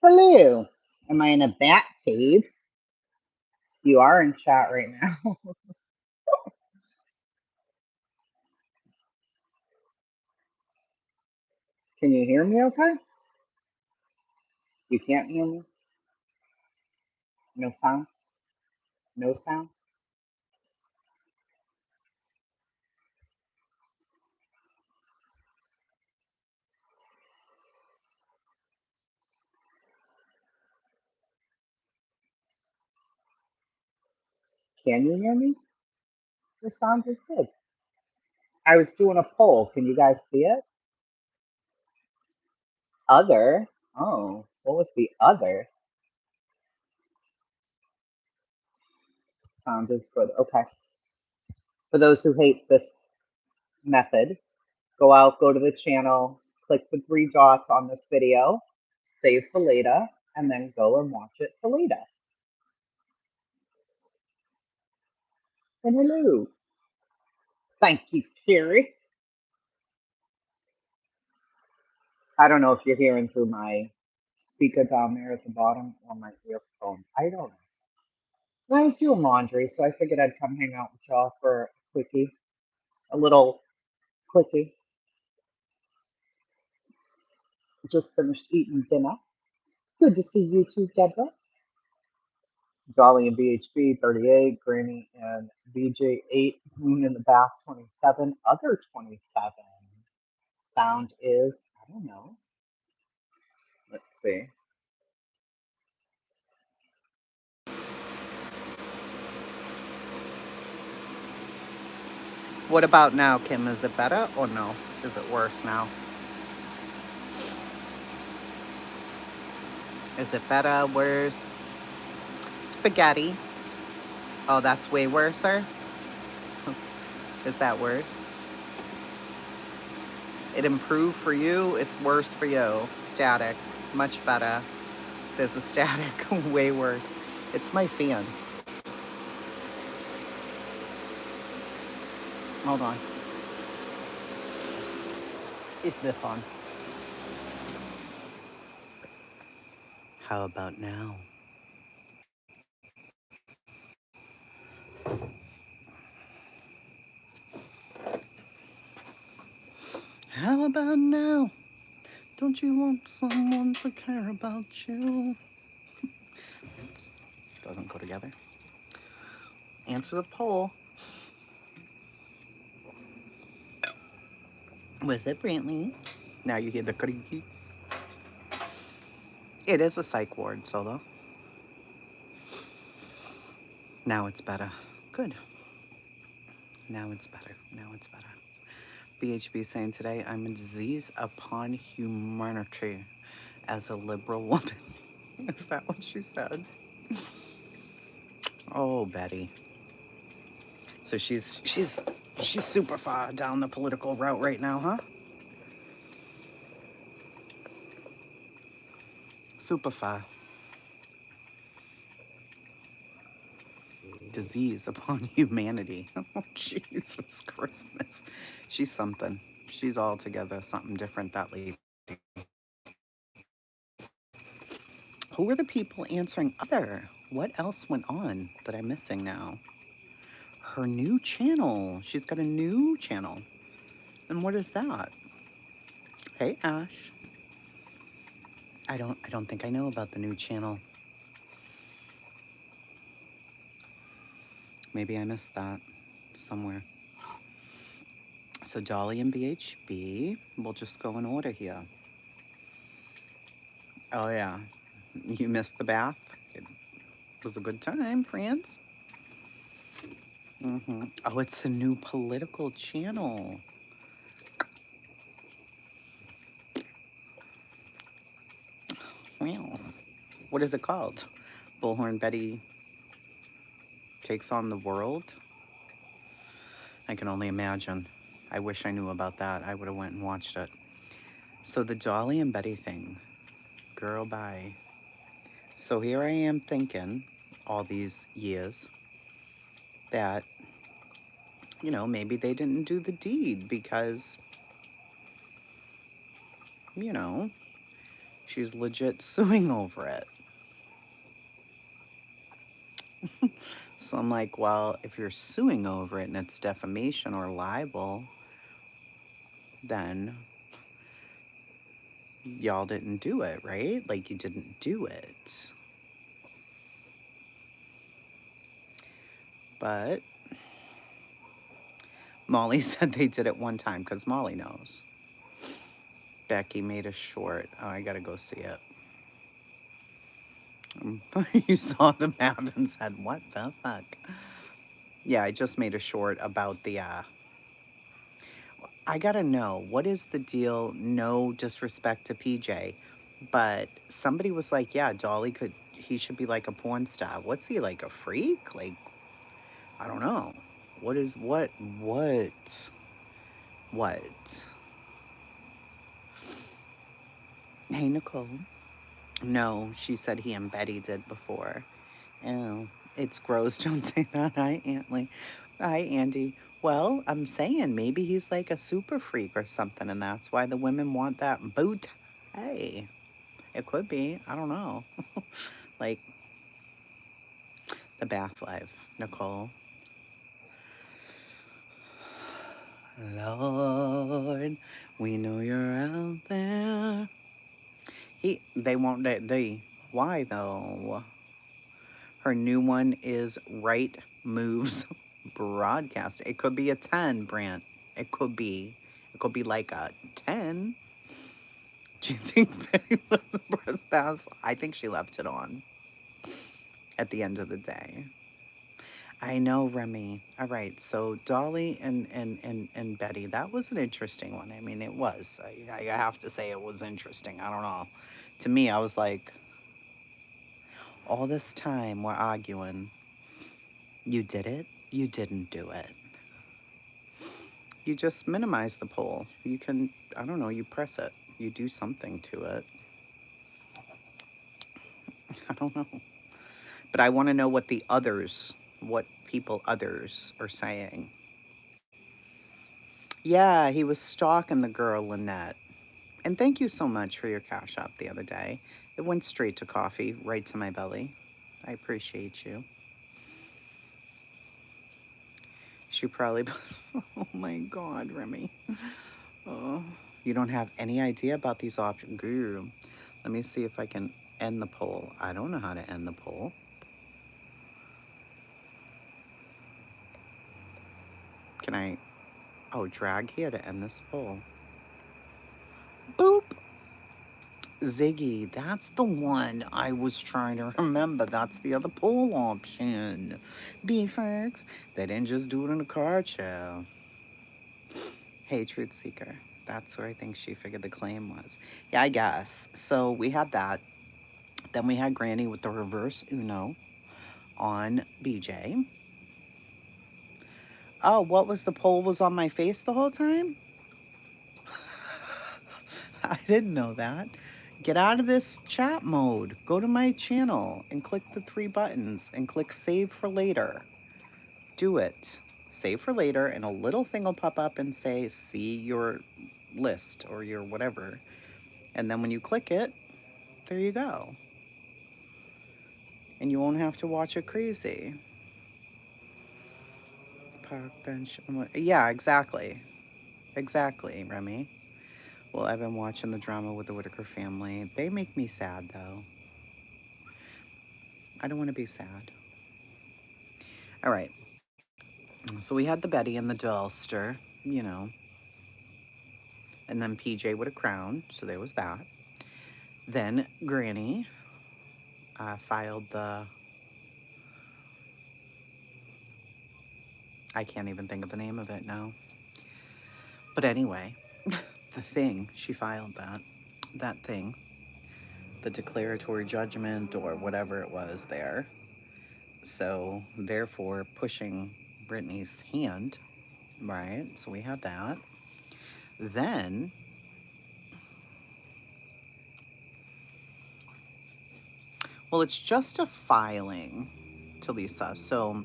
Hello. Am I in a bat cave? You are in chat right now. Can you hear me okay? You can't hear me? No sound? No sound? Can you hear me? The sound is good. I was doing a poll. Can you guys see it? Other? Oh, what was the other? Sound is good. Okay. For those who hate this method, go out, go to the channel, click the three dots on this video, save for later, and then go and watch it for later. And hello. Thank you, Sherry. I don't know if you're hearing through my speaker down there at the bottom or my earphone. I don't know. And I was doing laundry, so I figured I'd come hang out with y'all for a quickie, a little quickie. Just finished eating dinner. Good to see you too, Deborah. Jolly and BHB 38, Granny and BJ 8, Moon in the back 27, other 27. Sound is, I don't know. Let's see. What about now, Kim? Is it better or no? Is it worse now? Is it better, worse? Spaghetti. Oh, that's way worser? Is that worse? It improved for you, it's worse for you. Static, much better. There's a static, way worse. It's my fan. Hold on. Is this on? How about now? How about now? Don't you want someone to care about you? Doesn't go together. Answer the poll. Was it Brantley? Now you hear the crickets. It is a psych ward solo. Now it's better. Good. Now it's better. Now it's better. BHB saying today, I'm a disease upon humanity as a liberal woman. Is that what she said? Oh, Betty. So she's super far down the political route right now, huh? Super far. Disease upon humanity. Oh, Jesus Christmas. She's something. She's altogether something different, that lady. Who are the people answering other? What else went on that I'm missing now? Her new channel. She's got a new channel. And what is that? Hey, Ash. I don't think I know about the new channel. Maybe I missed that somewhere. So Dolly and BHB. We'll just go in order here. Oh yeah. You missed the bath. It was a good time, friends. Oh, it's a new political channel. Wow. What is it called? Bullhorn Betty takes on the world. I can only imagine. I wish I knew about that. I would have went and watched it. So the Dolly and Betty thing, girl, bye. So here I am thinking, all these years, that maybe they didn't do the deed because you know she's legit suing over it. So I'm like, well, if you're suing over it and it's defamation or libel, then y'all didn't do it, right? Like you didn't do it. But Molly said they did it one time because Molly knows. Becky made a short. Oh, I gotta go see it. You saw the map and said, what the fuck? Yeah, I just made a short about the I gotta know, what is the deal? No disrespect to PJ, but somebody was like, yeah, he should be like a porn star. What's he, like a freak? Like, I don't know. What is, what? Hey, Nicole. No, she said he and Betty did before. Oh, it's gross. Don't say that. Hi, Antley. Hi, Andy. Well, I'm saying maybe he's like a super freak or something, and that's why the women want that boot. Hey. It could be. I don't know. Like the bath life, Nicole. Lord, we know you're out there. They won't, why though? Her new one is Right Moves Broadcast. It could be a 10, Brant. It could be. It could be like a 10. Do you think Betty left the breast pass? I think she left it on at the end of the day. I know, Remy. All right, so Dolly and Betty, that was an interesting one. I mean, it was. I have to say it was interesting. I don't know. To me, I was like, all this time we're arguing. You did it. You didn't do it. You just minimize the poll. You can, I don't know, you press it. You do something to it. I don't know. But I want to know what others are saying. Yeah, he was stalking the girl, Lynette. And thank you so much for your cash app the other day. It went straight to coffee, right to my belly. I appreciate you. She probably, oh my God, Remy. Oh, you don't have any idea about these options. Girl, let me see if I can end the poll. I don't know how to end the poll. Can I, oh, drag here to end this poll. Boop. Ziggy, that's the one I was trying to remember. That's the other poll option. B-Fergs, they didn't just do it in a card show. Hey, Truth Seeker. That's where I think she figured the claim was. Yeah, I guess. So we had that. Then we had Granny with the reverse Uno on BJ. Oh, what was the poll was on my face the whole time? I didn't know that. Get out of this chat mode. Go to my channel and click the three buttons and click save for later. Do it. Save for later, and a little thing will pop up and say, see your list or your whatever. And then when you click it, there you go. and you won't have to watch it crazy. Park bench. Yeah, exactly. Exactly, Remy. Well, I've been watching the drama with the Whitaker family. They make me sad, though. I don't want to be sad. All right. So we had the Betty and the Dulster, and then PJ with a crown. So there was that. Then Granny filed the. I can't even think of the name of it now. But anyway, the thing, she filed that thing, the declaratory judgment or whatever it was there. So therefore, pushing Brittany's hand, right? So we had that. Then, well, it's just a filing to Lisa. So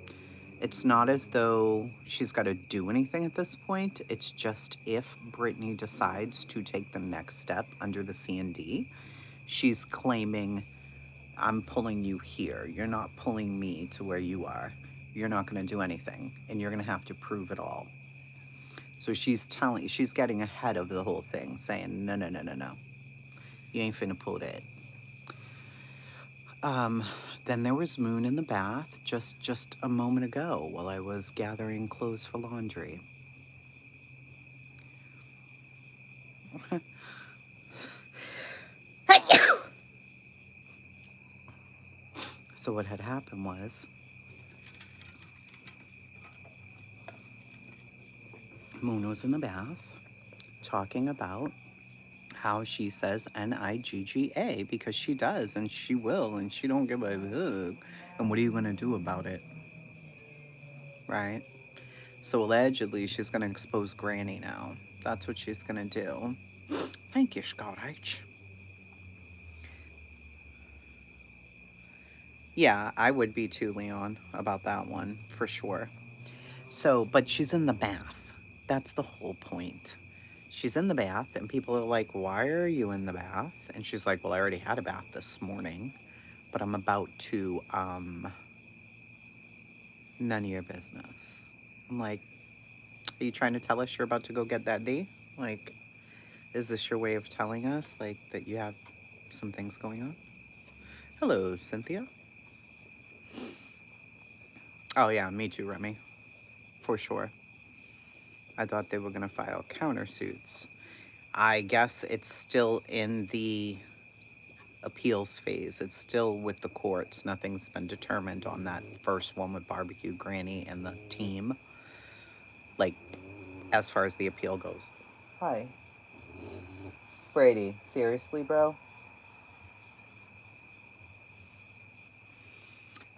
it's not as though she's got to do anything at this point. It's just if Brittany decides to take the next step under the C&D, she's claiming, I'm pulling you here. You're not pulling me to where you are. You're not going to do anything, and you're going to have to prove it all. So she's getting ahead of the whole thing, saying, no, no, no, no, no. You ain't finna pull that. Um, then there was Moon in the bath just a moment ago while I was gathering clothes for laundry. So what had happened was Moon was in the bath talking about how she says Nigga because she does and she will and she don't give a fuck. And what are you gonna do about it? Right? So allegedly she's gonna expose Granny now. That's what she's gonna do. Thank you, Scott H. Yeah, I would be too, Leon, about that one, for sure. So, but she's in the bath. That's the whole point. She's in the bath, and people are like, why are you in the bath? And she's like, well, I already had a bath this morning, but I'm about to, none of your business. I'm like, are you trying to tell us you're about to go get that D? Like, is this your way of telling us, like, that you have some things going on? Hello, Cynthia. Oh, yeah, me too, Remy. For sure. I thought they were going to file countersuits. I guess it's still in the appeals phase. It's still with the courts. Nothing's been determined on that first one with Barbecue Granny and the team, like, as far as the appeal goes. Hi. Brady, seriously, bro?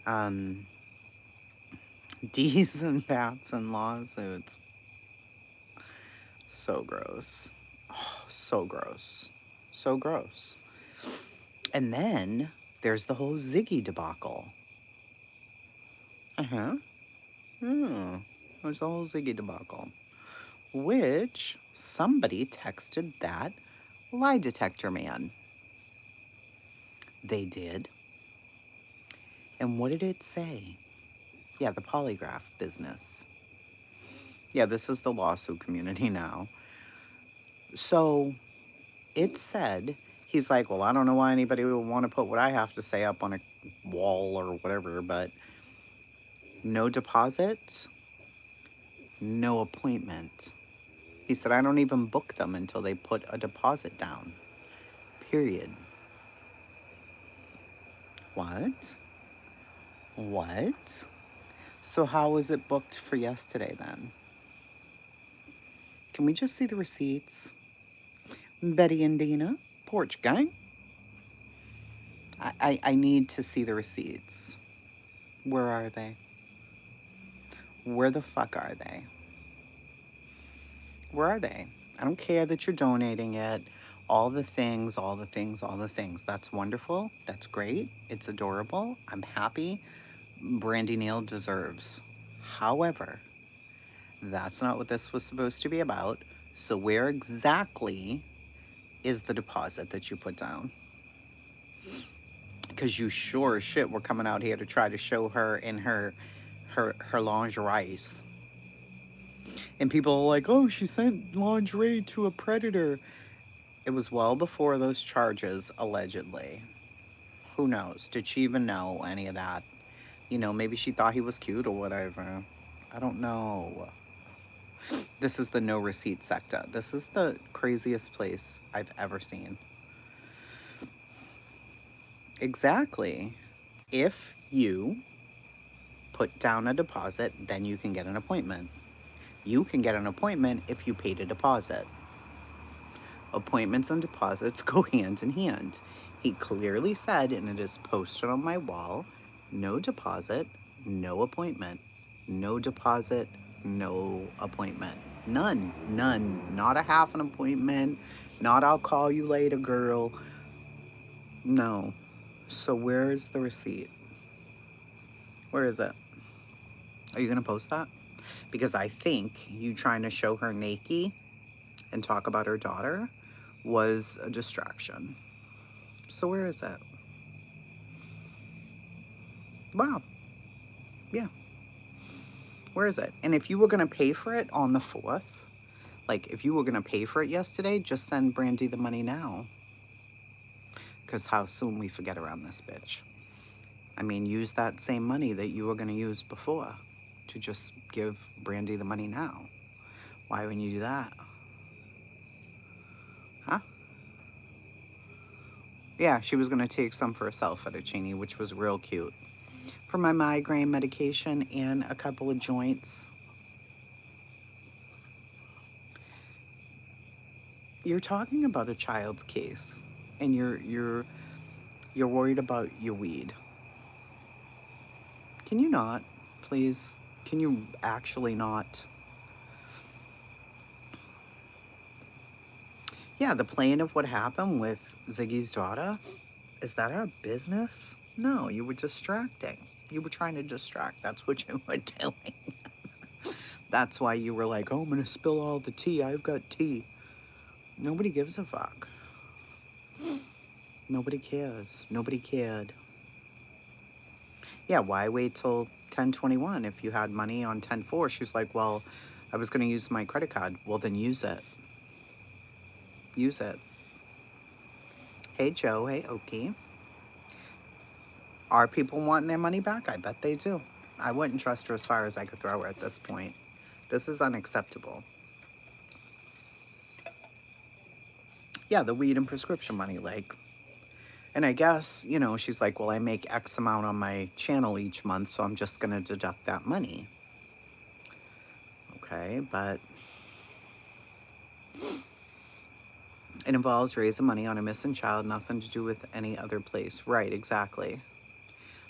Um, D's and bats and lawsuits. So gross. Oh, so gross. So gross. And then there's the whole Ziggy debacle. Uh huh. Hmm. There's the whole Ziggy debacle. Which somebody texted that lie detector man. They did. And what did it say? Yeah, the polygraph business. Yeah, this is the lawsuit community now. So it said, he's like, well, I don't know why anybody would want to put what I have to say up on a wall or whatever, but no deposit, no appointment. He said, I don't even book them until they put a deposit down. Period. What? What? So how was it booked for yesterday then? Can we just see the receipts? Betty and Dina, porch gang. I need to see the receipts. Where are they? Where the fuck are they? Where are they? I don't care that you're donating it. All the things, all the things, all the things. That's wonderful. That's great. It's adorable. I'm happy. Brandy Neal deserves. However, that's not what this was supposed to be about. So where exactly is the deposit that you put down? Because you sure as shit were coming out here to try to show her in her lingerie. And people are like, oh, she sent lingerie to a predator. It was well before those charges, allegedly. Who knows? Did she even know any of that? You know, maybe she thought he was cute or whatever. I don't know. This is the no receipt sector. This is the craziest place I've ever seen. Exactly. If you put down a deposit, then you can get an appointment. You can get an appointment if you paid a deposit. Appointments and deposits go hand in hand. He clearly said, and it is posted on my wall, no deposit, no appointment. No deposit, no appointment. None. None. Not a half an appointment. Not I'll call you later, girl. No. So where's the receipt? Where is it? Are you going to post that? Because I think you trying to show her naked and talk about her daughter was a distraction. So where is it? Wow. Yeah. Where is it? And if you were going to pay for it on the 4th, like if you were going to pay for it yesterday, just send Brandy the money now. Because how soon we forget around this bitch. I mean, use that same money that you were going to use before to just give Brandy the money now. Why wouldn't you do that? Huh? Yeah, she was going to take some for herself at a Cheney, which was real cute. For my migraine medication and a couple of joints. You're talking about a child's case, and you're worried about your weed. Can you not, please? Can you actually not? Yeah, the plane of what happened with Ziggy's daughter, is that our business? No, you were distracting. You were trying to distract. That's what you were doing. That's why you were like, oh, I'm going to spill all the tea. I've got tea. Nobody gives a fuck. Nobody cares. Nobody cared. Yeah, why wait till 10/21 if you had money on 10/4? She's like, well, I was going to use my credit card. Well, then use it. Use it. Hey, Joe. Hey, Okie. Are people wanting their money back? I bet they do. I wouldn't trust her as far as I could throw her at this point. This is unacceptable. Yeah, the weed and prescription money, like. And I guess, you know, she's like, well, I make X amount on my channel each month, so I'm just going to deduct that money. Okay, but it involves raising money on a missing child, nothing to do with any other place. Right, exactly.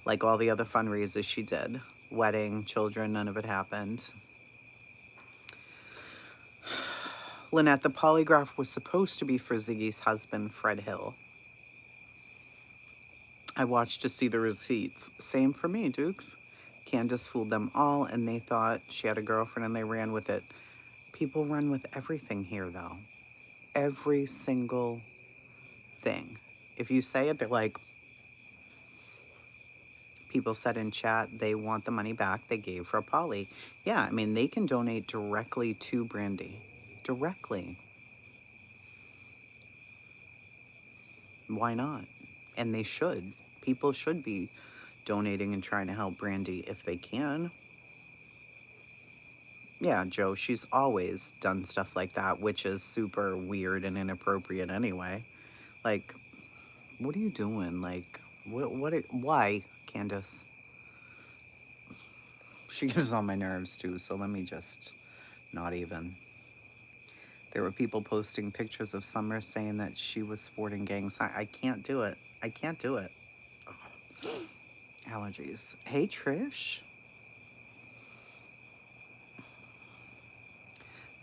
Like all the other fundraisers she did. Wedding, children, none of it happened. Lynette, the polygraph was supposed to be for Ziggy's husband, Fred Hill. I watched to see the receipts. Same for me, Dukes. Candace fooled them all, and they thought she had a girlfriend, and they ran with it. People run with everything here, though. Every single thing. If you say it, they're like, people said in chat they want the money back they gave for Polly. Yeah, I mean, they can donate directly to Brandy. Directly. Why not? And they should. People should be donating and trying to help Brandy if they can. Yeah, Joe, she's always done stuff like that, which is super weird and inappropriate anyway. Like, what are you doing? Like, why, Candace? She gets on my nerves too, so let me just not even. There were people posting pictures of Summer saying that she was sporting gangs. I can't do it. I can't do it. Ugh. Allergies. Hey, Trish.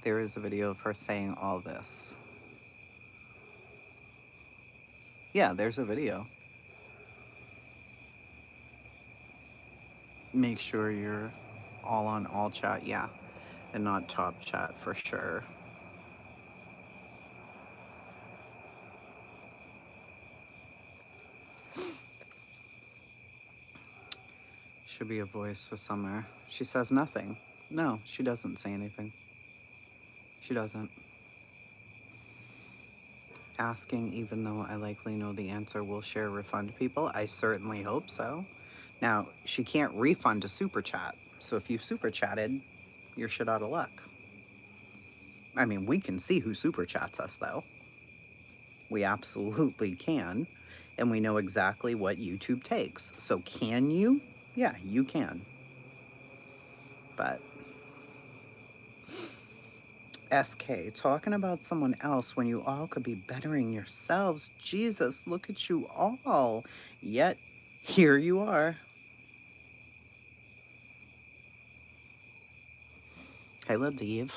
There is a video of her saying all this. Yeah, there's a video. Make sure you're all on all chat, yeah, and not top chat for sure. should be a voice for Summer. She says nothing. No, she doesn't say anything. She doesn't. Asking, even though I likely know the answer, will share refund people. I certainly hope so. Now, she can't refund a super chat. So if you super chatted, you're shit out of luck. I mean, we can see who super chats us, though. We absolutely can. And we know exactly what YouTube takes. So can you? Yeah, you can. But SK, talking about someone else when you all could be bettering yourselves. Jesus, look at you all. Yet, here you are. Hey, Ladiv.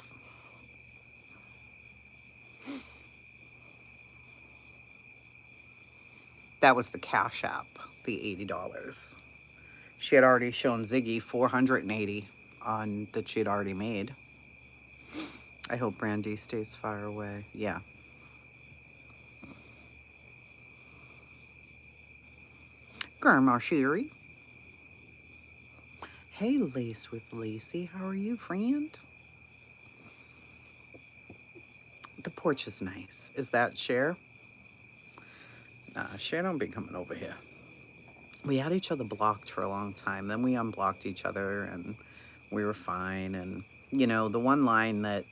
That was the Cash App, the $80. She had already shown Ziggy 480 on that she'd already made. I hope Brandy stays far away. Yeah. Grandma Sherry. Hey, Lace with Lacey. How are you, friend? The porch is nice. Is that Cher? Nah, Cher don't be coming over here. We had each other blocked for a long time. Then we unblocked each other and we were fine. And, you know, the one line that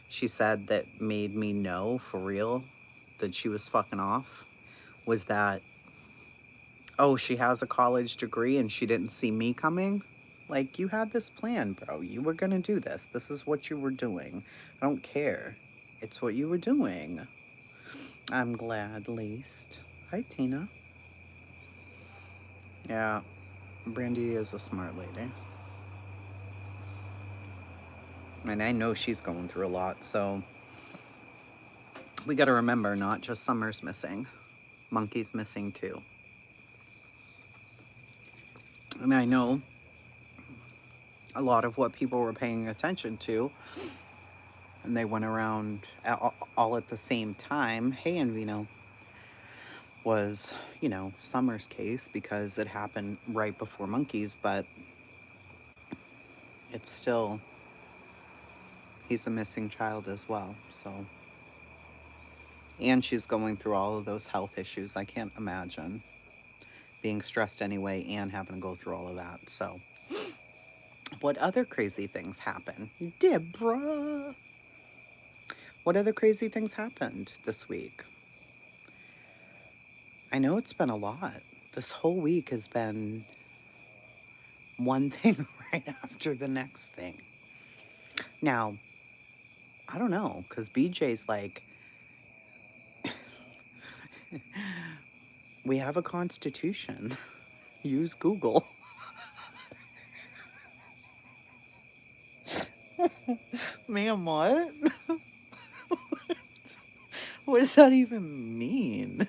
she said that made me know for real that she was fucking off was that, oh, she has a college degree and she didn't see me coming. Like, you had this plan, bro. You were gonna do this. This is what you were doing. I don't care. It's what you were doing. I'm glad, at least. Hi, Tina. Yeah, Brandy is a smart lady. And I know she's going through a lot, so we gotta remember not just Summer's missing. Monkey's missing too. And I know a lot of what people were paying attention to, and they went around all at the same time. Hey, Envino, was, you know, Summer's case because it happened right before Monkey's, but it's still, he's a missing child as well, so. And she's going through all of those health issues. I can't imagine being stressed anyway and having to go through all of that, so. What other crazy things happened? Deborah! What other crazy things happened this week? I know it's been a lot. This whole week has been one thing right after the next thing. Now, I don't know, because BJ's like, we have a constitution. Use Google. Ma'am, what? What does that even mean?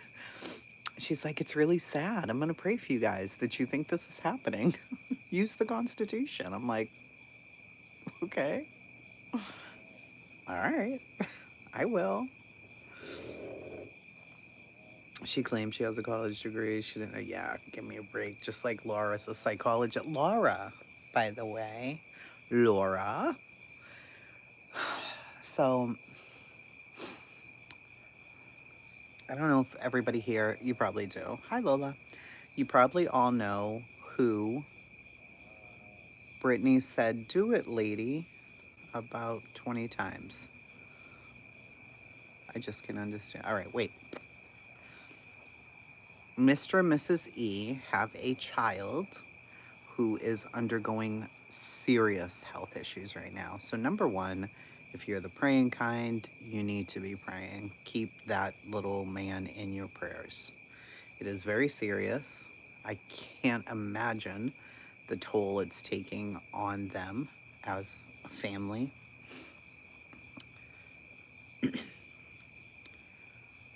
She's like, it's really sad. I'm going to pray for you guys that you think this is happening. Use the Constitution. I'm like, okay. All right. I will. She claims she has a college degree. She didn't, yeah, give me a break. Just like Laura's a psychologist. Laura, by the way. Laura. So, I don't know if everybody here, you probably do. Hi, Lola. You probably all know who Brittany said, do it, lady, about 20 times. I just can understand. All right, wait. Mr. and Mrs. E have a child who is undergoing serious health issues right now. So, number one, if you're the praying kind, you need to be praying. Keep that little man in your prayers. It is very serious. I can't imagine the toll it's taking on them as a family.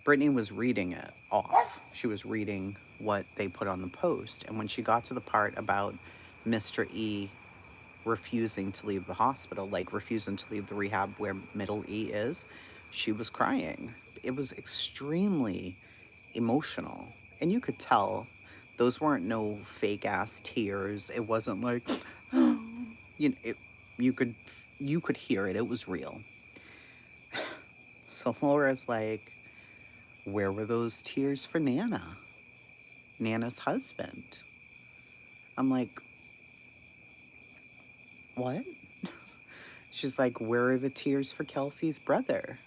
Brittany was reading it off. She was reading what they put on the post. And when she got to the part about Mr. E refusing to leave the hospital, like refusing to leave the rehab where middle E is, she was crying. It was extremely emotional. And you could tell Those weren't no fake ass tears. It wasn't like, you know, you could you could hear it. It was real. So Laura's like, where were those tears for Nana? Nana's husband. I'm like, what? She's like, where are the tears for Kelsey's brother?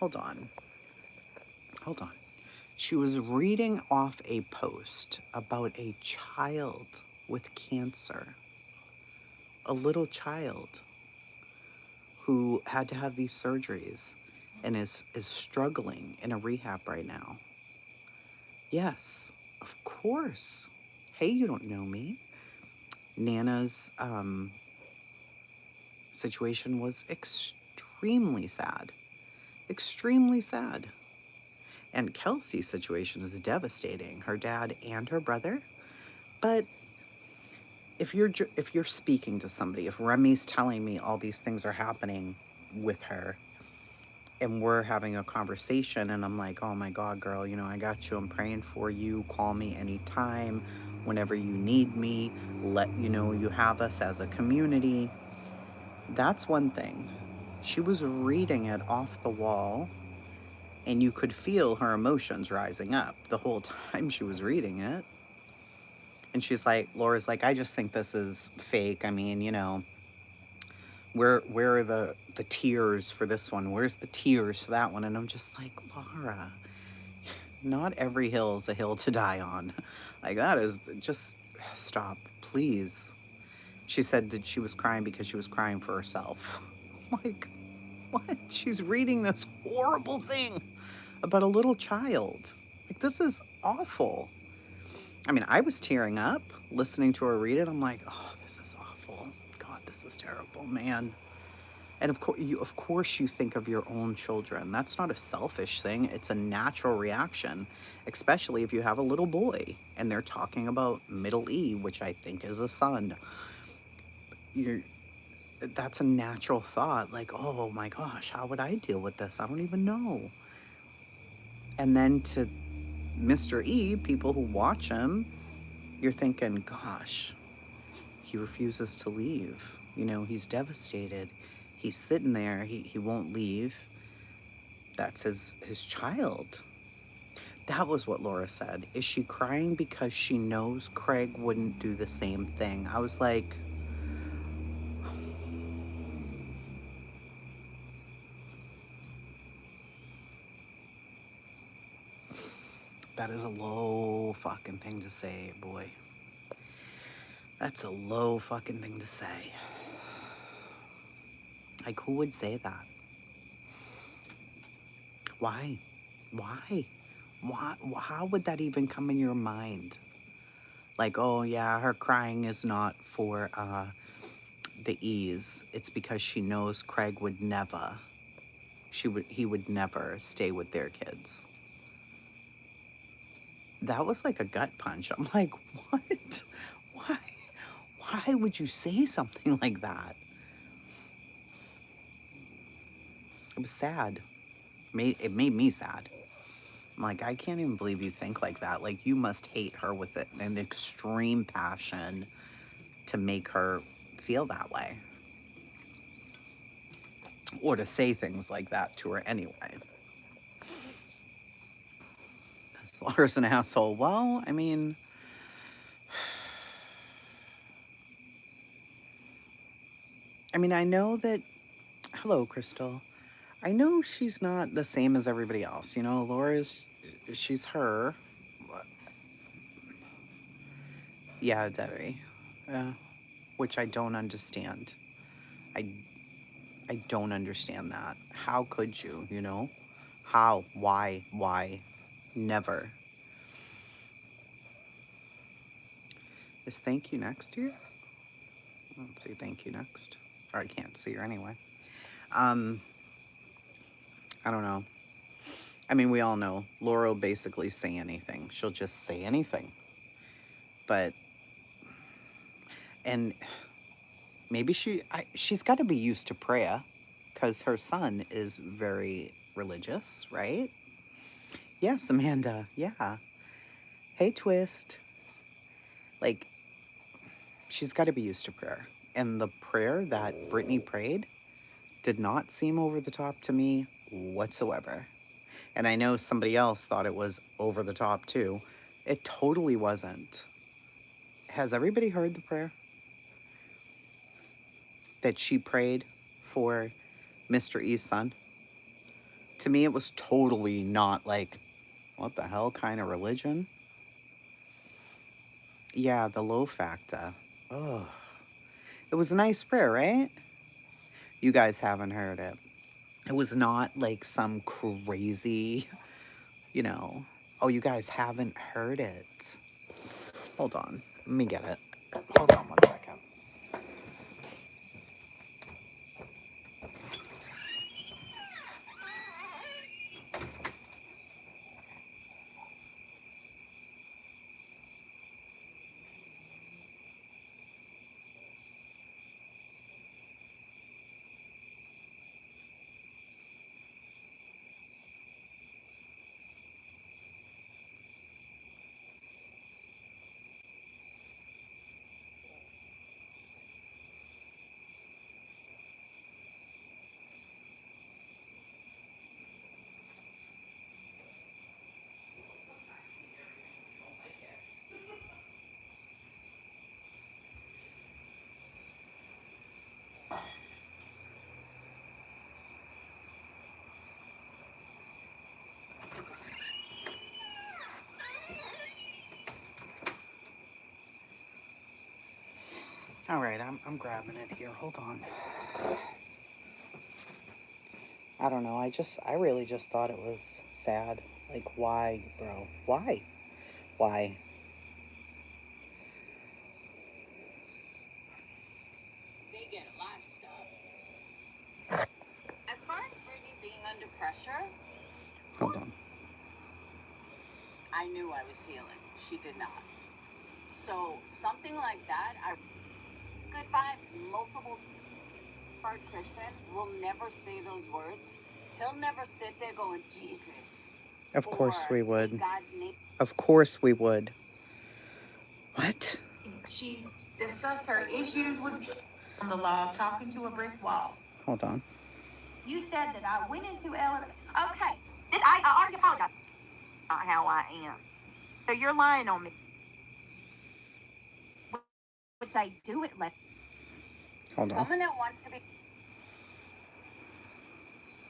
Hold on. Hold on. She was reading off a post about a child with cancer, a little child who had to have these surgeries and is struggling in a rehab right now. Yes, of course. Hey, you don't know me. Nana's situation was extremely sad. Extremely sad. And Kelsey's situation is devastating. Her dad and her brother. But if you're speaking to somebody, if Remy's telling me all these things are happening with her, and we're having a conversation, and I'm like, oh my God, girl, you know, I got you. I'm praying for you. Call me anytime, whenever you need me. Let you know you have us as a community. That's one thing. She was reading it off the wall, and you could feel her emotions rising up the whole time she was reading it. And she's like, Laura's like, I just think this is fake. I mean, you know, where are the tears for this one? Where's the tears for that one? And I'm just like, Laura, not every hill is a hill to die on. Like, that is just, stop, please. She said that she was crying because she was crying for herself. Like, what? She's reading this horrible thing about a little child. Like, this is awful. I mean, I was tearing up listening to her read it. I'm like, oh, this is awful. God, this is terrible, man. And of course you think of your own children. That's not a selfish thing. It's a natural reaction, especially if you have a little boy and they're talking about middle E, which I think is a son. You're That's a natural thought. Like, oh my gosh, how would I deal with this? I don't even know. And then to Mr. E, people who watch him, you're thinking, gosh, he refuses to leave. You know, he's devastated. He's sitting there. He won't leave. That's his child. That was what Laura said. Is she crying because she knows Craig wouldn't do the same thing? I was like, that is a low fucking thing to say, boy. That's a low fucking thing to say. Like, who would say that? Why? Why? Why? How would that even come in your mind? Like, oh yeah, her crying is not for the ease. It's because she knows Craig would never. He would never stay with their kids. That was like a gut punch. I'm like, what? Why? Why would you say something like that? It was sad. It made me sad. I'm like, I can't even believe you think like that. Like, you must hate her with an extreme passion to make her feel that way. Or to say things like that to her anyway. Laura's an asshole. Well, I mean, I know that. Hello, Crystal. I know she's not the same as everybody else. You know, she's her. Yeah, Debbie. Yeah, which I don't understand. I I don't understand that. How could you, you know? How? Why? Why? Never. Is thank you next to you? Let's see thank you next. Or I can't see her anyway. Um, I don't know. I mean, we all know Laura will basically say anything. She'll just say anything. But and maybe she's got to be used to prayer because her son is very religious, right? Yes, Amanda. Yeah. Hey, Twist. Like, she's got to be used to prayer. And the prayer that Brittany prayed did not seem over the top to me whatsoever. And I know somebody else thought it was over the top too. It totally wasn't. Has everybody heard the prayer that she prayed for Mr. E's son? To me, it was totally not like, what the hell kind of religion? Yeah, the low factor. Oh, it was a nice prayer, right? You guys haven't heard it. It was not like some crazy, you know. Oh, you guys haven't heard it. Hold on. Let me get it. Hold on 1 second. All right, I'm grabbing it here. Hold on. I don't know. I really just thought it was sad. Like, why, bro? Why? Why? They get a lot of stuff. As far as Brittany being under pressure, Hold on. I knew I was healing. She did not. So something like that, I good vibes, multiple part Christian will never say those words. He'll never sit there going, Jesus. Of course we would. God's name. Of course we would. What? She's discussed her issues with on the log, talking to a brick wall. Hold on. You said that I went into elevator. Okay, I already apologized. Not how I am. So you're lying on me. Would say, do it. Hold on. Someone that wants to be.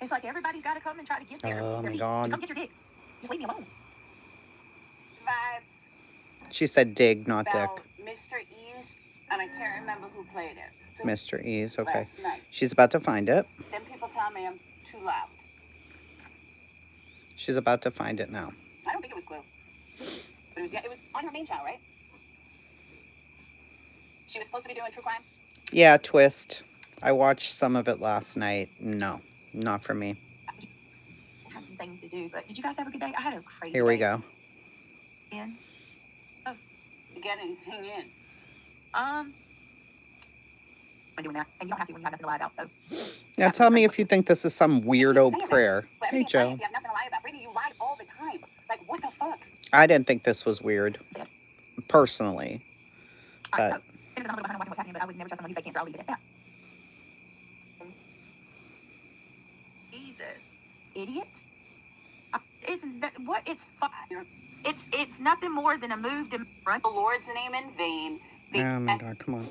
It's like everybody's got to come and try to get there. Oh my God. Just come get your dick. Just leave me alone. Vibes. She said dig, not dick. About Mr. Ease, and I can't remember who played it. So Mr. Ease, okay. last night. She's about to find it. Then people tell me I'm too loud. She's about to find it now. I don't think it was Glue. But it was on her main channel, right? She was supposed to be doing true crime? Yeah, Twist. I watched some of it last night. No, not for me. I had some things to do, but did you guys have a good day? I had a crazy Here we day. go. In? Oh. To get anything in? I'm doing that. And you don't have to when you have nothing to lie about, so. Now tell me if you think this is some weirdo prayer. Hey, Joe. You have nothing to lie about. Brittany, you lie all the time. Like, what the fuck? I didn't think this was weird. Personally. But. But I would never trust someone who fake cancer. I'll leave it at that. Jesus. Idiot. It's nothing more than a move to run the Lord's name in vain. Oh my God, come on.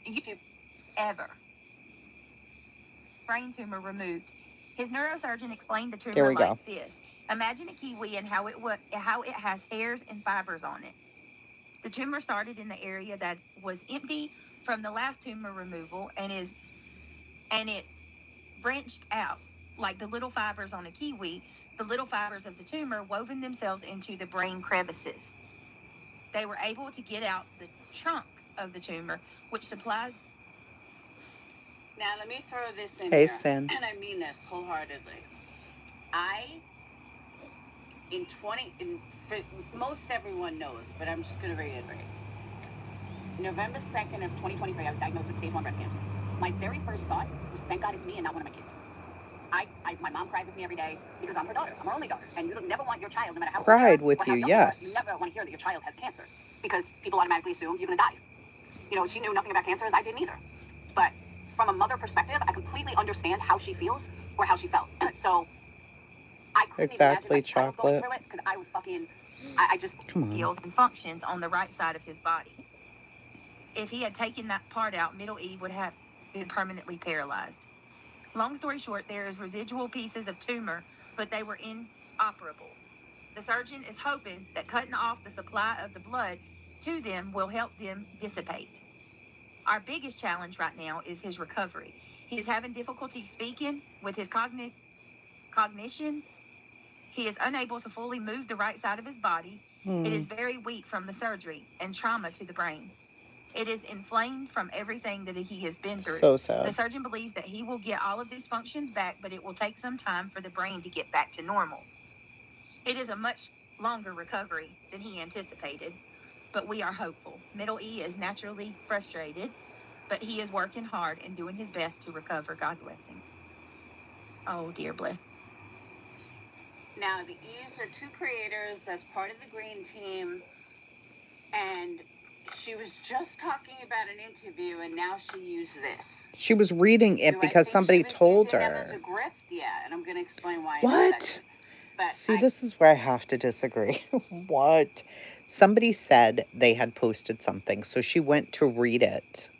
YouTube ever. Brain tumor removed. His neurosurgeon explained the tumor like this. Imagine a kiwi and how it has hairs and fibers on it. The tumor started in the area that was empty from the last tumor removal and it branched out like the little fibers on a kiwi. The little fibers of the tumor woven themselves into the brain crevices. They were able to get out the chunk of the tumor, which supplies. Now let me throw this in here, Sin. and I mean this wholeheartedly. Most everyone knows, but I'm just going to reiterate. November 2nd of 2023, I was diagnosed with stage 1 breast cancer. My very first thought was, thank God it's me and not one of my kids. My mom cried with me every day because I'm her daughter. I'm her only daughter. And you never want your child, no matter how cried with you, yes. You never want to hear that your child has cancer because people automatically assume you're going to die. You know, she knew nothing about cancer as I didn't either. But from a mother perspective, I completely understand how she feels or how she felt. So I couldn't exactly, even imagine my child going through it because I would fucking, I just feels and functions on the right side of his body. If he had taken that part out, middle E would have been permanently paralyzed. Long story short, there is residual pieces of tumor, but they were inoperable. The surgeon is hoping that cutting off the supply of the blood to them will help them dissipate. Our biggest challenge right now is his recovery. He is having difficulty speaking with his cognition. He is unable to fully move the right side of his body. It is very weak from the surgery and trauma to the brain. It is inflamed from everything that he has been through. So sad. The surgeon believes that he will get all of these functions back, but it will take some time for the brain to get back to normal. It is a much longer recovery than he anticipated, but we are hopeful. Middle E is naturally frustrated, but he is working hard and doing his best to recover. God bless him. Oh, dear bless. Now, the E's are two creators that's part of the green team, and she was just talking about an interview, and now she used this. She was reading it because somebody told her. As a grift? Yeah, and I'm going to explain why. What? But see, this is where I have to disagree. What? Somebody said they had posted something, so she went to read it.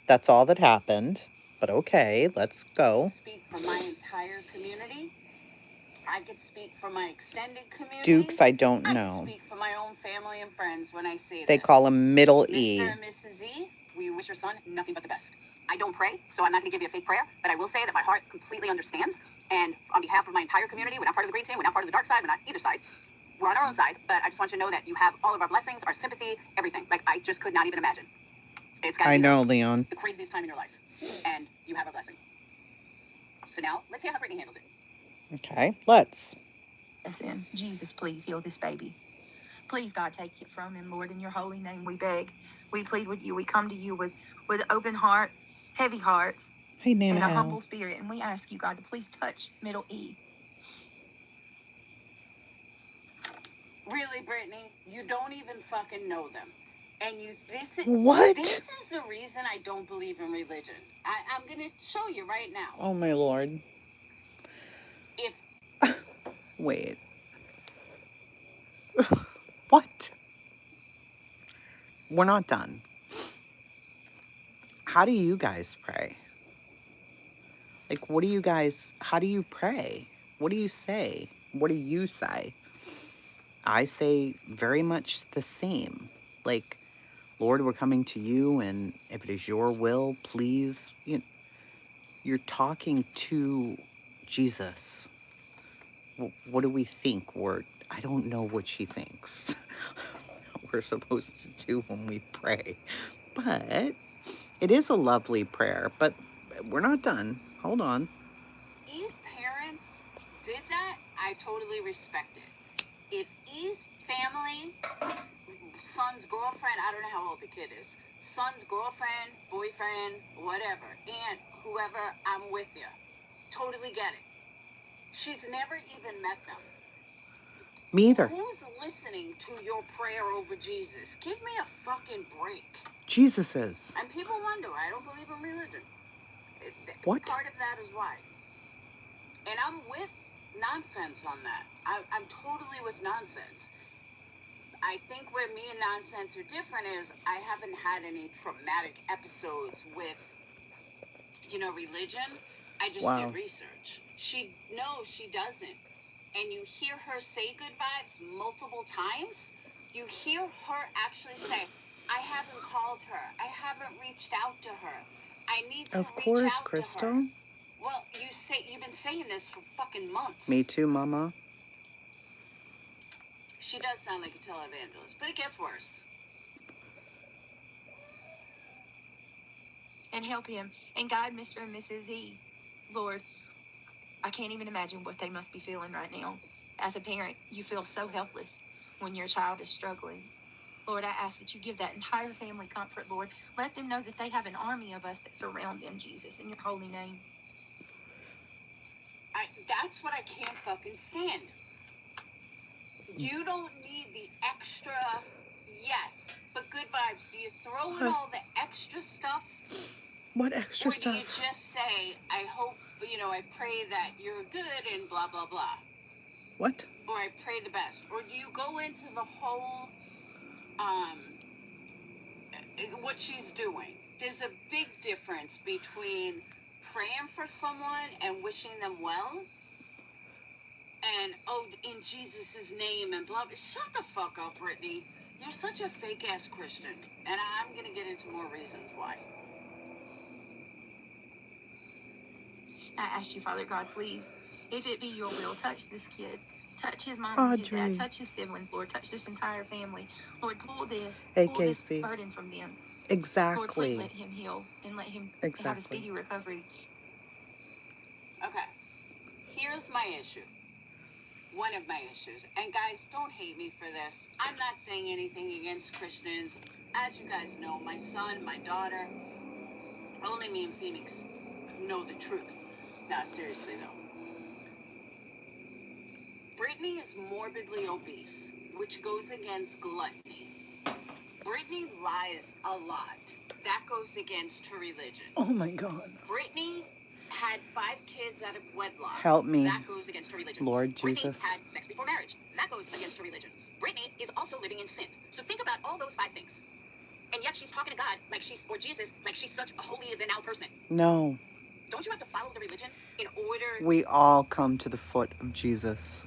That's all that happened. But okay, let's go. Speak for my entire community. I could speak for my extended community. Dukes, I don't know. I speak for my own family and friends when I say they this. Call him Middle E. Mr. and Mrs. E, we wish your son nothing but the best. I don't pray, so I'm not going to give you a fake prayer, but I will say that my heart completely understands. And on behalf of my entire community, we're not part of the green team, we're not part of the dark side, we're not either side. We're on our own side, but I just want you to know that you have all of our blessings, our sympathy, everything. Like, I just could not even imagine. It's got to be Leon. The craziest time in your life. And you have our blessing. So now, let's hear how Brittany handles it. Okay, let's. Listen, Jesus, please heal this baby. Please, God, take it from him, Lord. In your holy name, we beg. We plead with you. We come to you with open heart, heavy hearts, hey, Nana, and a humble spirit. And we ask you, God, to please touch Middle E. Really, Brittany? You don't even fucking know them. And what? This is the reason I don't believe in religion. I'm going to show you right now. Oh, my Lord. If... Wait. What? We're not done. How do you guys pray? Like, what do you guys, how do you pray? What do you say? What do you say? I say very much the same. Like, Lord, we're coming to you, and if it is your will, please, you're talking to Jesus. What do we think? I don't know what she thinks we're supposed to do when we pray. But it is a lovely prayer, but we're not done. Hold on. E's parents did that. I totally respect it. If E's family, son's girlfriend, I don't know how old the kid is, son's girlfriend, boyfriend, whatever, aunt, whoever, I'm with you. Totally get it. She's never even met them. Me either. Who's listening to your prayer over Jesus? Give me a fucking break. Jesus is. And people wonder, I don't believe in religion. What? Part of that is why. And I'm with nonsense on that. I'm totally with nonsense. I think where me and nonsense are different is I haven't had any traumatic episodes with, religion. I just did research. She doesn't. And you hear her say good vibes multiple times. You hear her actually say, I haven't called her. I haven't reached out to her. I need to reach out Crystal. to her. Well, you've been saying this for fucking months. Me too, Mama. She does sound like a televangelist, but it gets worse. And help him and guide Mr. and Mrs. E. Lord, I can't even imagine what they must be feeling right now. As a parent, you feel so helpless when your child is struggling. Lord, I ask that you give that entire family comfort, Lord. Let them know that they have an army of us that surround them, Jesus, in your holy name. That's what I can't fucking stand. You don't need the extra, yes, but good vibes. Do you throw in all the extra stuff? What extra stuff? Or do you just say, I hope, I pray that you're good and blah, blah, blah? What? Or I pray the best. Or do you go into the whole, what she's doing? There's a big difference between praying for someone and wishing them well and, oh, in Jesus' name and blah, blah. Shut the fuck up, Brittany. You're such a fake-ass Christian. And I'm going to get into more reasons why. I ask you, Father God, please, if it be your will, touch this kid. Touch his mom and his dad. Touch his siblings, Lord. Touch this entire family. Lord, pull this burden from them. Exactly. Lord, please let him heal and let him have a speedy recovery. Okay. Here's my issue. One of my issues. And guys, don't hate me for this. I'm not saying anything against Christians. As you guys know, my son, my daughter, only me and Phoenix know the truth. No, seriously though. Brittany is morbidly obese, which goes against gluttony. Brittany lies a lot. That goes against her religion. Oh my God. Brittany had 5 kids out of wedlock. Help me. That goes against her religion. Lord Brittany Jesus. had sex before marriage. That goes against her religion. Brittany is also living in sin. So think about all those 5 things. And yet she's talking to God like she's, or Jesus, like she's such a holier than thou person. No. Don't you have to follow the religion in order? We all come to the foot of Jesus,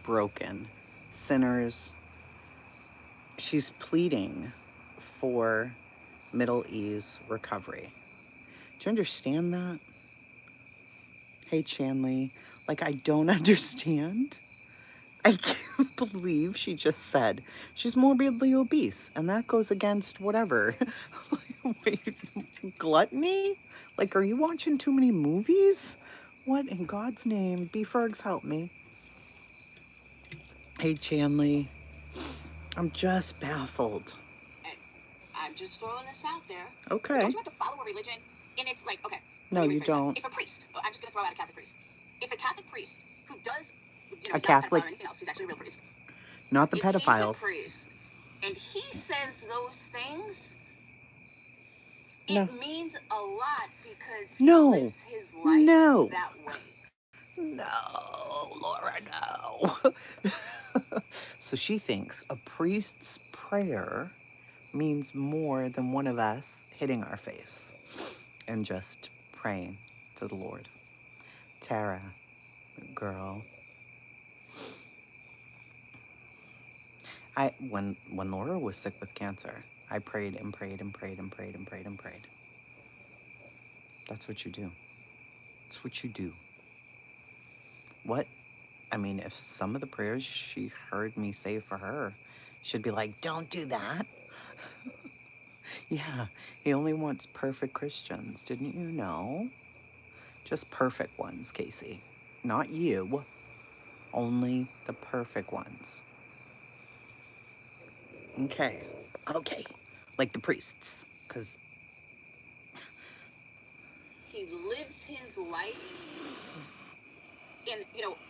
broken, sinners. She's pleading for Middle Ease recovery. Do you understand that? Hey, Chanley, like, I don't understand. I can't believe she just said she's morbidly obese, and that goes against whatever. Wait, gluttony? Like, are you watching too many movies? What in God's name? B-Fergs, help me. Hey, Chanley, I'm just baffled. I'm just throwing this out there. Okay. Don't you have to follow a religion? And it's like, okay. No, you don't. If a priest, I'm just going to throw out a Catholic priest. If a Catholic priest who does, a Catholic, or anything else, he's actually a real priest. Not the pedophiles. If he's a priest and he says those things, it means a lot because he lives his life that way. No, Laura, no. So she thinks a priest's prayer means more than one of us hitting our face and just praying to the Lord. Tara, girl. When Laura was sick with cancer, I prayed and prayed and prayed and prayed and prayed and prayed. That's what you do. That's what you do. What? I mean, if some of the prayers she heard me say for her, she'd be like, don't do that. Yeah, he only wants perfect Christians. Didn't you know? Just perfect ones, Casey. Not you. Only the perfect ones. Okay. Okay. Like the priests. Because he lives his life in,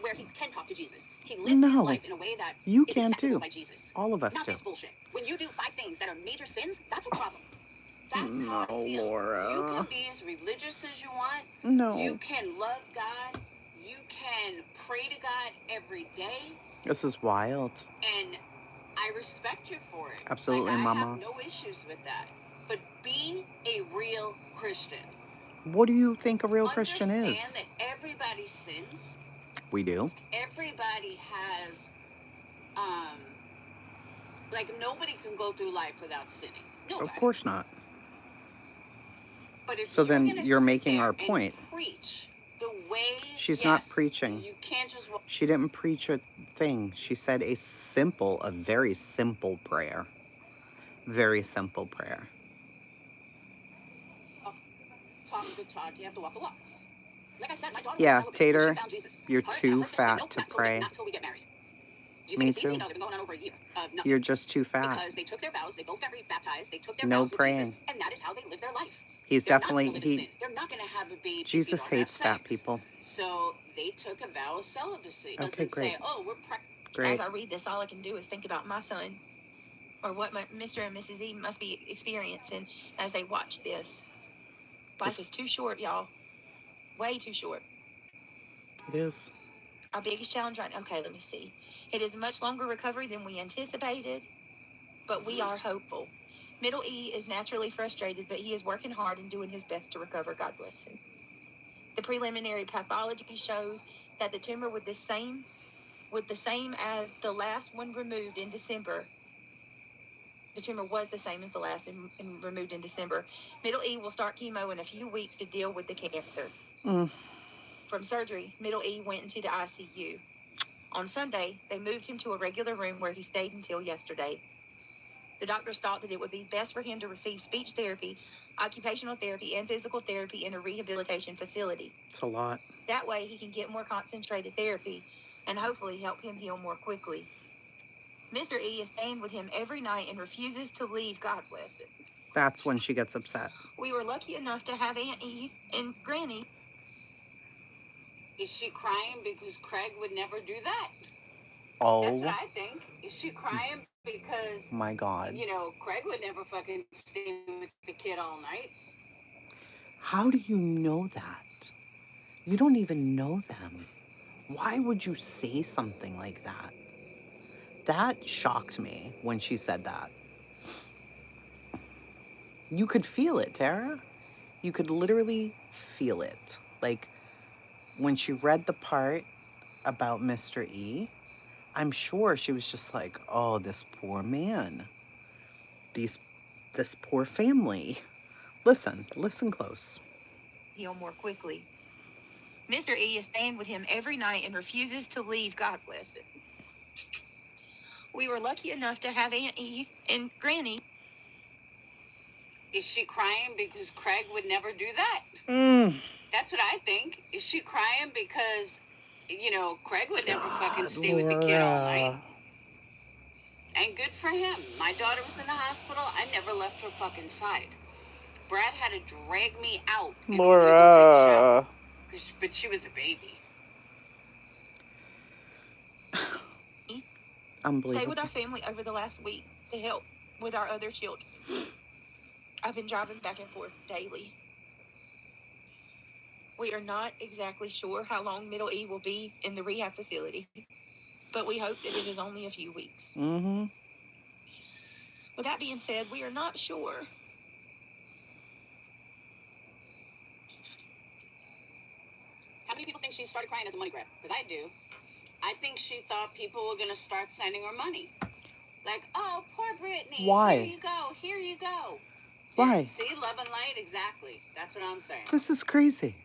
where he can talk to Jesus. He lives his life in a way that you is can acceptable too. by Jesus. All of us Not do. this bullshit. When you do 5 things that are major sins, that's a problem. That's how I feel. Laura. You can be as religious as you want. No. You can love God. You can pray to God every day. This is wild. And I respect you for it. Absolutely, like, Mama. I have no issues with that. But be a real Christian. What do you think a real Christian is? Understand that everybody sins. We do. Everybody has, nobody can go through life without sinning. Nobody. Of course not. But if so then you're making our point. Preach the way she's not preaching. You can't just. She didn't preach a thing. She said a very simple prayer. Very simple prayer. Talk the talk. You have to walk the walk. Like I said, my daughter yeah, was Tater, she found Jesus. you're too fat said, to pray. Not till we get married. Do you Me think it's too. easy? No, they've been going on over a year. You're just too fat. Because they took their vows. They both got rebaptized. They took their no vows praying. with Jesus, and that is how they live their life. He's definitely, they're not going to have a baby. Jesus hates fat people. So they took a vow of celibacy. Okay, doesn't great. say, oh, we're great. As I read this, all I can do is think about my son, or what Mr. and Mrs. E must be experiencing as they watch this. Life is too short, y'all. Way too short. It is. Our biggest challenge right now, okay, let me see. It is a much longer recovery than we anticipated, but we are hopeful. Middle E is naturally frustrated, but he is working hard and doing his best to recover. God bless him. The preliminary pathology shows that the tumor with the same as the last one removed in December. The tumor was the same as the last and removed in December. Middle E will start chemo in a few weeks to deal with the cancer. From surgery, Middle E went into the ICU. On Sunday, they moved him to a regular room where he stayed until yesterday. The doctors thought that it would be best for him to receive speech therapy, occupational therapy, and physical therapy in a rehabilitation facility. It's a lot. That way, he can get more concentrated therapy and hopefully help him heal more quickly. Mr. E is staying with him every night and refuses to leave. God bless him. That's when she gets upset. We were lucky enough to have Aunt E and Granny. Is she crying because Craig would never do that? Oh. That's what I think. Is she crying because, my God, you know, Craig would never fucking stay with the kid all night? How do you know that? You don't even know them. Why would you say something like that? That shocked me when she said that. You could feel it, Tara. You could literally feel it. Like, when she read the part about Mr. E, I'm sure she was just like, oh, this poor man. This poor family. Listen close. Heal more quickly. Mr. E is staying with him every night and refuses to leave. God bless him. We were lucky enough to have Aunt E and Granny. Is she crying because Craig would never do that? That's what I think. Is she crying because, you know, Craig would never fucking stay with the kid all night? And good for him. My daughter was in the hospital. I never left her fucking side. Brad had to drag me out in order to go take a shower. But she was a baby. Unbelievable. Stay with our family over the last week to help with our other children. I've been driving back and forth daily. We are not exactly sure how long Middle E will be in the rehab facility, but we hope that it is only a few weeks. With that being said, we are not sure. How many people think she started crying as a money grab? Because I do. I think she thought people were going to start sending her money. Like, oh, poor Brittany. Why? Here you go. Here you go. Why? Yeah, see, love and light, exactly. That's what I'm saying. This is crazy.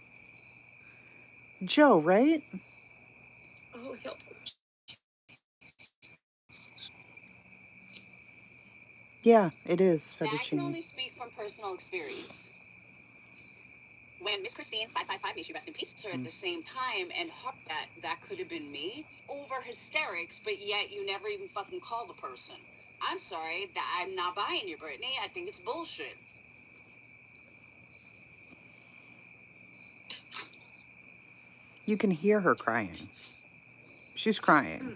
Joe, right? Oh, help. Yeah, it is Now, I can fettuccine. only speak from personal experience. When Miss Christine 555, may she rest in peace, her at the same time, and that could have been me, over hysterics, but yet you never even fucking call the person. I'm sorry, that I'm not buying you, Brittany. I think it's bullshit. You can hear her crying. She's crying.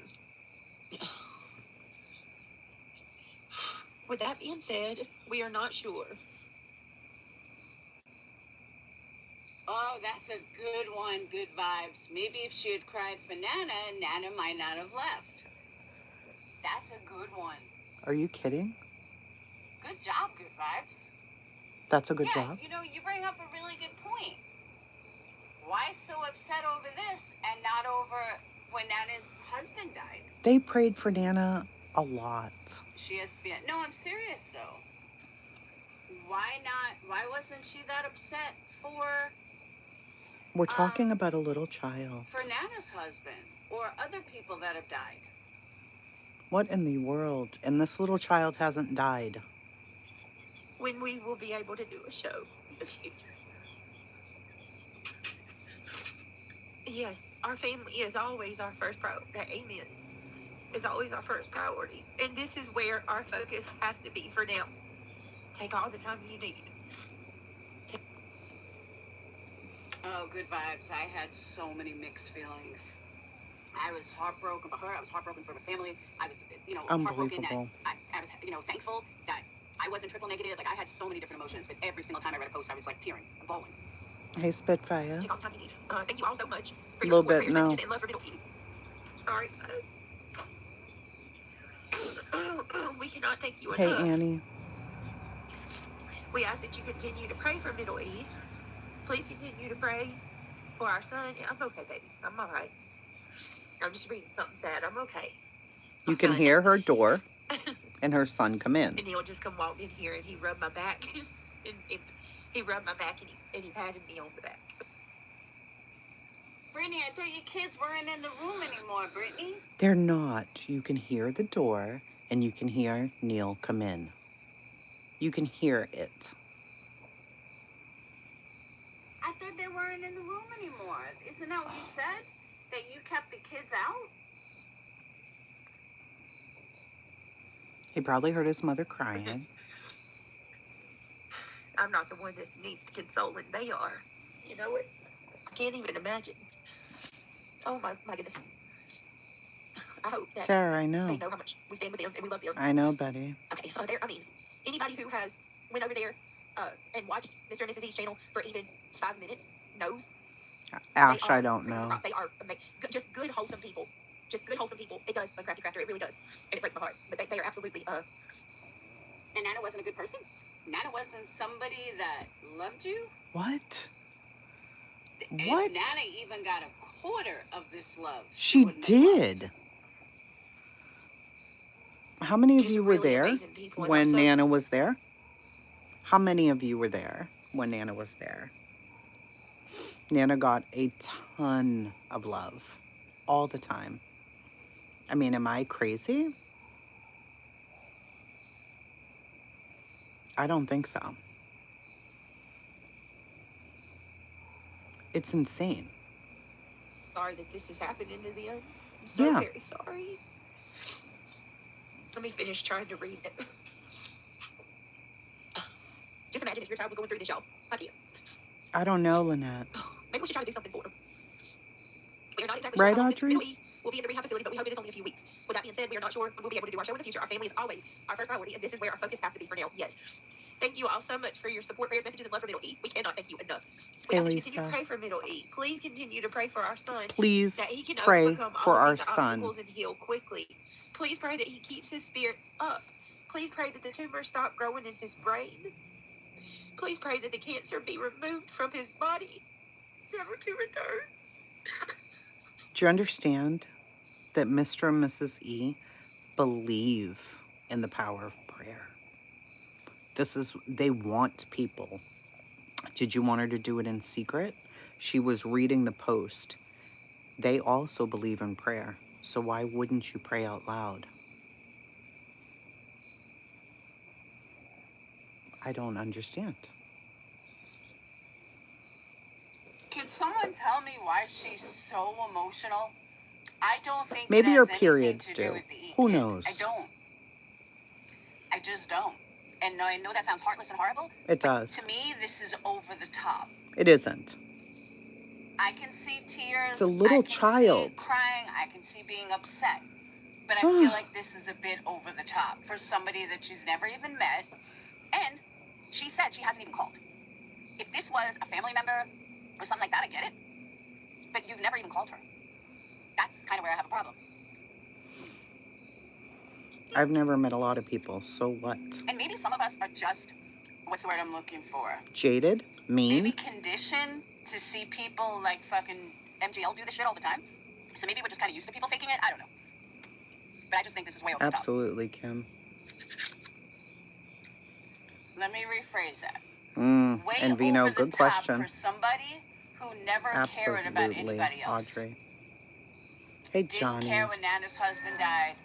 With that being said, we are not sure. Oh, that's a good one. Good vibes. Maybe if she had cried for Nana, Nana might not have left. That's a good one. Are you kidding? Good job, good vibes. That's a good job. You know, you bring up a really good point. Why so upset over this and not over when Nana's husband died? They prayed for Nana a lot. She has been. No, I'm serious though. Why not? Why wasn't she that upset for? We're talking about a little child. For Nana's husband or other people that have died. What in the world? And this little child hasn't died. When we will be able to do a show in the future. Yes, our family is always our first priority. Amen. Is always our first priority. And this is where our focus has to be for now. Take all the time you need. Oh, good vibes. I had so many mixed feelings. I was heartbroken for her. I was heartbroken for the family. I was, heartbroken that I was, thankful that I wasn't triple negative. Like, I had so many different emotions. But every single time I read a post, I was like tearing, I'm bawling. Hey, Spitfire. Take all the time you need. Thank you all so much for A your little support, for bit, your no. messages, and love for Middle East. Sorry, guys. We cannot thank you enough. Hey, Annie. We ask that you continue to pray for Middle East. Please continue to pray for our son. Yeah, I'm okay, baby. I'm all right. I'm just reading something sad. I'm okay. You can hear her door and her son come in. And he'll just come walk in here and he rubbed my back. and he rubbed my back and he patted me on the back. Brittany, I thought your kids weren't in the room anymore, Brittany. They're not. You can hear the door and you can hear Neil come in. You can hear it. I thought they weren't in the room anymore. Isn't that what you said? That you kept the kids out? He probably heard his mother crying. I'm not the one that needs consoling. They are. You know it. I can't even imagine. Oh my goodness. I hope that Sarah, I know. they know how much we stand with them and we love them. I know, Betty. Okay, anybody who has went over there and watched Mr. and Mrs. E's channel for even 5 minutes knows. Ash, I don't know. They are just good, wholesome people. Just good, wholesome people. It does, Crafty Crafter. It really does. And it breaks my heart. But they are absolutely... And Nana wasn't a good person? Nana wasn't somebody that loved you? What? If Nana even got a quarter of this love. She did. How many of you were there when Nana was there? How many of you were there when Nana was there? Nana got a ton of love all the time. I mean, am I crazy? I don't think so. It's insane. Sorry that this has happened to them. I'm so very sorry. Let me finish trying to read it. Just imagine if your child was going through this, y'all. How do you? I don't know, Lynette. Maybe we should try to do something for them. We are not exactly right, sure how Audrey? We'll be in the rehab facility, but we hope it is only a few weeks. With that being said, we are not sure when we'll be able to do our show in the future. Our family is always our first priority, and this is where our focus has to be for now. Yes. Thank you all so much for your support, prayers, messages, and love for Middle East. We cannot thank you enough. We ask that you continue to pray for Middle East. Please continue to pray for our son. Please that he can pray overcome for all our these son. Obstacles and heal quickly. Please pray that he keeps his spirits up. Please pray that the tumor stop growing in his brain. Please pray that the cancer be removed from his body, never to return. Do you understand that Mr. and Mrs. E believe in the power of prayer? They want people. Did you want her to do it in secret? She was reading the post. They also believe in prayer. So why wouldn't you pray out loud? I don't understand. Can someone tell me why she's so emotional? I don't think maybe it her has periods anything to do. do with the E Who kid. knows? I don't. I just don't. And I know that sounds heartless and horrible. It does. To me, this is over the top. It isn't. I can see tears. It's a little child. I can see crying. I can see being upset. But I feel like this is a bit over the top for somebody that she's never even met. And she said she hasn't even called. If this was a family member or something like that, I get it. But you've never even called her. That's kind of where I have a problem. I've never met a lot of people, so what? And maybe some of us are just, what's the word I'm looking for? Jaded? Mean? Maybe conditioned to see people like fucking MGL do this shit all the time. So maybe we're just kind of used to people faking it. I don't know. But I just think this is way over the top. Absolutely, Kim. Let me rephrase that. Way and Vino, over the good top question. For somebody who never cared about anybody else. Audrey. Hey, Johnny. Didn't care when Nana's husband died.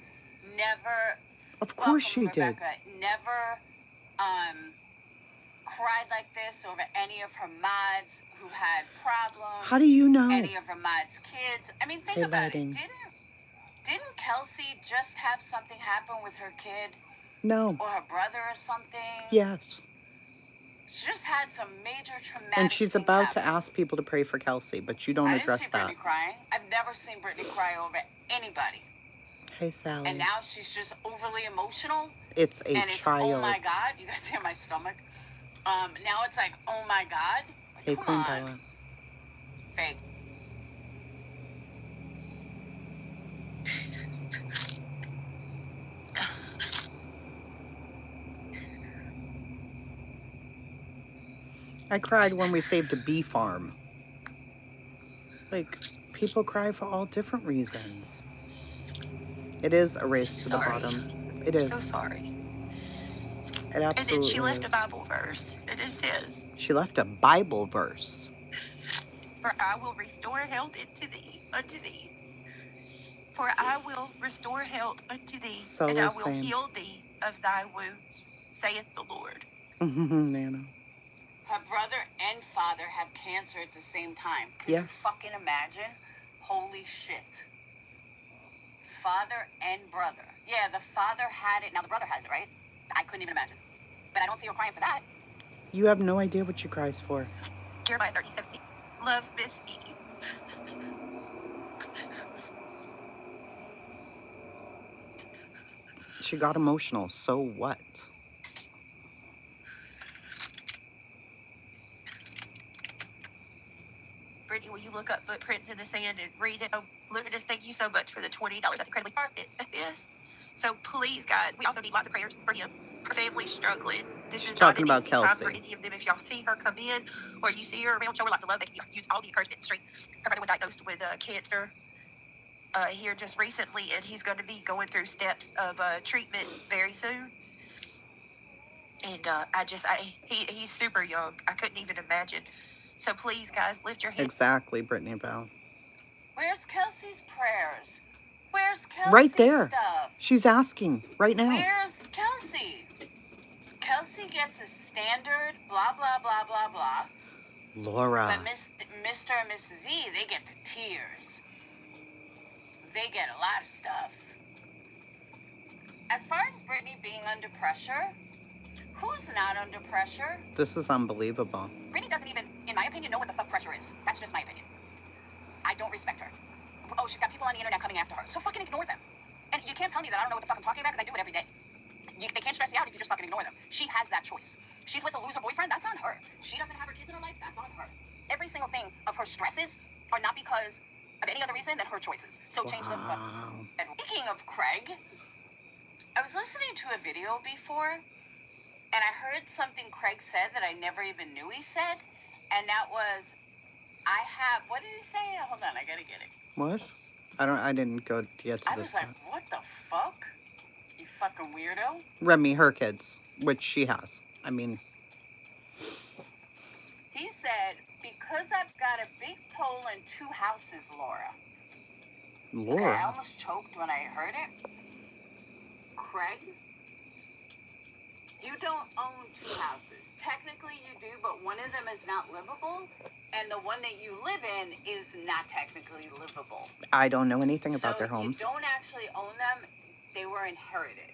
Never. Of course she did. Never cried like this over any of her mods who had problems. How do you know? Any of her mods' kids. I mean, think about it. Didn't Kelsey just have something happen with her kid? No. Or her brother or something? Yes. She just had some major traumatic. And she's about to ask people to pray for Kelsey, but you don't address that. I didn't see Brittany crying. I've never seen Brittany cry over anybody. Hey, Sally. And now she's just overly emotional. It's a and child. It's, oh my God, you guys hear my stomach? Now it's like, oh my God. Hey, come Queen on. Bella. Fake. I cried when we saved a bee farm. Like, people cry for all different reasons. It is a race to the bottom. It is. So sorry. It absolutely is. And then she left a Bible verse. It is this. She left a Bible verse. For I will restore health unto thee. For I will restore health unto thee, So and I will heal thee of thy wounds, saith the Lord. Nana. Her brother and father have cancer at the same time. Can you fucking imagine? Holy shit. Father and brother. Yeah, the father had it. Now the brother has it, right? I couldn't even imagine. But I don't see her crying for that. You have no idea what she cries for. Jeremiah 13:17. Love Miss Eve. She got emotional. So what? Brittany, will you look up footprints in the sand and read it? Oh, Luminous, thank you so much for the $20. That's incredibly worth it. Yes. So please, guys, we also need lots of prayers for him. Her family's struggling. This is not an easy time for any of them. If y'all see her come in or you see her around, show her lots of love. They can use all the encouragement in the street. Her brother was diagnosed with cancer here just recently, and he's going to be going through steps of treatment very soon. And he's super young. I couldn't even imagine. So please, guys, lift your heads. Exactly, Brittany Bell. Where's Kelsey's prayers? Where's Kelsey's right there. Stuff? She's asking right now. Where's Kelsey? Kelsey gets a standard blah, blah, blah, blah, blah. Laura. But Mr. and Mrs. E, they get the tears. They get a lot of stuff. As far as Brittany being under pressure, who's not under pressure? This is unbelievable. Brittany doesn't even, in my opinion, know what the fuck pressure is. That's just my opinion. I don't respect her. Oh, she's got people on the internet coming after her. So fucking ignore them. And you can't tell me that I don't know what the fuck I'm talking about because I do it every day. They can't stress you out if you just fucking ignore them. She has that choice. She's with a loser boyfriend, that's on her. She doesn't have her kids in her life, that's on her. Every single thing of her stresses are not because of any other reason than her choices. So change them. And speaking of Craig, I was listening to a video before, and I heard something Craig said that I never even knew he said, and that was, what did he say? Hold on, I gotta get it. What? I didn't go to get to I this was like, what the fuck? You fucking weirdo. Remy, her kids, which she has. I mean. He said, because I've got a big pole and 2 houses, Laura. Laura? Okay, I almost choked when I heard it. Craig, you don't own 2 houses. Technically you do, but one of them is not livable, and the one that you live in is not technically livable. I don't know anything about their homes. So you don't actually own them. They were inherited.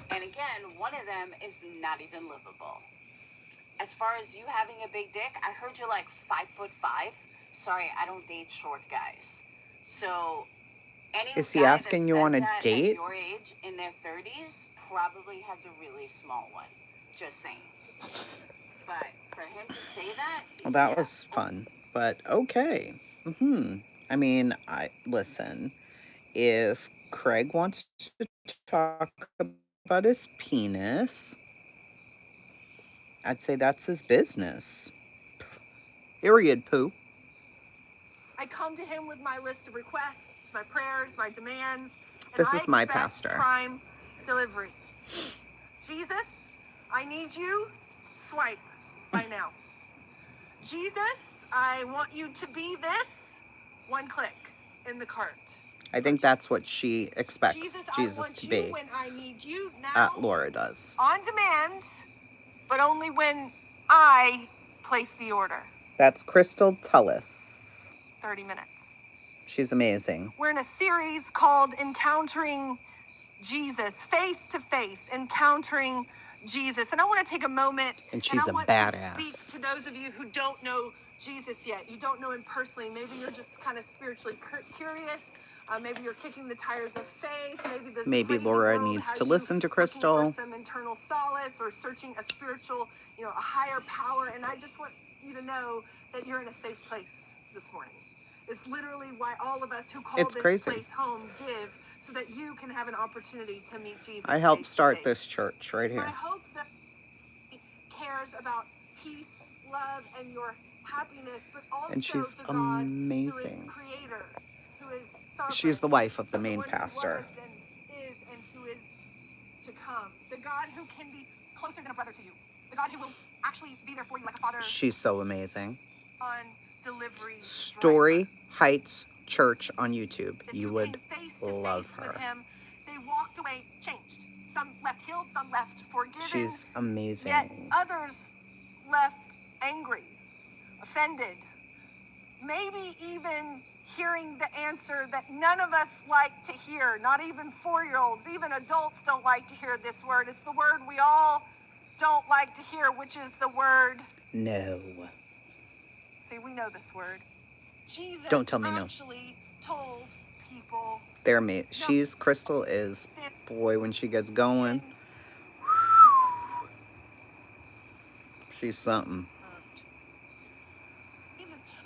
And again, one of them is not even livable. As far as you having a big dick, I heard you're like 5'5". Sorry, I don't date short guys. So any is he asking you on a date? At your age, in their 30s, probably has a really small one. Just saying. But for him to say that, well, that was fun. But okay. I mean, listen. If Craig wants to talk about his penis, I'd say that's his business. Period, poo. I come to him with my list of requests, my prayers, my demands. And this is my pastor. Prime delivery. Jesus, I need you. Swipe by now. Jesus, I want you to be this. 1 click in the cart. I think that's what she expects Jesus to be. When I need you now. Laura does. On demand, but only when I place the order. That's Crystal Tullis. 30 minutes. She's amazing. We're in a series called Encountering Jesus, face to face, encountering Jesus. And I want to take a moment and she's I a want badass. to speak to those of you who don't know Jesus yet. You don't know him personally. Maybe you're just kind of spiritually curious. Maybe you're kicking the tires of faith. Maybe Laura needs to listen to Crystal. Looking for some internal solace or searching a spiritual, a higher power. And I just want you to know that you're in a safe place this morning. It's literally why all of us who call this place home give, so that you can have an opportunity to meet Jesus. I helped start this church right here. I hope that he cares about peace, love, and your happiness, but also and she's the God amazing. Who is creator, who is sovereign, she's the wife of the main one pastor. Who was and is and who is to come. The God who can be closer than a brother to you. The God who will actually be there for you like a father. She's so amazing. On delivery. Story Heights Church on YouTube. You would love her. They walked away changed. Some left healed, some left forgiven. She's amazing. Yet others left angry, offended, maybe even hearing the answer that none of us like to hear. Not even 4-year-olds, even adults don't like to hear this word. It's the word we all don't like to hear, which is the word no. See, we know this word. Jesus don't tell me actually told people. They're me. She's Crystal is boy when she gets going. She's something.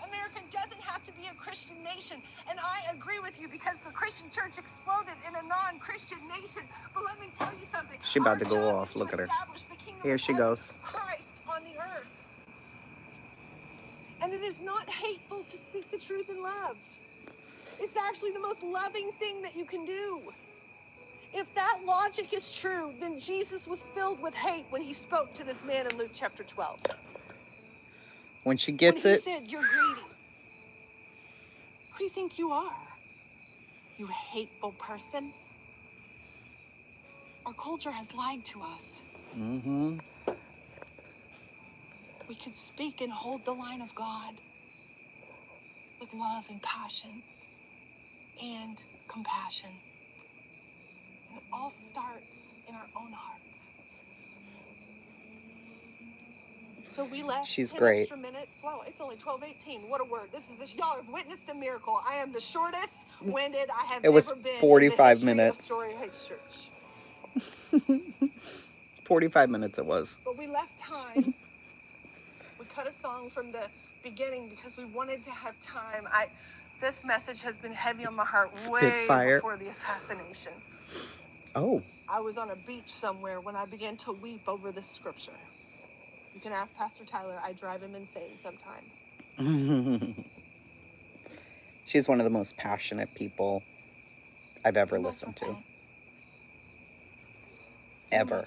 America doesn't have to be a Christian nation, and I agree with you because the Christian church exploded in a non-Christian nation. But let me tell you something. She's about to go off. Look at her. Here she goes. Christ on the earth. And it is not hateful to speak the truth in love. It's actually the most loving thing that you can do. If that logic is true, then Jesus was filled with hate when he spoke to this man in Luke chapter 12. When she gets when he said, "You're greedy." Who do you think you are? You hateful person. Our culture has lied to us. Mm-hmm. We could speak and hold the line of God with love and passion and compassion. And it all starts in our own hearts. So we left. She's 10 great. Extra minutes. Wow, it's only 12:18. What a word! Y'all have witnessed a miracle. I am the shortest winded I have ever been. 45 in the minutes. Of Story Heights Church. 45 minutes it was. But we left time. We cut a song from the beginning because we wanted to have time. This message has been heavy on my heart way before the assassination. Oh. I was on a beach somewhere when I began to weep over this scripture. You can ask Pastor Tyler. I drive him insane sometimes. She's one of the most passionate people I've ever listened to. Ever.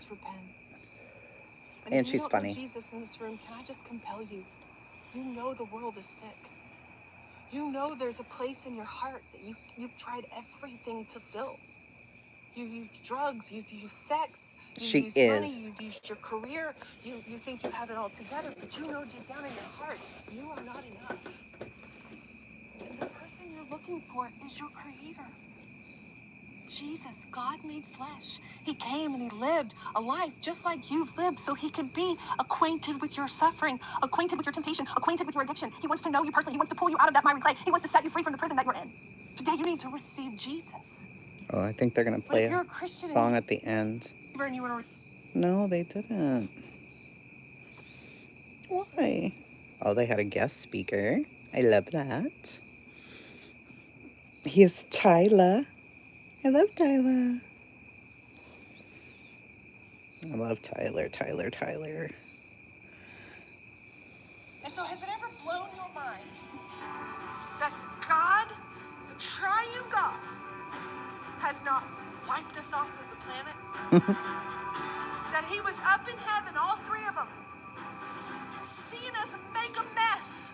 And she's funny. Jesus in this room, can I just compel you? You know the world is sick. You know there's a place in your heart that you've tried everything to fill. You've used drugs, you've used sex, you've used money, you've used your career, you think you have it all together, but you know deep down in your heart, you are not enough. And the person you're looking for is your creator. Jesus, God made flesh. He came and he lived a life just like you've lived so he could be acquainted with your suffering, acquainted with your temptation, acquainted with your addiction. He wants to know you personally. He wants to pull you out of that miry clay. He wants to set you free from the prison that you're in. Today you need to receive Jesus. Oh, I think they're going to play a song at the end. No, they didn't. Why? Oh, they had a guest speaker. I love that. Here's Tyler. I love Tyler. I love Tyler. And so has it ever blown your mind that God, the triune God, has not wiped us off of the planet? That he was up in heaven, all three of them, seeing us make a mess,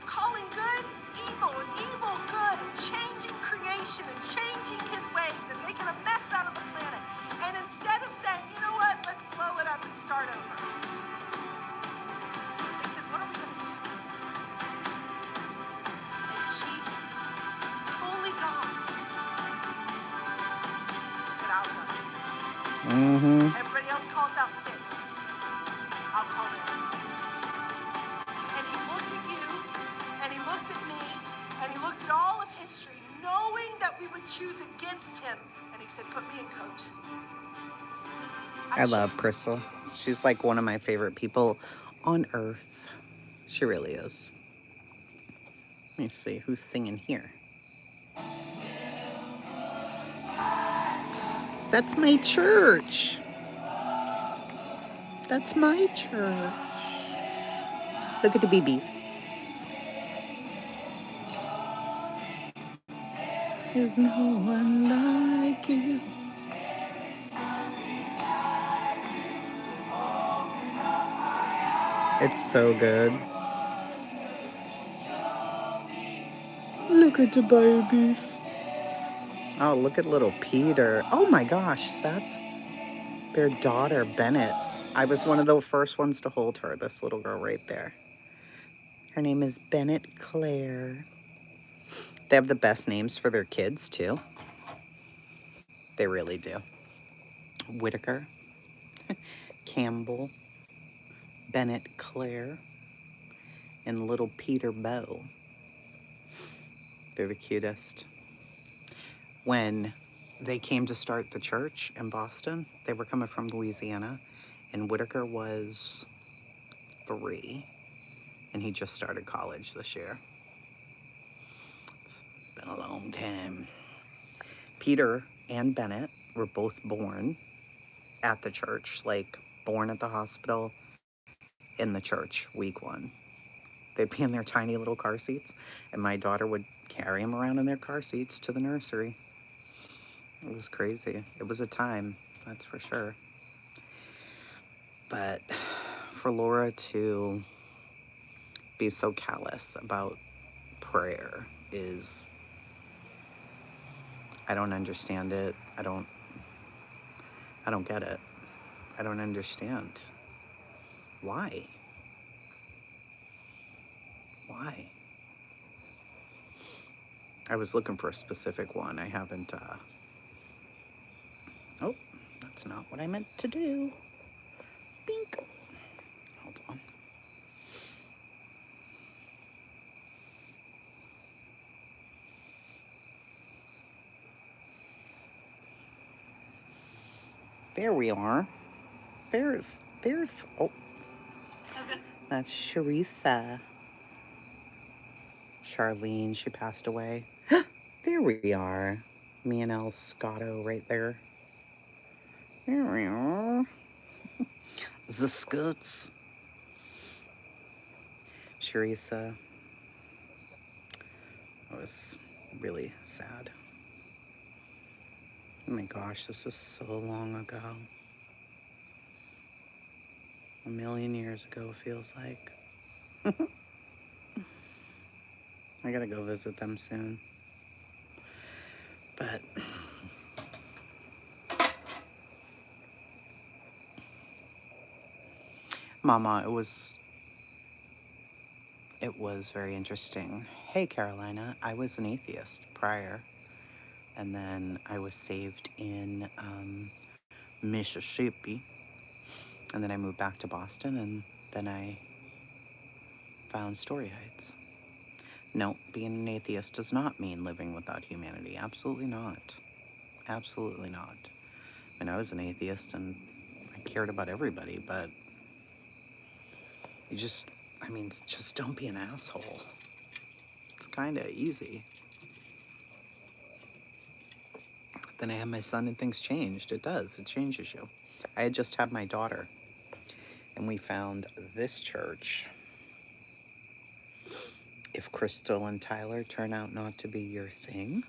calling good evil and evil good, and changing creation and changing his ways and making a mess out of the planet. And instead of saying, you know what, let's blow it up and start over, they said, what are we going to do? And Jesus, fully God, said, I'll go. Everybody else else calls out sick, I'll call it. And he looked at you, and he looked at me, and he looked at all of history, knowing that we would choose against him. And he said, put me in, coach. I love Crystal. She's like one of my favorite people on earth. She really is. Let me see who's singing here. That's my church. That's my church. Look at the baby. There's no one like you. It's so good. Look at the babies. Oh, look at little Peter. Oh my gosh, that's their daughter, Bennett. I was one of the first ones to hold her, this little girl right there. Her name is Bennett Claire. They have the best names for their kids, too. They really do. Whitaker, Campbell, Bennett Claire, and little Peter Bow. They're the cutest. When they came to start the church in Boston, they were coming from Louisiana, and Whitaker was 3, and he just started college this year. It's been a long time. Peter and Bennett were both born at the church, like born at the hospital, in the church, week 1. They'd be in their tiny little car seats, and my daughter would carry them around in their car seats to the nursery. It was crazy. It was a time, that's for sure. But for Laura to be so callous about prayer is, I don't understand it. I don't get it. I don't understand. Why? Why? I was looking for a specific one. I haven't, oh, that's not what I meant to do. Bink. Hold on. There we are. There's, oh, that's Sharissa. Charlene, she passed away. There we are. Me and El Scotto right there. There we are. The Scots. Sharissa. That was really sad. Oh my gosh, this was so long ago. 1,000,000 years ago, feels like. I gotta go visit them soon. But Mama, it was very interesting. Hey, Carolina, I was an atheist prior, and then I was saved in Mississippi, and then I moved back to Boston, and then I found Story Heights. No, being an atheist does not mean living without humanity. Absolutely not. Absolutely not. I mean, I was an atheist, and I cared about everybody, but you just, I mean, just don't be an asshole. It's kind of easy. Then I had my son and things changed. It does. It changes you. I had just had my daughter, and we found this church. If Crystal and Tyler turn out not to be your thing,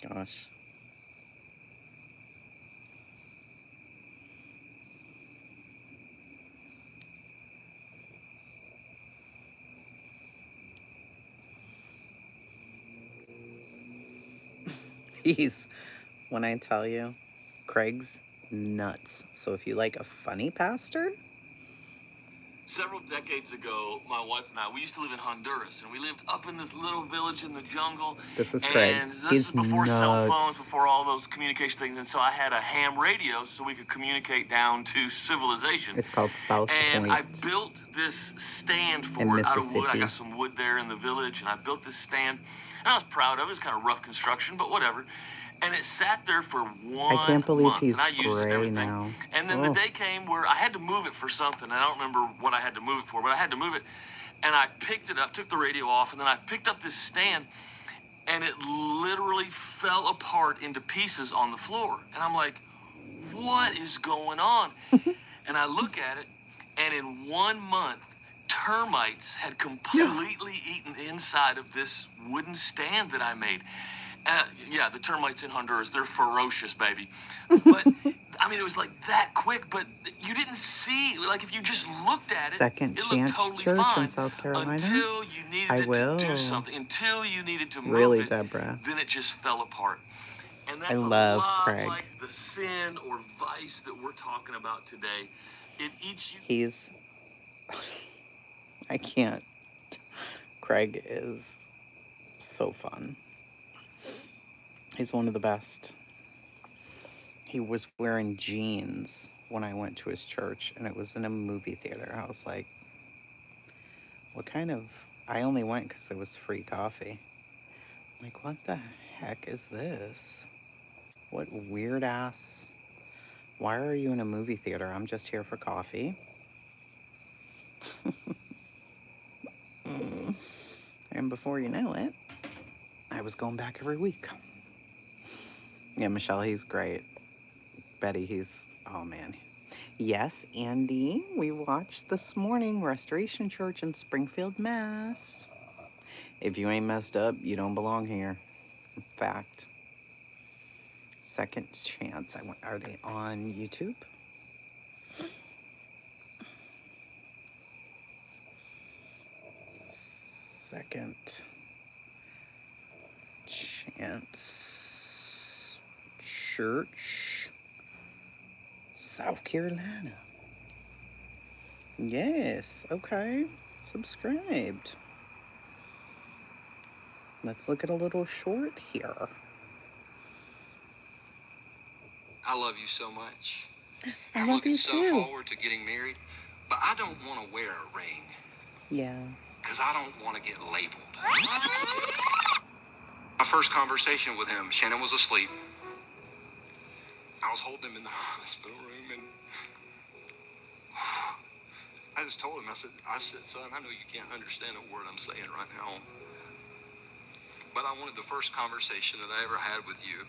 gosh. He's, when I tell you, Craig's nuts. So if you like a funny pastor. Several decades ago, my wife and I, we used to live in Honduras, and we lived up in this little village in the jungle. This is Craig. And this He's is before nuts. cell phones, before all those communication things. And so I had a ham radio so we could communicate down to civilization. It's called South And Point. I built this stand for it out of wood. I got some wood there in the village, and I built this stand. And I was proud of it. It was kind of rough construction, but whatever. And it sat there for 1 month. I can't believe he's and I used it and gray everything. now. And then the day came where I had to move it for something. I don't remember what I had to move it for, but I had to move it. And I picked it up, took the radio off, and then I picked up this stand, and it literally fell apart into pieces on the floor. And I'm like, what is going on? And I look at it, and in 1 month, termites had completely eaten the inside of this wooden stand that I made. Yeah, the termites in Honduras, they're ferocious, baby. But, I mean, it was like that quick, but you didn't see, like, if you just looked at it, Second it Chance looked totally Church fine in South Carolina. until you needed to do something, until you needed to move it, Deborah. then it just fell apart. And that's I a love lot Craig. like the sin or vice that we're talking about today. It eats you. He's, I can't. Craig is so fun. He's one of the best. He was wearing jeans when I went to his church, and it was in a movie theater. I was like, what kind of... I only went because it was free coffee. Like, what the heck is this? What weird ass... Why are you in a movie theater? I'm just here for coffee. And before you know it, I was going back every week. Yeah, Michelle, he's great. Betty, he's... Oh, man. Yes, Andy, we watched this morning Restoration Church in Springfield, Mass. If you ain't messed up, you don't belong here. In fact, Second Chance. Are they on YouTube? Second Chance Church, South Carolina. Yes, okay. Subscribed. Let's look at a little short here. I love you so much. I'm looking so forward to getting married, but I don't want to wear a ring. Yeah. Because I don't want to get labeled. My first conversation with him, Shannon was asleep. I was holding him in the hospital room, and I just told him, I said, son, I know you can't understand a word I'm saying right now, but I wanted the first conversation that I ever had with you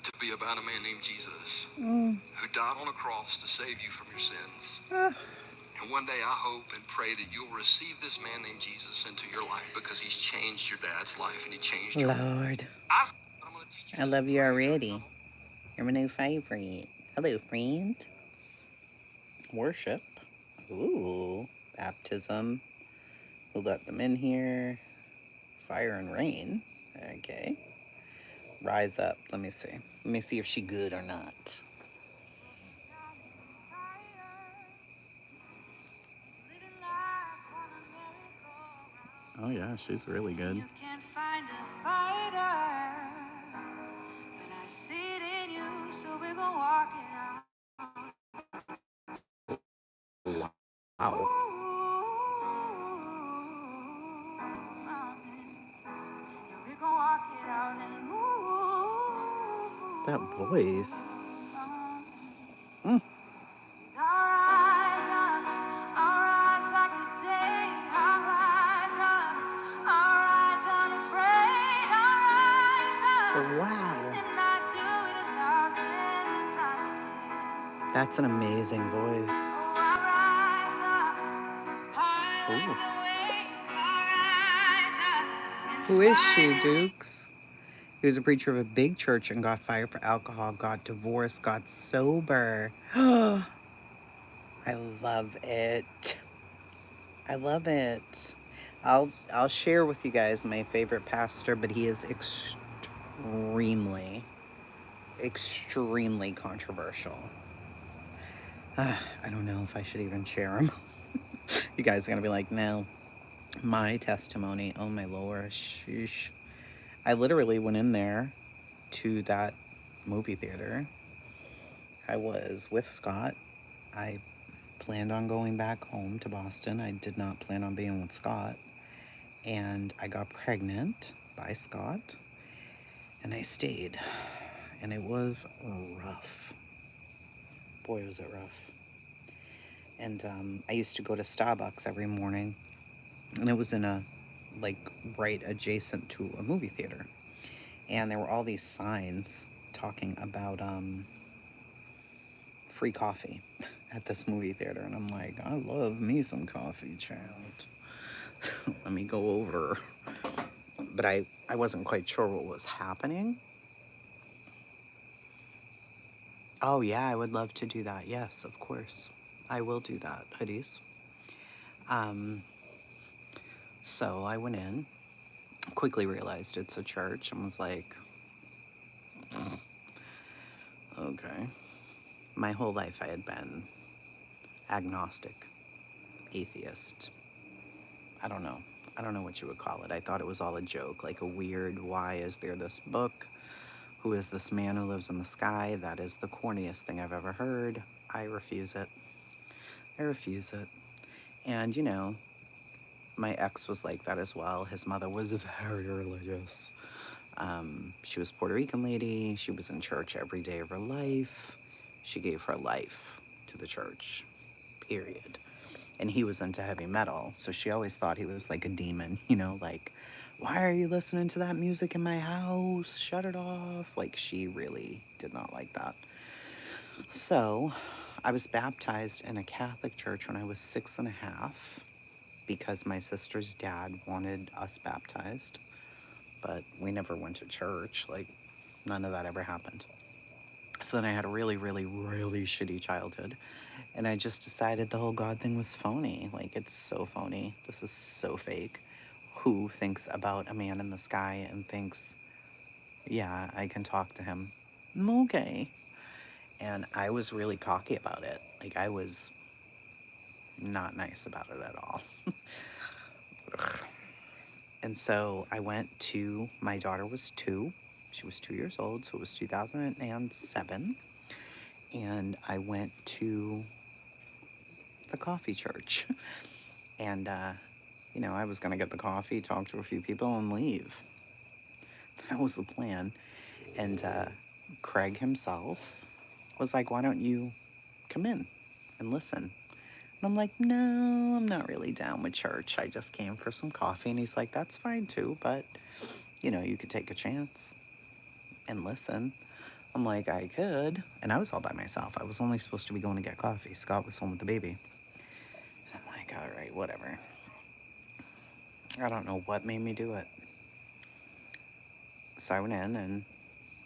to be about a man named Jesus, who died on a cross to save you from your sins. And one day I hope and pray that you'll receive this man named Jesus into your life, because he's changed your dad's life and he changed your Lord. I love you already. You're my new favorite. Hello, friend. Worship. Ooh. Baptism. We'll let them in here. Fire and rain. Okay. Rise up. Let me see. Let me see if she good or not. Oh yeah, she's really good. You can't find a fighter, but I see it in you, so we're gonna walk it out. Wow. We're gonna walk it out and that voice. That's an amazing voice. Ooh. Who is she, Dukes? He was a preacher of a big church and got fired for alcohol, got divorced, got sober. I love it. I love it. I'll share with you guys my favorite pastor, but he is extremely controversial. I don't know if I should even share them. You guys are going to be like, no. My testimony, oh my Lord, sheesh. I literally went in there to that movie theater. I was with Scott. I planned on going back home to Boston. I did not plan on being with Scott. And I got pregnant by Scott. And I stayed. And it was rough. Boy, was it rough. And I used to go to Starbucks every morning. And it was in a, like, right adjacent to a movie theater. And there were all these signs talking about free coffee at this movie theater. And I'm like, I love me some coffee, child. Let me go over. But I wasn't quite sure what was happening. Oh, yeah, I would love to do that. Yes, of course. I will do that, hoodies. So I went in, quickly realized it's a church, and was like, okay. My whole life I had been agnostic, atheist. I don't know. I don't know what you would call it. I thought it was all a joke, like a weird, why is there this book? Who is this man who lives in the sky? That is the corniest thing I've ever heard. I refuse it. I refuse it. And, you know, my ex was like that as well. His mother was very religious. She was a Puerto Rican lady. She was in church every day of her life. She gave her life to the church, period. And he was into heavy metal, so she always thought he was like a demon, you know, like, why are you listening to that music in my house? Shut it off. Like, she really did not like that. So I was baptized in a Catholic church when I was 6.5 because my sister's dad wanted us baptized, but we never went to church. Like, none of that ever happened. So then I had a really, really, really shitty childhood. And I just decided the whole God thing was phony. Like, it's so phony. This is so fake. Who thinks about a man in the sky and thinks, yeah, I can talk to him? Okay. And I was really cocky about it. Like, I was not nice about it at all. And so I went to, my daughter was 2. She was 2 years old, so it was 2007. And I went to the coffee church. And, you know, I was going to get the coffee, talk to a few people, and leave. That was the plan. And Craig himself was like, why don't you come in and listen? And I'm like, no, I'm not really down with church. I just came for some coffee. And he's like, that's fine too, but, you know, you could take a chance and listen. I'm like, I could. And I was all by myself. I was only supposed to be going to get coffee. Scott was home with the baby. And I'm like, all right, whatever. I don't know what made me do it. So I went in and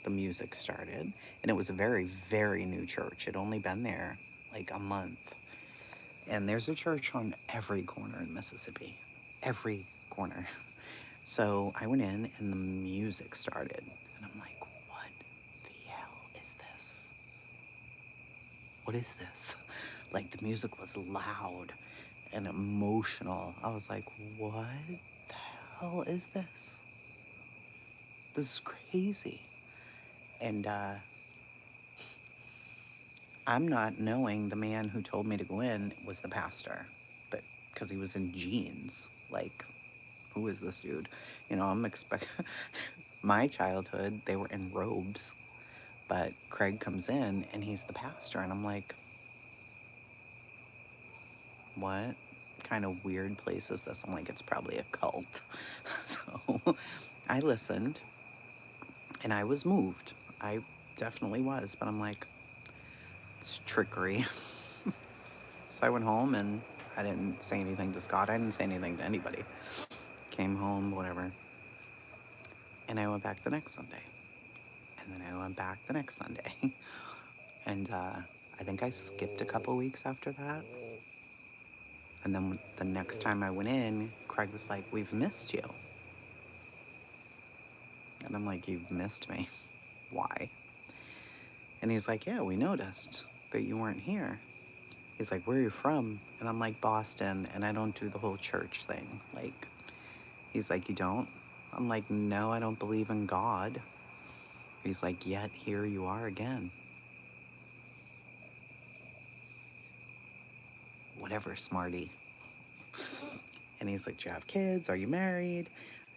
the music started. And it was a very, very new church. It only been there like a month. And there's a church on every corner in Mississippi. Every corner. So I went in and the music started. And I'm like, what the hell is this? What is this? Like, the music was loud and emotional. I was like, what the hell is this? This is crazy. And I'm not knowing the man who told me to go in was the pastor, but because he was in jeans. Like, who is this dude? You know, I'm expecting my childhood, they were in robes, but Craig comes in and he's the pastor, and I'm like, what kind of weird place is this? I'm like, it's probably a cult. So I listened and I was moved. I definitely was, but I'm like, it's trickery. So I went home and I didn't say anything to Scott. I didn't say anything to anybody. Came home, whatever. And I went back the next Sunday. And then I went back the next Sunday. And I think I skipped a couple weeks after that. And then the next time I went in, Craig was like, we've missed you. And I'm like, you've missed me. Why? And he's like, yeah, we noticed that you weren't here. He's like, where are you from? And I'm like, Boston, and I don't do the whole church thing. Like, he's like, you don't? I'm like, no, I don't believe in God. He's like, yet here you are again. Whatever, smarty. And he's like, do you have kids? Are you married?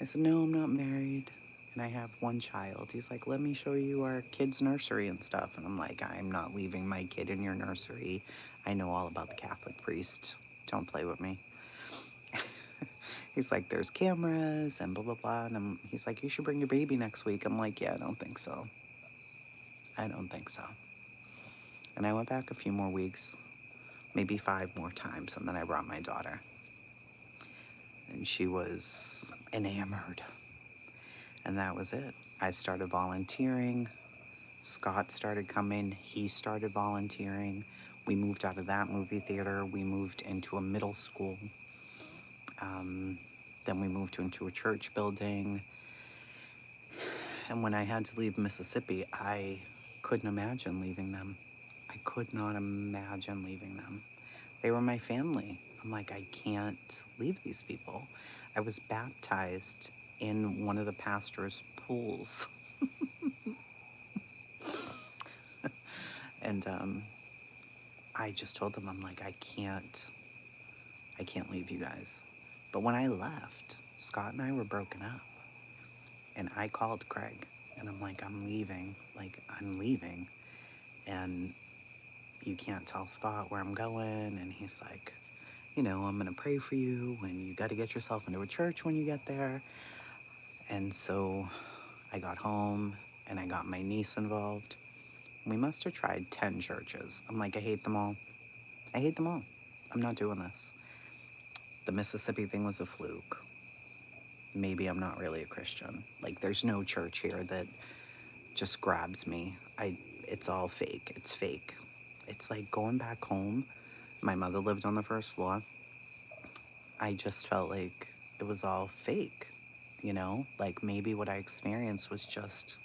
I said, no, I'm not married. And I have one child. He's like, let me show you our kids' nursery and stuff. And I'm like, I'm not leaving my kid in your nursery. I know all about the Catholic priest. Don't play with me. He's like, there's cameras and blah, blah, blah. And he's like, you should bring your baby next week. I'm like, yeah, I don't think so. I don't think so. And I went back a few more weeks, maybe 5 more times. And then I brought my daughter. And she was enamored. And that was it. I started volunteering. Scott started coming. He started volunteering. We moved out of that movie theater. We moved into a middle school. Then we moved into a church building. And when I had to leave Mississippi, I couldn't imagine leaving them. I could not imagine leaving them. They were my family. I'm like, I can't leave these people. I was baptized in one of the pastor's pools. And I just told them, I'm like, I can't leave you guys. But when I left, Scott and I were broken up. And I called Craig and I'm like, I'm leaving. Like, I'm leaving. And you can't tell Scott where I'm going. And he's like, you know, I'm going to pray for you and you got to get yourself into a church when you get there. And so I got home and I got my niece involved. We must have tried 10 churches. I'm like, I hate them all. I hate them all. I'm not doing this. The Mississippi thing was a fluke. Maybe I'm not really a Christian. Like, there's no church here that just grabs me. It's all fake. It's fake. It's like going back home. My mother lived on the first floor. I just felt like it was all fake, you know? Like, maybe what I experienced was just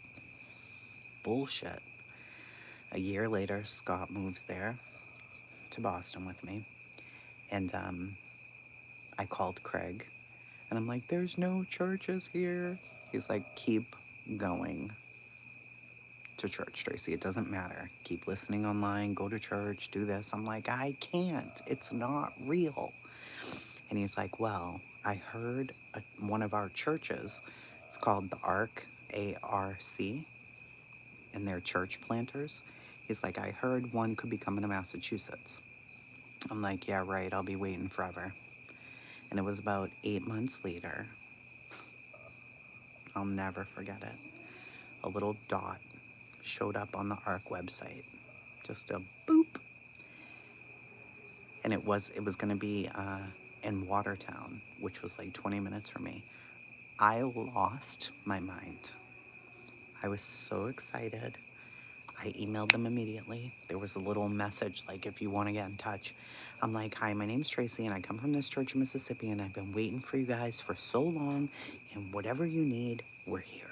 bullshit. A year later, Scott moves there to Boston with me. And I called Craig. And I'm like, there's no churches here. He's like, keep going to church, Tracy. It doesn't matter. Keep listening online, go to church, do this. I'm like, I can't. It's not real. And he's like, well, I heard one of our churches, it's called the ARC, A-R-C, and they're church planters. He's like, I heard one could be coming to Massachusetts. I'm like, yeah, right. I'll be waiting forever. And it was about 8 months later. I'll never forget it. A little dot showed up on the ARC website. Just a boop. And it was going to be in Watertown, which was like 20 minutes from me. I lost my mind. I was so excited. I emailed them immediately. There was a little message like, if you want to get in touch. I'm like, hi, my name's Tracy and I come from this church in Mississippi and I've been waiting for you guys for so long, and whatever you need, we're here.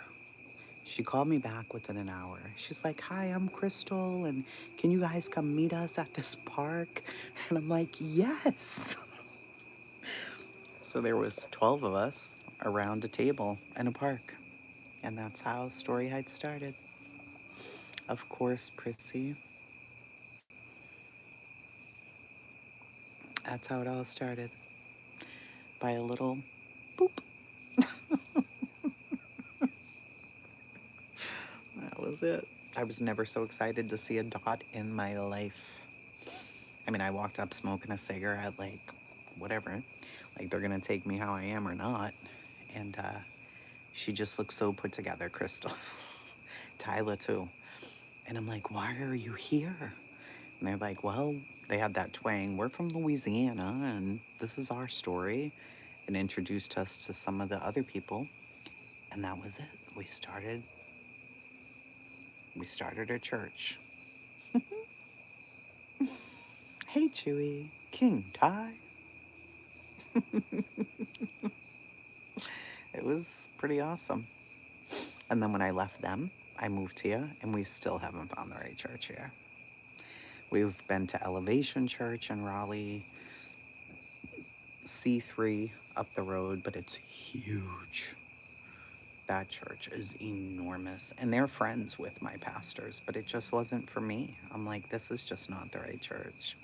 She called me back within an hour. She's like, hi, I'm Crystal, and can you guys come meet us at this park? And I'm like, yes. So there was 12 of us around a table in a park. And that's how Story Heights started. Of course, Prissy. That's how it all started. By a little boop. That was it. I was never so excited to see a dot in my life. I mean, I walked up smoking a cigarette, like, whatever. Like, they're going to take me how I am or not. And she just looked so put together, Crystal. Tyler, too. And I'm like, why are you here? And they're like, well, they had that twang. We're from Louisiana, and this is our story. And introduced us to some of the other people. And that was it. We started a church. Hey, Chewy. King Ty. It was pretty awesome. And then when I left them, I moved here, and we still haven't found the right church here. We've been to Elevation Church in Raleigh, C3 up the road, but it's huge. That church is enormous, and they're friends with my pastors, but it just wasn't for me. I'm like, this is just not the right church.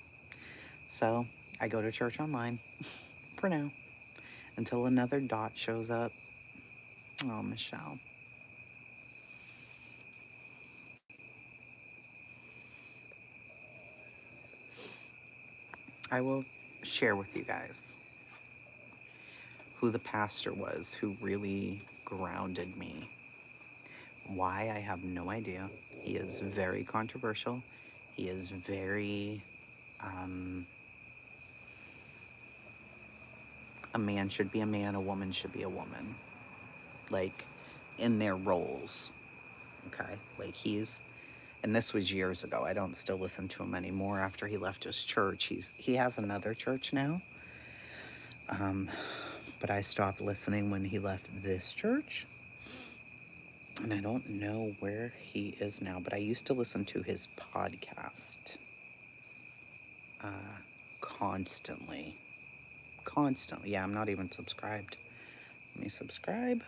So I go to church online for now until another dot shows up. Oh, Michelle. I will share with you guys who the pastor was who really grounded me. Why, I have no idea. He is very controversial. He is very, a man should be a man, a woman should be a woman. Like, in their roles, okay? Like, and this was years ago. I don't still listen to him anymore after he left his church. He has another church now. But I stopped listening when he left this church. And I don't know where he is now, but I used to listen to his podcast constantly. Yeah, I'm not even subscribed. Let me subscribe.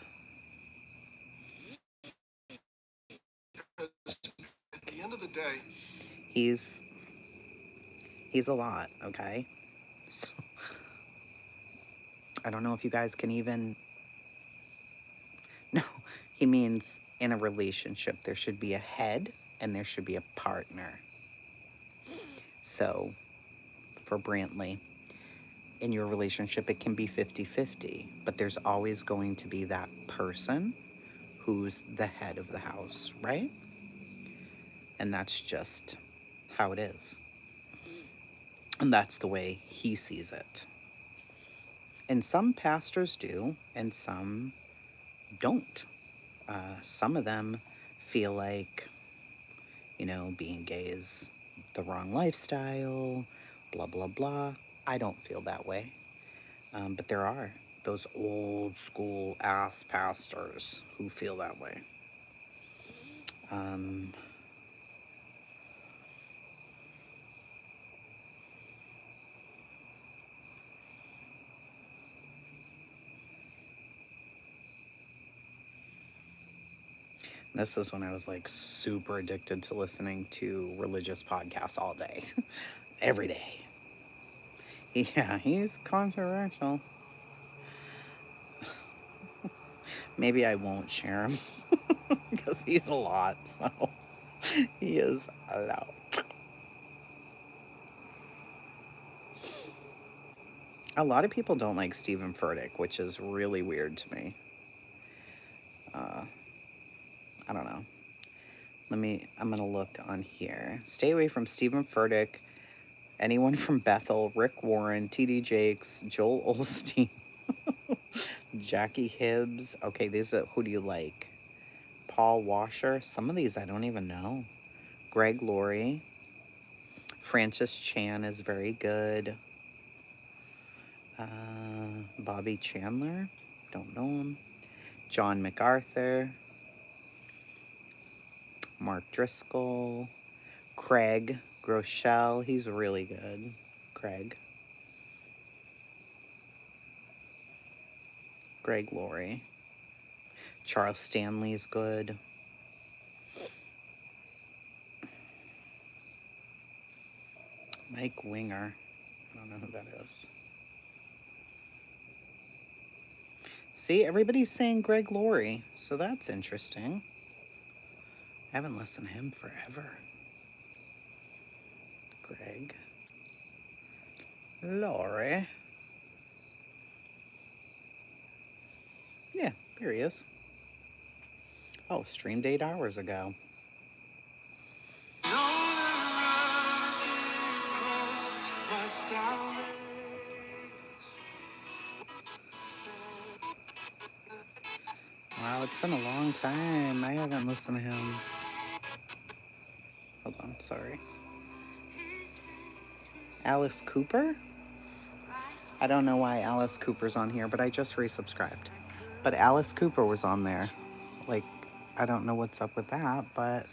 At the end of the day, he's a lot, okay? So I don't know if you guys can even. No, he means in a relationship there should be a head and there should be a partner. So for Brantley, in your relationship it can be 50-50, but there's always going to be that person who's the head of the house, right? And that's just how it is. And that's the way he sees it. And some pastors do, and some don't. Some of them feel like, being gay is the wrong lifestyle, blah, blah, blah. I don't feel that way. But there are those old school ass pastors who feel that way. This is when I was like super addicted to listening to religious podcasts all day, every day. Yeah, he's controversial. Maybe I won't share him because he's a lot, so he is a lot. A lot of people don't like Stephen Furtick, which is really weird to me. I don't know. I'm going to look on here. Stay away from Stephen Furtick, anyone from Bethel, Rick Warren, T.D. Jakes, Joel Osteen, Jackie Hibbs. Okay, who do you like? Paul Washer. Some of these I don't even know. Greg Laurie. Francis Chan is very good. Bobby Chandler. Don't know him. John MacArthur. Mark Driscoll. Craig Groeschel. He's really good. Greg Laurie. Charles Stanley's good. Mike Winger. I don't know who that is. See, everybody's saying Greg Laurie, so that's interesting. I haven't listened to him forever. Greg Laurie. Yeah, here he is. Oh, streamed 8 hours ago. Wow, it's been a long time. I haven't listened to him. Hold on, sorry. Alice Cooper? I don't know why Alice Cooper's on here, but I just resubscribed. But Alice Cooper was on there. Like, I don't know what's up with that, but...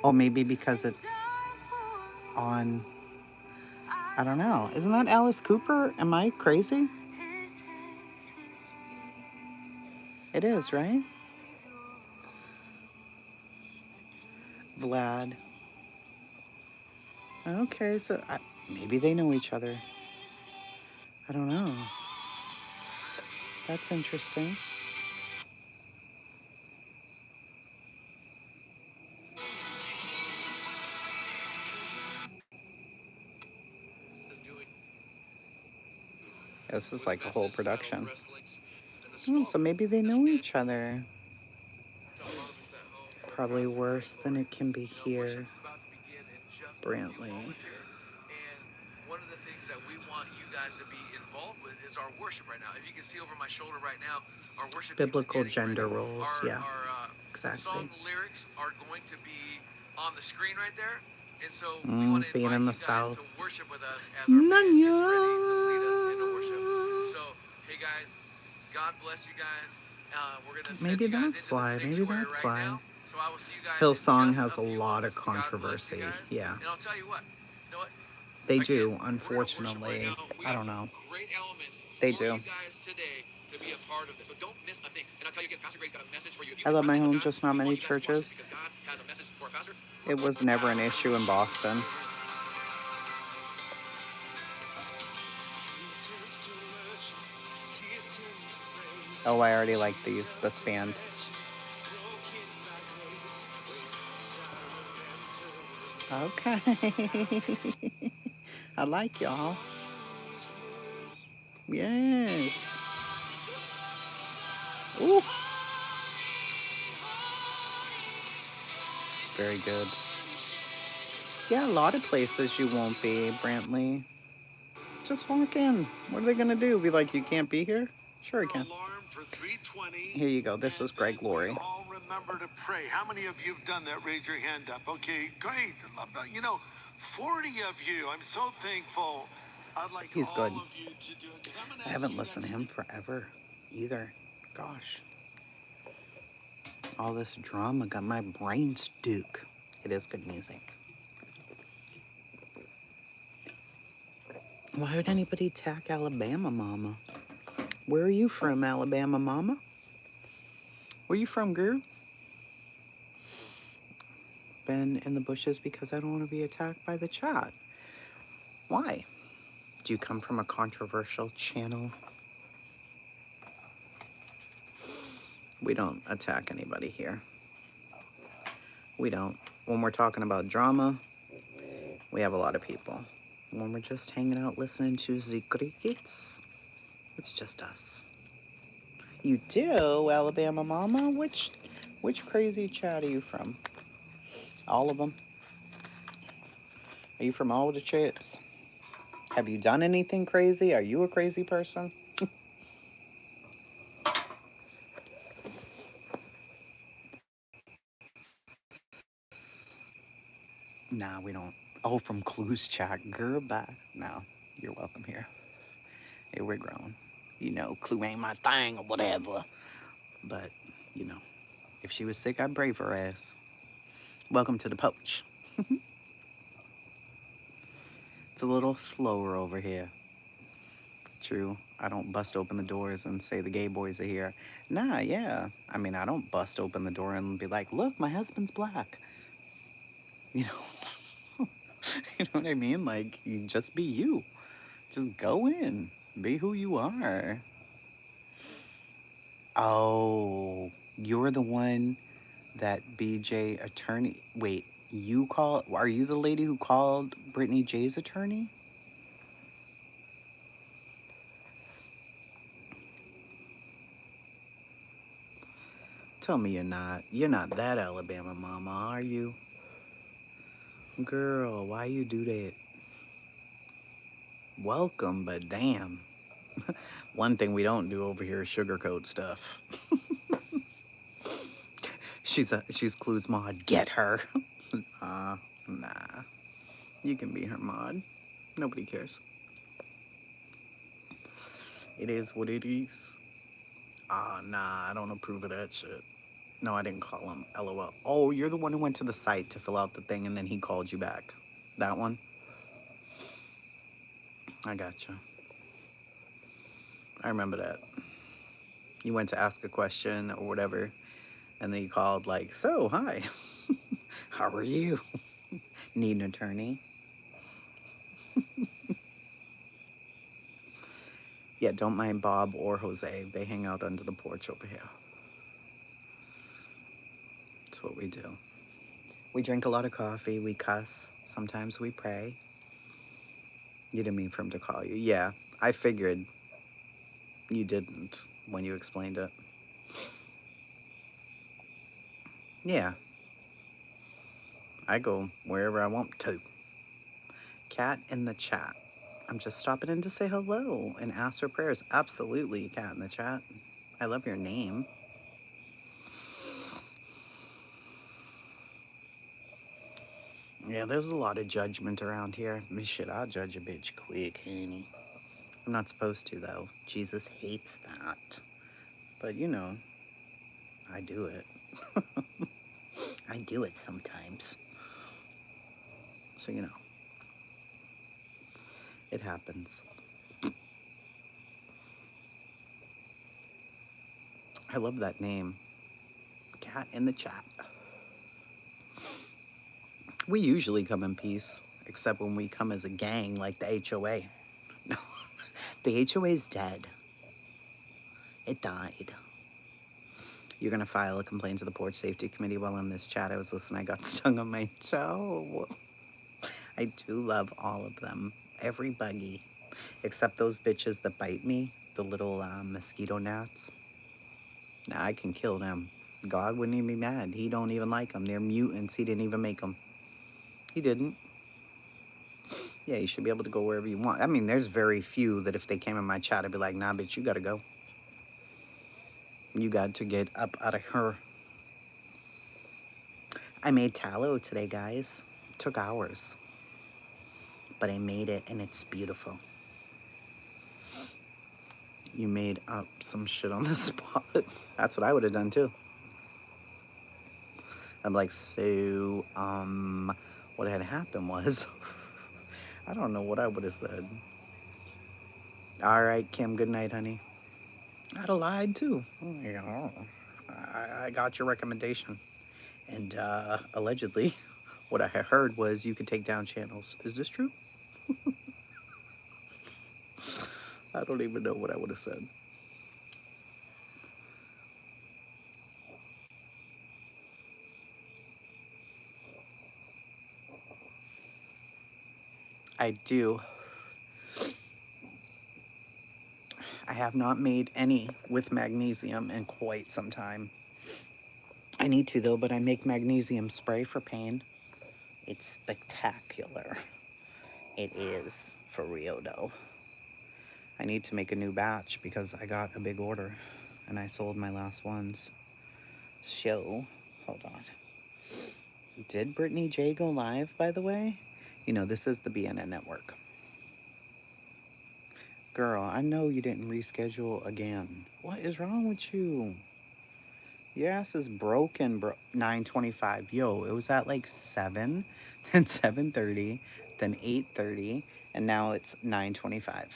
Oh, maybe because it's on... I don't know. Isn't that Alice Cooper? Am I crazy? It is, right? Vlad. Okay, so maybe they know each other. I don't know. That's interesting. This is like a whole production. So maybe they know each other. Probably worse than it can be here. Brantley. One of the things that we want you guys to be involved with is our worship right now. If you can see over my shoulder right now, our worship biblical gender roles. Yeah, exactly. Song lyrics are going to be on the screen right there, and so we want to invite you guys to worship with us as our band gets ready to lead us into worship. So, hey guys, God bless you guys. We're gonna send you guys into the sanctuary right now. So I will see you guys. Hillsong has a lot of controversy. Yeah. And I'll tell you what. You know what? They do, unfortunately. I don't know. They do. I love my home, just not many churches. It was never an issue in Boston. Oh, I already like this band. Okay. I like y'all. Yes. Ooh. Very good. Yeah, a lot of places you won't be, Brantley. Just walk in. What are they going to do? Be like, you can't be here? Sure, I can. Here you go. This is Greg Laurie. All remember to pray. How many of you have done that? Raise your hand up. Okay, great. 40 of you. I'm so thankful. I'd like He's good. all of you to do it. I haven't listened to him forever either. Gosh. All this drama got my brain stuck. It is good music. Why would anybody attack Alabama Mama? Where are you from, Alabama Mama? Where you from, girl? Been in the bushes because I don't want to be attacked by the chat. Why? Do you come from a controversial channel? We don't attack anybody here. We don't. When we're talking about drama, we have a lot of people. When we're just hanging out listening to the crickets, it's just us. You do, Alabama Mama? Which crazy chat are you from? All of them? Are you from all of the chats? Have you done anything crazy? Are you a crazy person? Nah, we don't. Oh, from Clues chat. Girl, bye. No, you're welcome here. Hey, we're grown. You know, Clue ain't my thing or whatever. But, you know, if she was sick, I'd brave her ass. Welcome to the poach. It's a little slower over here. True. I don't bust open the doors and say the gay boys are here. Nah, yeah. I mean, I don't bust open the door and be like, look, my husband's black. You know? You know what I mean? Like, you just be you. Just go in. Be who you are. Oh, you're the one that BJ attorney. Wait, are you the lady who called Brittany J's attorney? Tell me you're not. You're not that Alabama Mama, are you? Girl, why you do that? Welcome, but damn. One thing we don't do over here is sugarcoat stuff. She's Clue's mod. Get her. Nah. You can be her mod. Nobody cares. It is what it is. Nah, I don't approve of that shit. No, I didn't call him. LOL. Oh, you're the one who went to the site to fill out the thing and then he called you back. That one? I gotcha. I remember that. You went to ask a question or whatever, and then you called like, so, hi. How are you? Need an attorney? Yeah, don't mind Bob or Jose. They hang out under the porch over here. That's what we do. We drink a lot of coffee. We cuss. Sometimes we pray. You didn't mean for him to call you. Yeah, I figured you didn't when you explained it. Yeah. I go wherever I want to. Cat in the chat. I'm just stopping in to say hello and ask for prayers. Absolutely, Cat in the chat. I love your name. Yeah, there's a lot of judgment around here. I mean, shit, I'll judge a bitch quick, honey. I'm not supposed to, though. Jesus hates that. But, you know, I do it. I do it sometimes. So, you know, it happens. I love that name. Cat in the chat. We usually come in peace, except when we come as a gang like the HOA. No, the HOA's dead. It died. You're going to file a complaint to the Porch Safety Committee while in this chat. I was listening. I got stung on my toe. I do love all of them. Every buggy. Except those bitches that bite me. The little mosquito gnats. Now I can kill them. God wouldn't even be mad. He don't even like them. They're mutants. He didn't even make them. He didn't. Yeah, you should be able to go wherever you want. I mean, there's very few that if they came in my chat, I'd be like, nah, bitch, you gotta go. You got to get up out of her. I made tallow today, guys. It took hours. But I made it, and it's beautiful. You made up some shit on the spot. That's what I would have done, too. I'm like, so, what had happened was, I don't know what I would have said. All right, Kim, good night, honey. I'd have lied, too. I got your recommendation. And, allegedly, what I had heard was you could take down channels. Is this true? I don't even know what I would have said. I do. I have not made any with magnesium in quite some time. I need to, though, but I make magnesium spray for pain. It's spectacular. It is, for real, though. I need to make a new batch because I got a big order, and I sold my last ones. So, hold on. Did Brittany J go live, by the way? You know, this is the BNN network. Girl, I know you didn't reschedule again. What is wrong with you? Your ass is broken, bro. 9:25. Yo, it was at like 7, then 7:30, then 8:30, and now it's 9:25.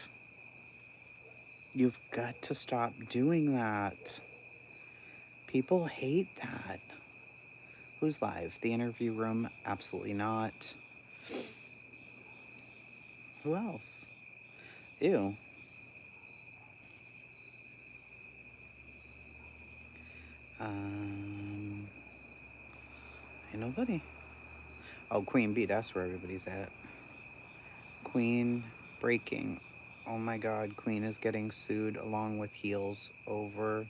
You've got to stop doing that. People hate that. Who's live? The interview room? Absolutely not. Who else? Ew. Ain't nobody. Oh, Queen Bee, that's where everybody's at. Queen breaking. Oh my god, Queen is getting sued along with Heels over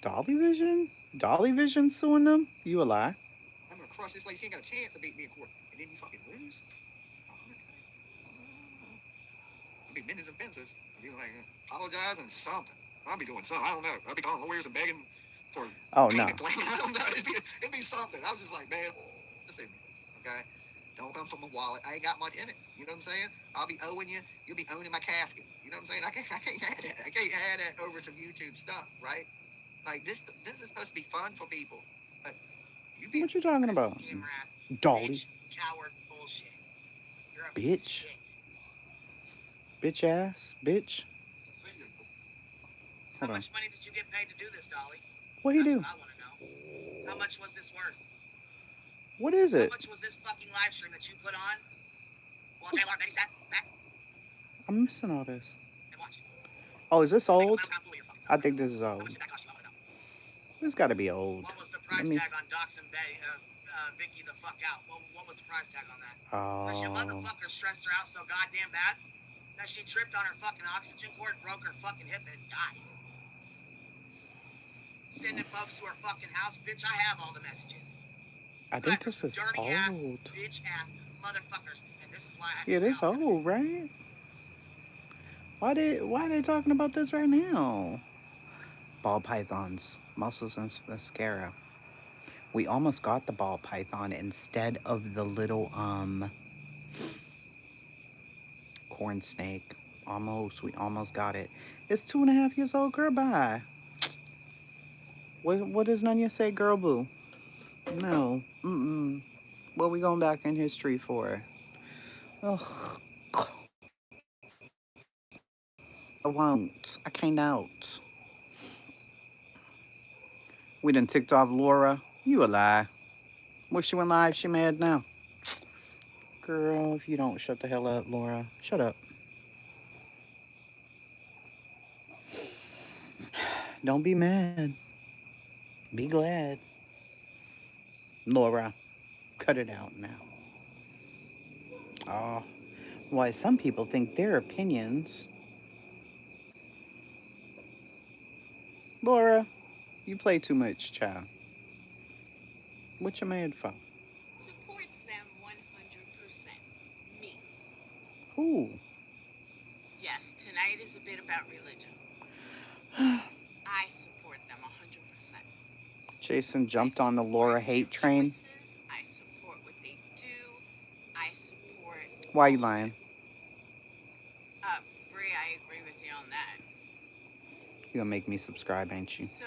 Dolly Vision? Dolly Vision suing them? You a lie? I'm gonna crush this lady. She ain't got a chance to beat me in court. And then you fucking lose? I'll be millions of fences. I'll be like, apologizing something. I'll be doing something. I don't know. I'll be calling lawyers and begging for payment plan. I don't know. It'd be something. I was just like, man, listen to me, okay? Don't come from a wallet. I ain't got much in it. You know what I'm saying? I'll be owing you. You'll be owning my casket. You know what I'm saying? I can't have that. I can't have that over some YouTube stuff, right? Like this is supposed to be fun for people. But what you talking about? Dolly. Bitch, coward, bullshit. You're a bitch. Bitch ass, bitch. How much money did you get paid to do this, Dolly? What he do? What I want to know. How much was this worth? What is it? How much was this fucking live stream that you put on? Well, Taylor, Betty sat back. I'm missing all this. And watch. Oh, is this old? I think this is old. This got to be old. What was the price tag on Dox and Betty, Vicky the fuck out? What was the price tag on that? Because your motherfucker stressed her out so goddamn bad that she tripped on her fucking oxygen cord, broke her fucking hip, and died. Sending folks to her fucking house, bitch. I have all the messages. I think this is dirty old. Ass, bitch ass motherfuckers, and this is why I yeah, this old, right? Why are they talking about this right now? Ball pythons, mussels and mascara. We almost got the ball python instead of the little corn snake. We almost got it. It's 2.5 years old, girl. Bye. What does Nunya say, girl boo? No. What we going back in history for? Ugh. I won't. I can't out. We done ticked off Laura. You a lie. Wish she went live. She mad now. Girl, if you don't shut the hell up, Laura. Shut up. Don't be mad. Be glad. Laura, cut it out now. Oh, why some people think their opinions. Laura, you play too much, child. What you mad for? Supports them 100%. Me. Who? Yes, tonight is a bit about religion. I support them 100%. Jason jumped on the Laura hate train. I support what they do. I support... Why are you lying? Brie, I agree with you on that. You're gonna make me subscribe, ain't you? So...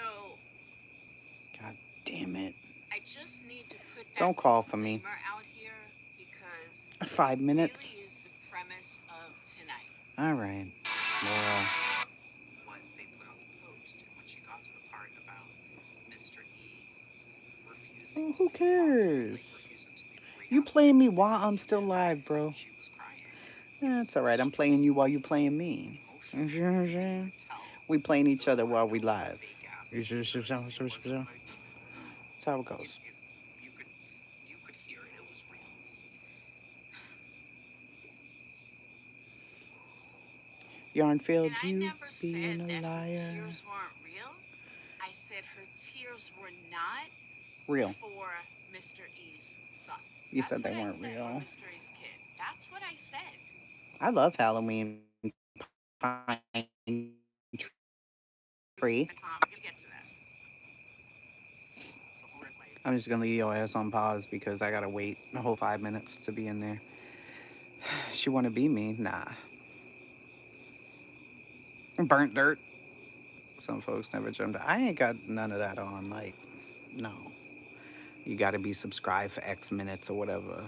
God damn it. I just need to put that Don't call for me. out here because 5 minutes. It really is the premise of tonight. All right, Laura. What they put on the post and when she got to the part about Mr. E refusing. Who cares? You playing me while I'm still live, bro. She was crying. That's all right. I'm playing you while you playing me. We playing each other while we live. That's how it goes. You could hear it. It was real. Yarnfield, you being a liar. Her tears weren't real. I said her tears were not real for Mr. E's son. You said they weren't real. Mr. E's kid. That's what I said. I love Halloween pine tree. I'm just gonna leave your ass on pause because I gotta wait a whole 5 minutes to be in there. She wanna be me? Nah. Burnt dirt. Some folks never jumped. I ain't got none of that on. Like, no. You gotta be subscribed for X minutes or whatever.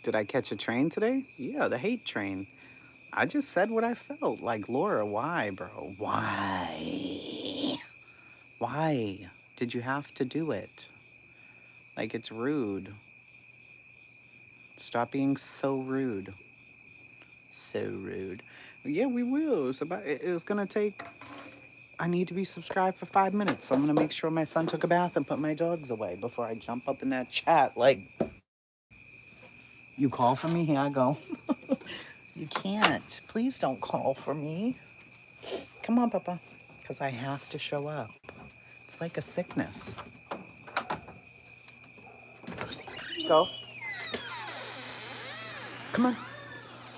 Did I catch a train today? Yeah, the hate train. I just said what I felt. Like, Laura, why, bro? Why? Why did you have to do it? Like, it's rude. Stop being so rude. So rude. Yeah, we will. It's gonna take... I need to be subscribed for 5 minutes. So I'm gonna make sure my son took a bath and put my dogs away before I jump up in that chat. Like, you call for me? Here I go. You can't. Please don't call for me. Come on, Papa. Because I have to show up. It's like a sickness. Go. Come on.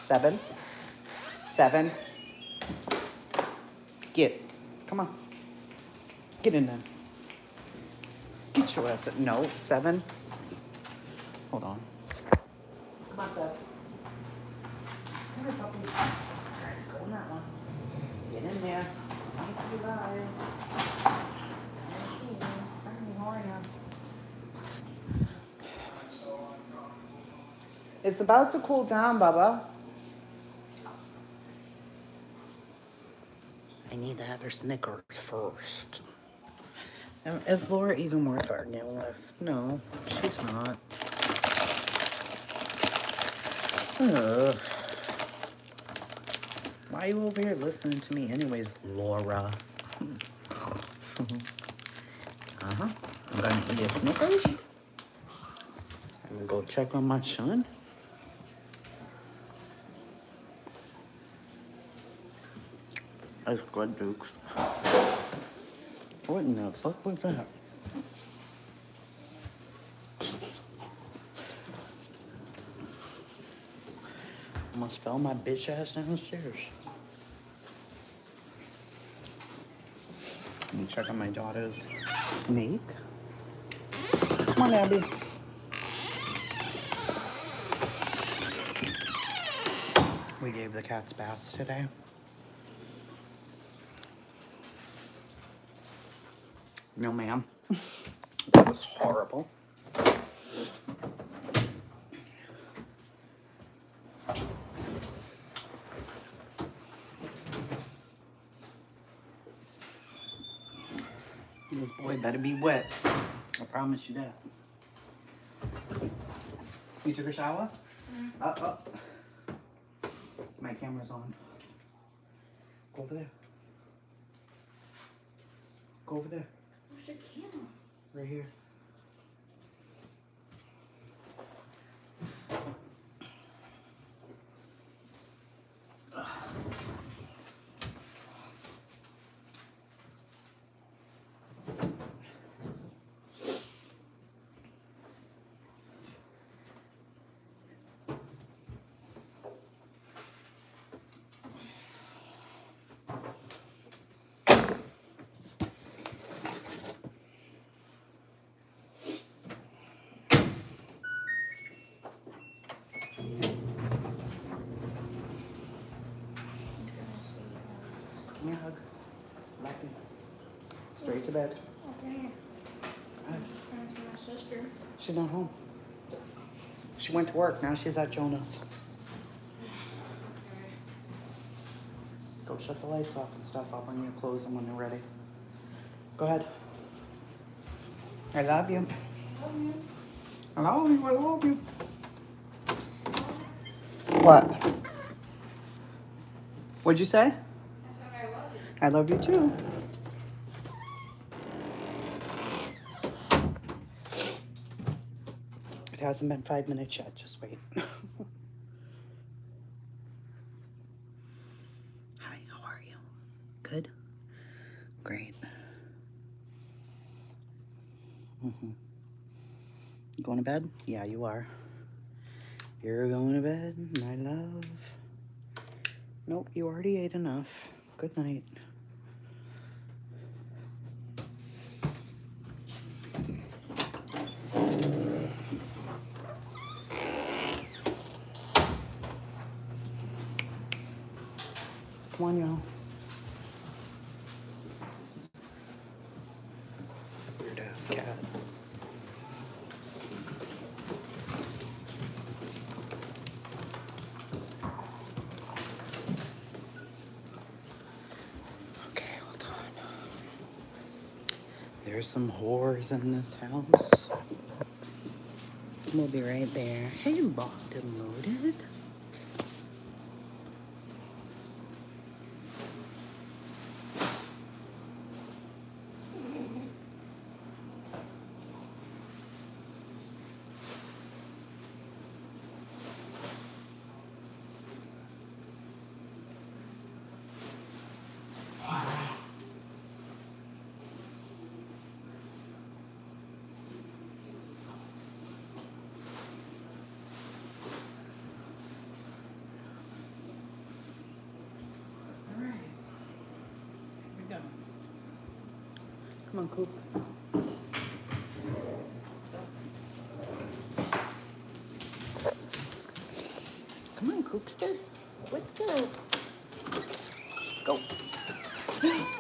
7. 7. Get. Come on. Get in there. Get your ass. No. 7. Hold on. Come on, 7. Come here, puppy. All right, go in that one. It's about to cool down, Bubba. I need to have her Snickers first. Is Laura even worth arguing with? No, she's not. Ugh. Why are you over here listening to me anyways, Laura? I'm gonna eat a Snickers. I'm gonna go check on my son. That's good, Dukes. What in the fuck was that? Almost fell my bitch ass downstairs. Let me check on my daughter's snake. Come on, Abby. We gave the cats baths today. No, ma'am. That was horrible. This boy better be wet. I promise you that. You took a shower? Mm-hmm. Up. My camera's on. Go over there. Go over there. Where's your camera? Right here. Give me a hug. Lucky. Straight to bed. Okay. I'm just trying to see my sister. She's not home. She went to work. Now she's at Jonas. Go shut the lights off and stuff. I'll bring your clothes in when they're ready. Go ahead. I love you. I love you. I love you. What? What'd you say? I love you too. It hasn't been 5 minutes yet. Just wait. Hi, how are you? Good? Great. You going to bed? Yeah, you are. You're going to bed, my love. Nope, you already ate enough. Good night. Come on, y'all. Weird ass cat. Okay, hold on. There's some whores in this house. We'll be right there. Hey, locked and loaded. Come on, Coop. Come on, Coopster. Let's go. Go.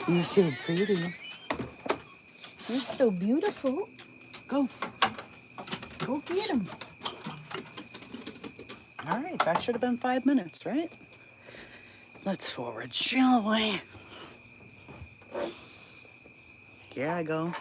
You're so pretty. You're so beautiful. Go. Go get him. All right, that should have been 5 minutes, right? Let's forward, shall we? Here I go.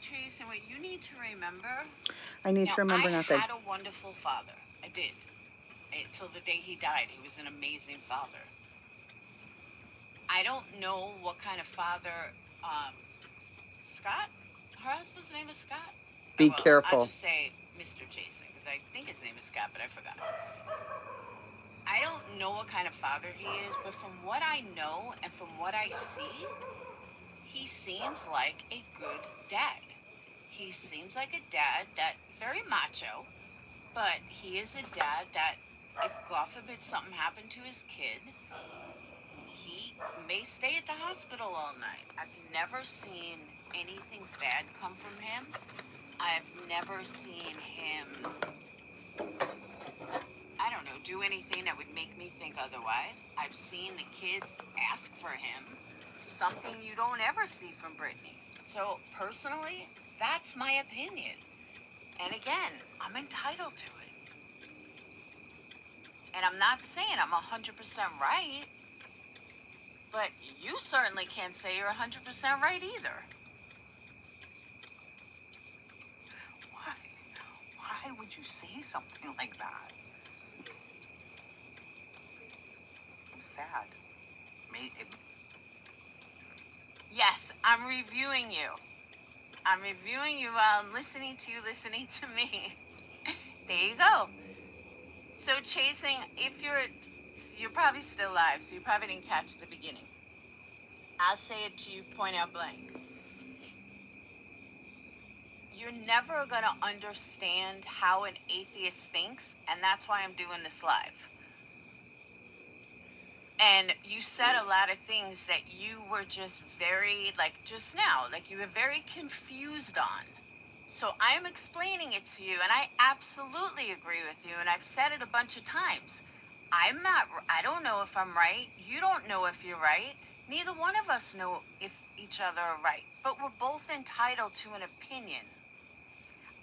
Trace, and what you need to remember. I need to remember nothing. I had a wonderful father. I did. Until the day he died, he was an amazing father. I don't know what kind of father, Scott? Her husband's name is Scott? Be careful. I'll just say Mr. Jason, because I think his name is Scott, but I forgot. I don't know what kind of father he is, but from what I know and from what I see, he seems like a good dad. He seems like a dad that, very macho, but he is a dad that, if God forbid something happened to his kid, he may stay at the hospital all night. I've never seen anything bad come from him. I've never seen him, I don't know, do anything that would make me think otherwise. I've seen the kids ask for him, something you don't ever see from Brittany. So, personally, that's my opinion. And again, I'm entitled to it. And I'm not saying I'm 100% right, but you certainly can't say you're 100% right either. Why would you say something like that? I'm sad. Yes, I'm reviewing you. I'm reviewing you while I'm listening to you, listening to me. There you go. So Chasing, if you're probably still live, so you probably didn't catch the beginning. I'll say it to you point out blank. You're never going to understand how an atheist thinks, and that's why I'm doing this live. And you said a lot of things that you were just very, like just now, like you were very confused on. So I'm explaining it to you, and I absolutely agree with you, and I've said it a bunch of times. I don't know if I'm right. You don't know if you're right. Neither one of us know if each other are right, but we're both entitled to an opinion.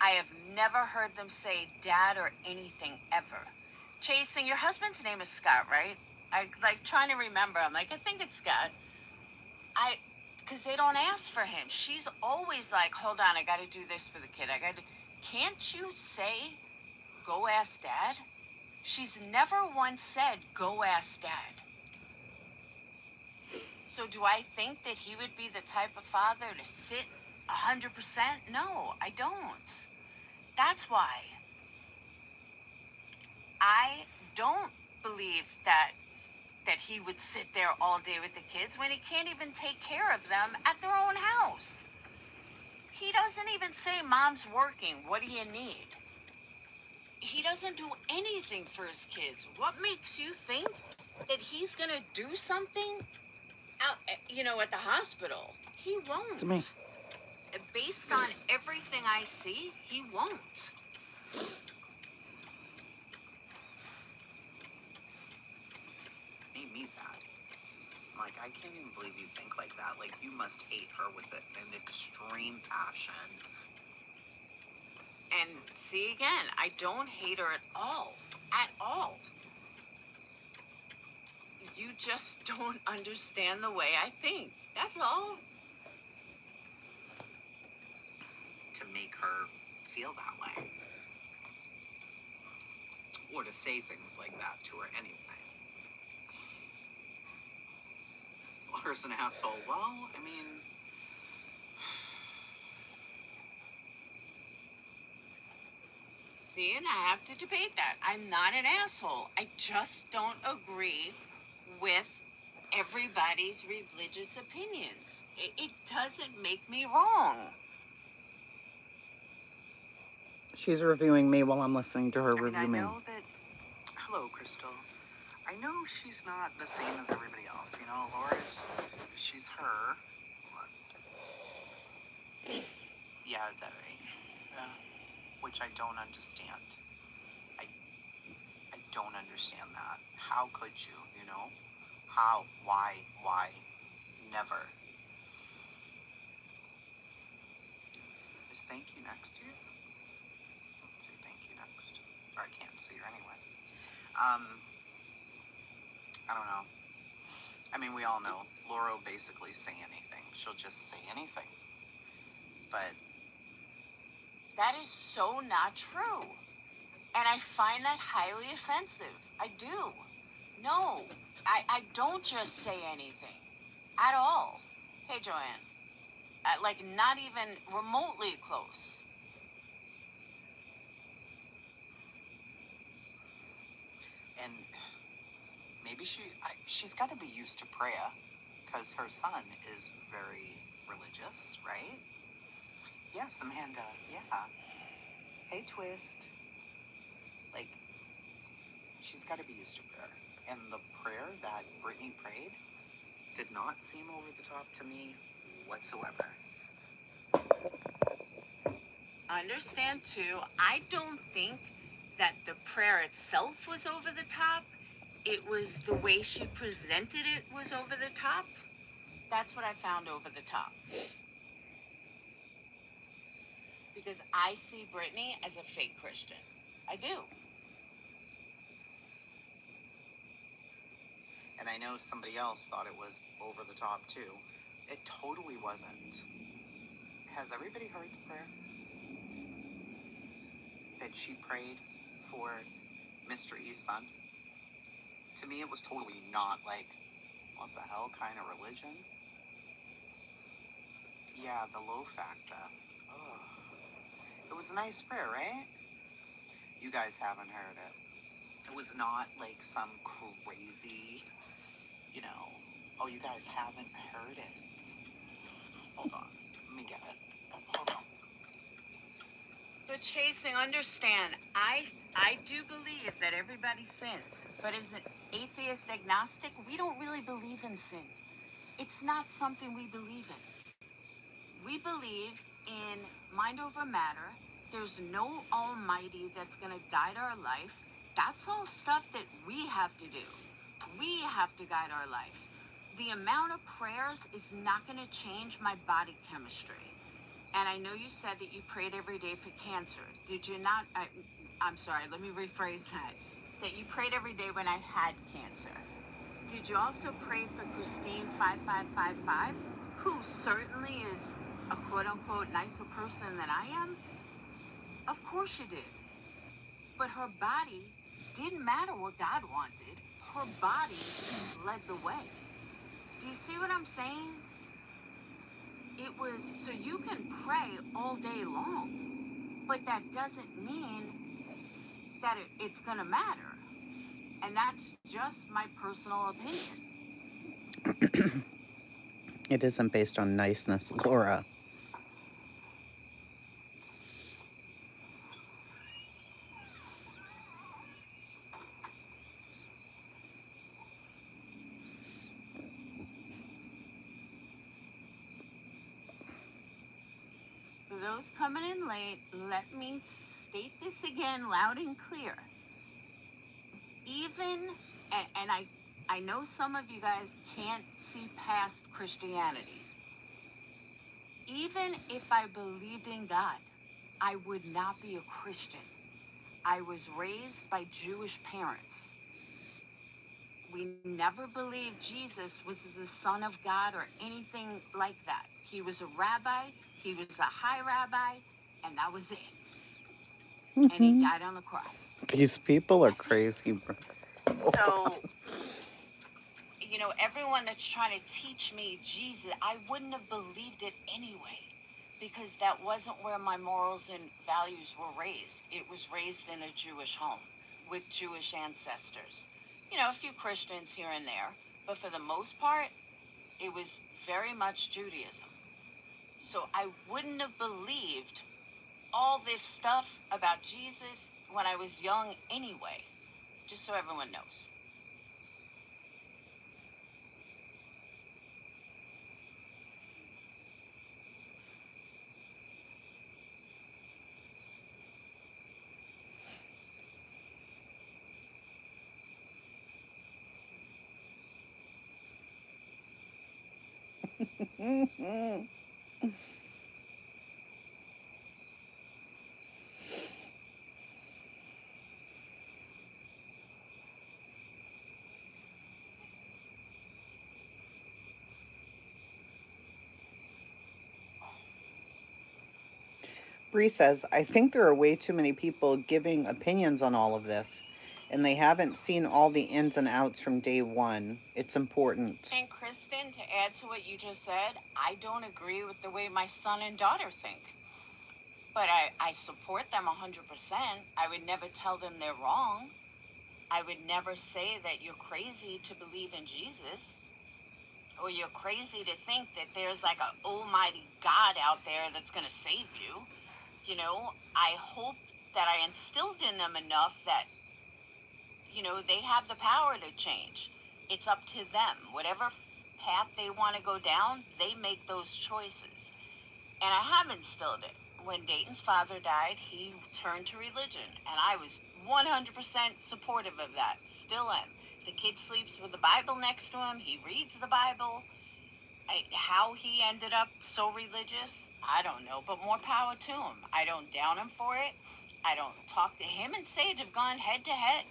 I have never heard them say dad or anything ever. Chasing, your husband's name is Scott, right? I like trying to remember. I'm like, I think it's Scott. Because they don't ask for him. She's always like, hold on, I got to do this for the kid. Can't you say, go ask dad? She's never once said, go ask dad. So do I think that he would be the type of father to sit 100%? No, I don't. That's why. I don't believe that he would sit there all day with the kids when he can't even take care of them at their own house. He doesn't even say, Mom's working, what do you need? He doesn't do anything for his kids. What makes you think that he's going to do something out, at the hospital? He won't. To me. Based on everything I see, he won't. Made me sad. Like, I can't even believe you think like that. Like, you must hate her with an extreme passion. And see, again, I don't hate her at all. At all. You just don't understand the way I think. That's all. To make her feel that way. Or to say things like that to her anyway. Laura's an asshole. Well, I mean... See, and I have to debate that. I'm not an asshole. I just don't agree with everybody's religious opinions. It doesn't make me wrong. She's reviewing me while I'm listening to her review me. I know that... Hello, Crystal. I know she's not the same as everybody else. You know, Laura's, she's her. Yeah, Debbie. Which I don't understand. I don't understand that. How could you, you know? How? Why? Never. Is thank you next to you? Let's see thank you next. Or I can't see her anyway. I don't know. I mean, we all know Laura will basically say anything. She'll just say anything. But that is so not true. And I find that highly offensive. I do. No, I don't just say anything. At all. Hey, Joanne. Like, not even remotely close. And maybe she's got to be used to prayer, because her son is very religious, right? Yes, Amanda. Yeah. Hey, Twist. Like, she's got to be used to prayer. And the prayer that Brittany prayed did not seem over the top to me whatsoever. Understand, too, I don't think that the prayer itself was over the top. It was the way she presented it was over the top. That's what I found over the top. Because I see Brittany as a fake Christian. I do. And I know somebody else thought it was over the top too. It totally wasn't. Has everybody heard the prayer that she prayed for Mr. E's son? To me, it was totally not like, what the hell kind of religion? Yeah, the low factor. Oh. It was a nice prayer, right? You guys haven't heard it. It was not like some crazy, you know, oh, you guys haven't heard it. Hold on, let me get it. Hold on. But Chasing, understand, I do believe that everybody sins. But as an atheist agnostic, we don't really believe in sin. It's not something we believe in. We believe in mind over matter. There's no almighty that's going to guide our life. That's all stuff that we have to do. We have to guide our life. The amount of prayers is not going to change my body chemistry. And I know you said that you prayed every day for cancer. Did you not? I'm sorry, let me rephrase that. That you prayed every day when I had cancer. Did you also pray for Christine 5555, who certainly is a quote-unquote nicer person than I am? Of course you did. But her body didn't matter what God wanted. Her body led the way. Do you see what I'm saying? It was so you can pray all day long, but that doesn't mean that it's going to matter. And that's just my personal opinion. It isn't based on niceness, Laura. For those coming in late, let me state this again loud and clear. Even, and I know some of you guys can't see past Christianity. Even if I believed in God, I would not be a Christian. I was raised by Jewish parents. We never believed Jesus was the Son of God or anything like that. He was a rabbi, he was a high rabbi, and that was it. And he died on the cross. These people are crazy. So, you know, everyone that's trying to teach me Jesus, I wouldn't have believed it anyway, because that wasn't where my morals and values were raised. It was raised in a Jewish home with Jewish ancestors. You know, a few Christians here and there, but for the most part, it was very much Judaism. So I wouldn't have believed all this stuff about Jesus when I was young anyway, just so everyone knows. Bree says, I think there are way too many people giving opinions on all of this, and they haven't seen all the ins and outs from day one. It's important. And Kristen, to add to what you just said, I don't agree with the way my son and daughter think. But I support them 100%. I would never tell them they're wrong. I would never say that you're crazy to believe in Jesus, or you're crazy to think that there's like an almighty God out there that's going to save you. You know, I hope that I instilled in them enough that, you know, they have the power to change. It's up to them. Whatever path they want to go down, they make those choices. And I have instilled it. When Dayton's father died, he turned to religion, and I was 100% supportive of that. Still am. The kid sleeps with the Bible next to him. He reads the Bible. How he ended up so religious, I don't know, but more power to him. I don't down him for it. I don't talk to him and Sage have gone head to head.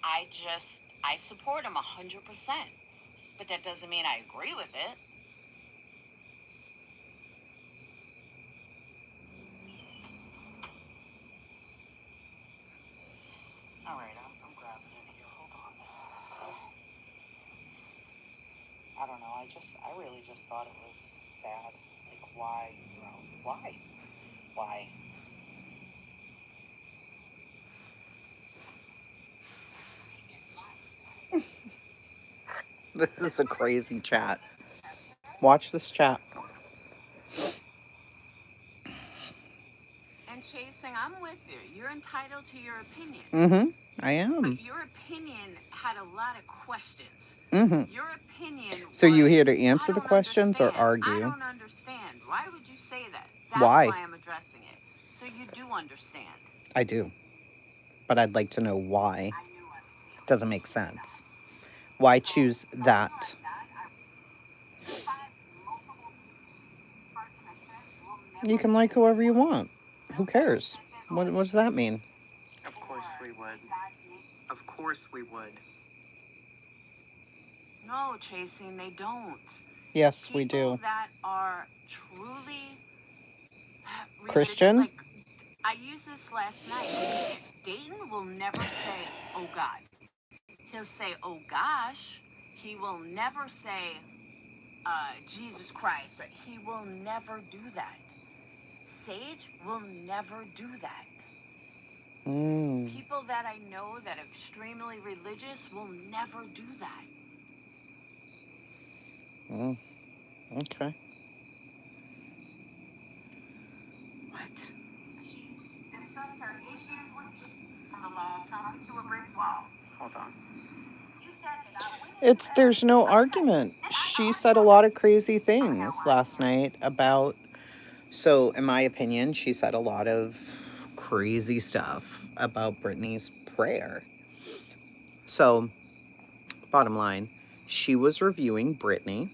I support him 100%. But that doesn't mean I agree with it. All right, I'm grabbing it here. Hold on. I don't know. I really just thought it was sad. Like, why, bro? Why? Why? This is a crazy chat. Watch this chat. And Chasing, I'm with you. You're entitled to your opinion. Mm-hmm. I am. But your opinion had a lot of questions. Mm-hmm. Your opinion So was, you here to answer the questions understand. or argue? I don't understand. Why would you say that? That's why I'm addressing it. So you do understand. I do. But I'd like to know why. It doesn't make sense. Why choose that? You can like whoever you want. Who cares? What does that mean? Of course we would. Of course we would. No, Chasing, they don't. Yes, People we do. that are truly Christian? Like, I used this last night. Dayton will never say, oh God. He'll say, oh gosh. He will never say, Jesus Christ. But he will never do that. Sage will never do that. People that I know that are extremely religious will never do that. Okay. What? She discussed her issues with you on the law, coming to a brick wall. Hold on. You said that I went There's no argument. She said a lot of crazy things last night about, so in my opinion, she said a lot of crazy stuff about Brittany's prayer. So, bottom line, she was reviewing Brittany.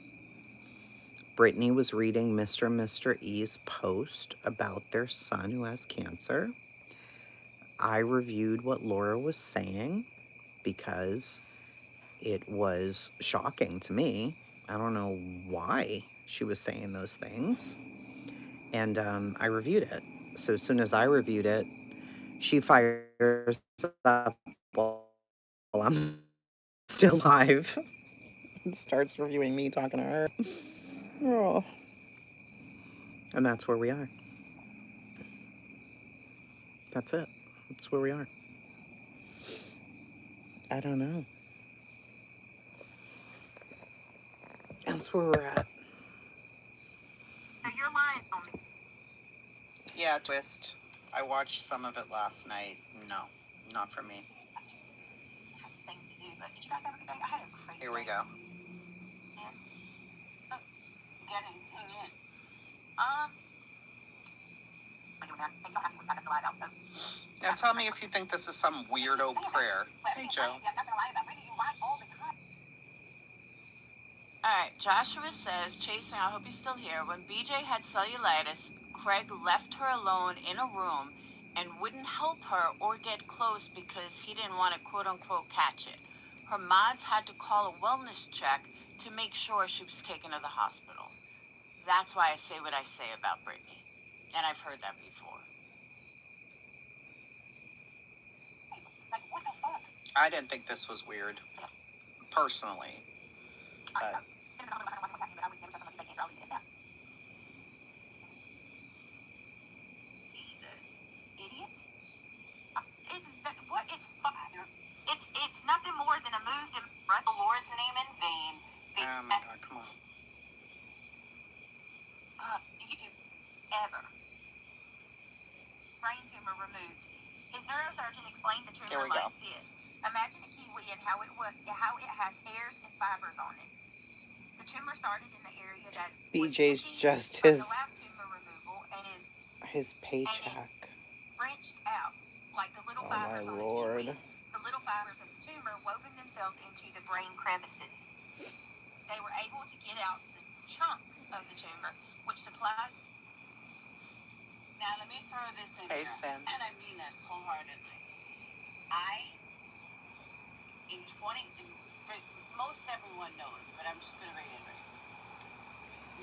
Brittany was reading Mr. and Mr. E's post about their son who has cancer. I reviewed what Laura was saying because it was shocking to me. I don't know why she was saying those things. And I reviewed it. So as soon as I reviewed it, she fires up while I'm still live and starts reviewing me talking to her. Oh. And that's where we are. That's it. That's where we are. I don't know. That's where we're at. So you're lying on me. Yeah, Twist. I watched some of it last night. No, not for me. I have things to do, but did you guys have a good day? I had a crazy Here we day. go. Yeah. Oh, you got anything in? Now tell me if you think this is some weirdo prayer. Hey, Joe. Alright, Joshua says, Chasing, I hope he's still here. When BJ had cellulitis, Craig left her alone in a room and wouldn't help her or get close because he didn't want to quote-unquote catch it. Her mods had to call a wellness check to make sure she was taken to the hospital. That's why I say what I say about Brittany. And I've heard that before. Like, what the fuck? I didn't think this was weird, personally. But It's nothing more than a move to run the Lord's name in vain. oh my God, come on. YouTube ever. Brain tumor removed. His neurosurgeon explained the tumor like this. Imagine a kiwi and how it has hairs and fibers on it. The tumor started in the area that BJ's just his tumor removal and his paycheck. Branched out like the little Oh fibers my on Lord. a kiwi. The little fibers of the tumor woven themselves into the brain crevices. They were able to get out the chunk of the tumor, which supplies. Now let me throw this in here, and I mean this wholeheartedly. Most everyone knows, but I'm just going to reiterate.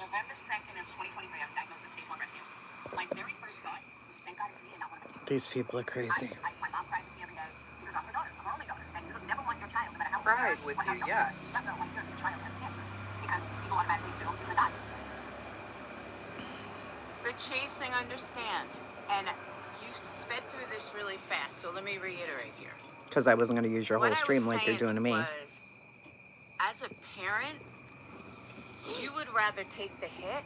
November 2nd of 2023, I was diagnosed with stage 1 breast cancer. My very first thought was, thank God it's me and not one of my kids. These people are crazy. My mom cried with me every day because I'm her daughter. I'm her only daughter. And you would never want your child, no matter how Cried with you, yes. You're not going to want your child has cancer because people automatically assume you're going to die. But Chasing, understand, and you sped through this really fast, so let me reiterate here. Because I wasn't going to use your whole stream like you're doing to me. As a parent, you would rather take the hit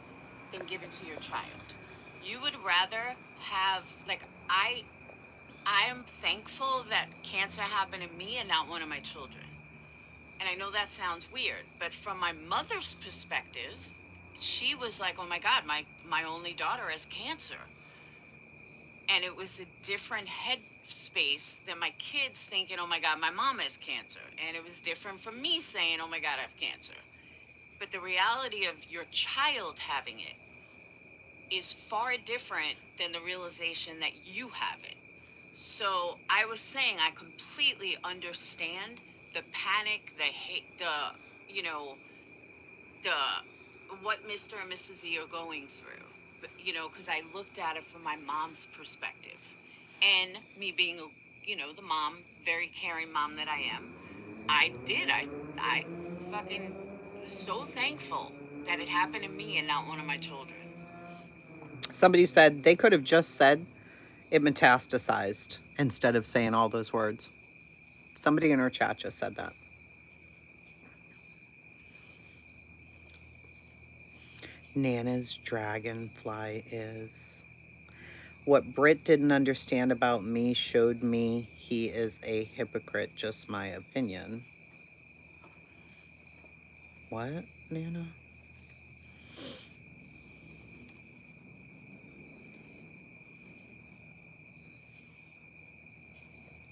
than give it to your child. You would rather have, like, I am thankful that cancer happened to me and not one of my children. And I know that sounds weird, but from my mother's perspective, she was like, oh my God, my only daughter has cancer. And it was a different headspace than my kids thinking, oh my God, my mom has cancer. And it was different from me saying, oh my God, I have cancer. But the reality of your child having it is far different than the realization that you have it. So I was saying, I completely understand the panic, the hate, what Mr. and Mrs. E are going through. But, because I looked at it from my mom's perspective. And me being, the mom, very caring mom that I am, I fucking was so thankful that it happened to me and not one of my children. Somebody said they could have just said it metastasized instead of saying all those words. Somebody in our chat just said that. Nana's dragonfly is. What Britt didn't understand about me showed me he is a hypocrite, just my opinion. What, Nana?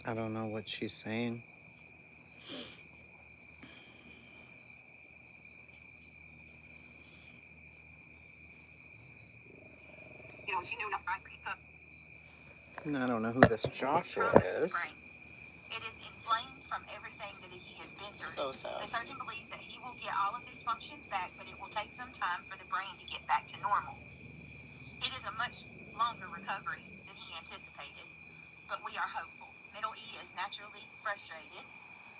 I don't know what she's saying. She knew enough, right? I don't know who this Joshua is. It is inflamed from everything that he has been through. So sad. The surgeon believes that he will get all of his functions back, but it will take some time for the brain to get back to normal. It is a much longer recovery than he anticipated, but we are hopeful. Middle E is naturally frustrated,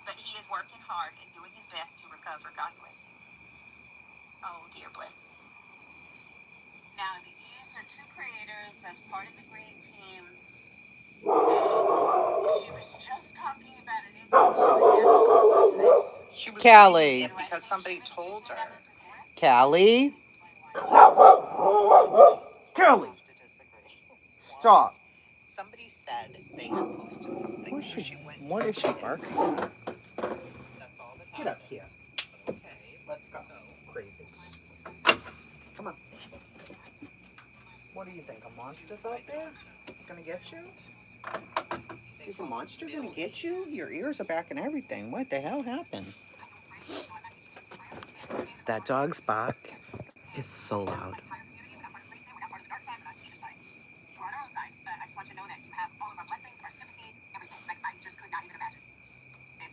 but he is working hard and doing his best to recover. God bless him. Oh, dear bless. Now, the E's are 2 creators as part of the green team. She was just talking about an interview. She was Callie, because somebody told her. Callie? Callie! Stop. Somebody said they had posted something. What is she barking at? Get up here. Okay, let's go. Crazy. Come on. What do you think? A monster's out there? It's gonna get you? Is a monster gonna get you? Your ears are back and everything. What the hell happened? That dog's bark is so loud.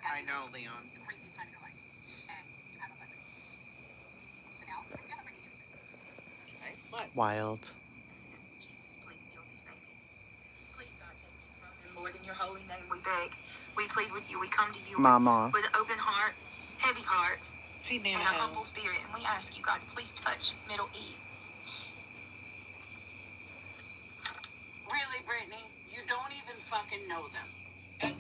I know, Leon. What? Wild. Lord, in your holy name we beg. We plead with you. We come to you Mama. with an open heart, heavy hearts, Amen. and a humble spirit. And we ask you, God, to please touch Middle East. Really, Brittany? You don't even fucking know them.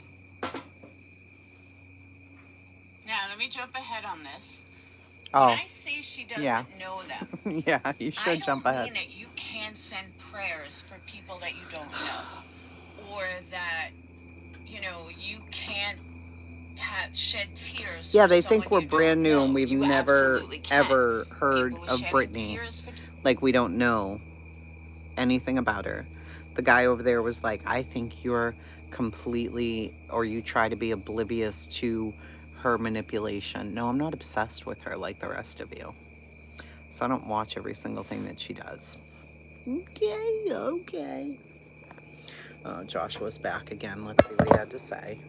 Now, let me jump ahead on this. Oh. When I say she doesn't know them, yeah, you should jump ahead. I don't mean that you can send prayers for people that you don't know, or that, you know, you can't shed tears. Yeah, for they think someone we're you brand don't new know. and we've You never absolutely can. ever heard People of shedding Brittany. tears for- Like we don't know anything about her. The guy over there was like, I think you're completely, or you try to be oblivious to her manipulation. No, I'm not obsessed with her like the rest of you. So I don't watch every single thing that she does. Okay. Oh, Joshua's back again. Let's see what he had to say.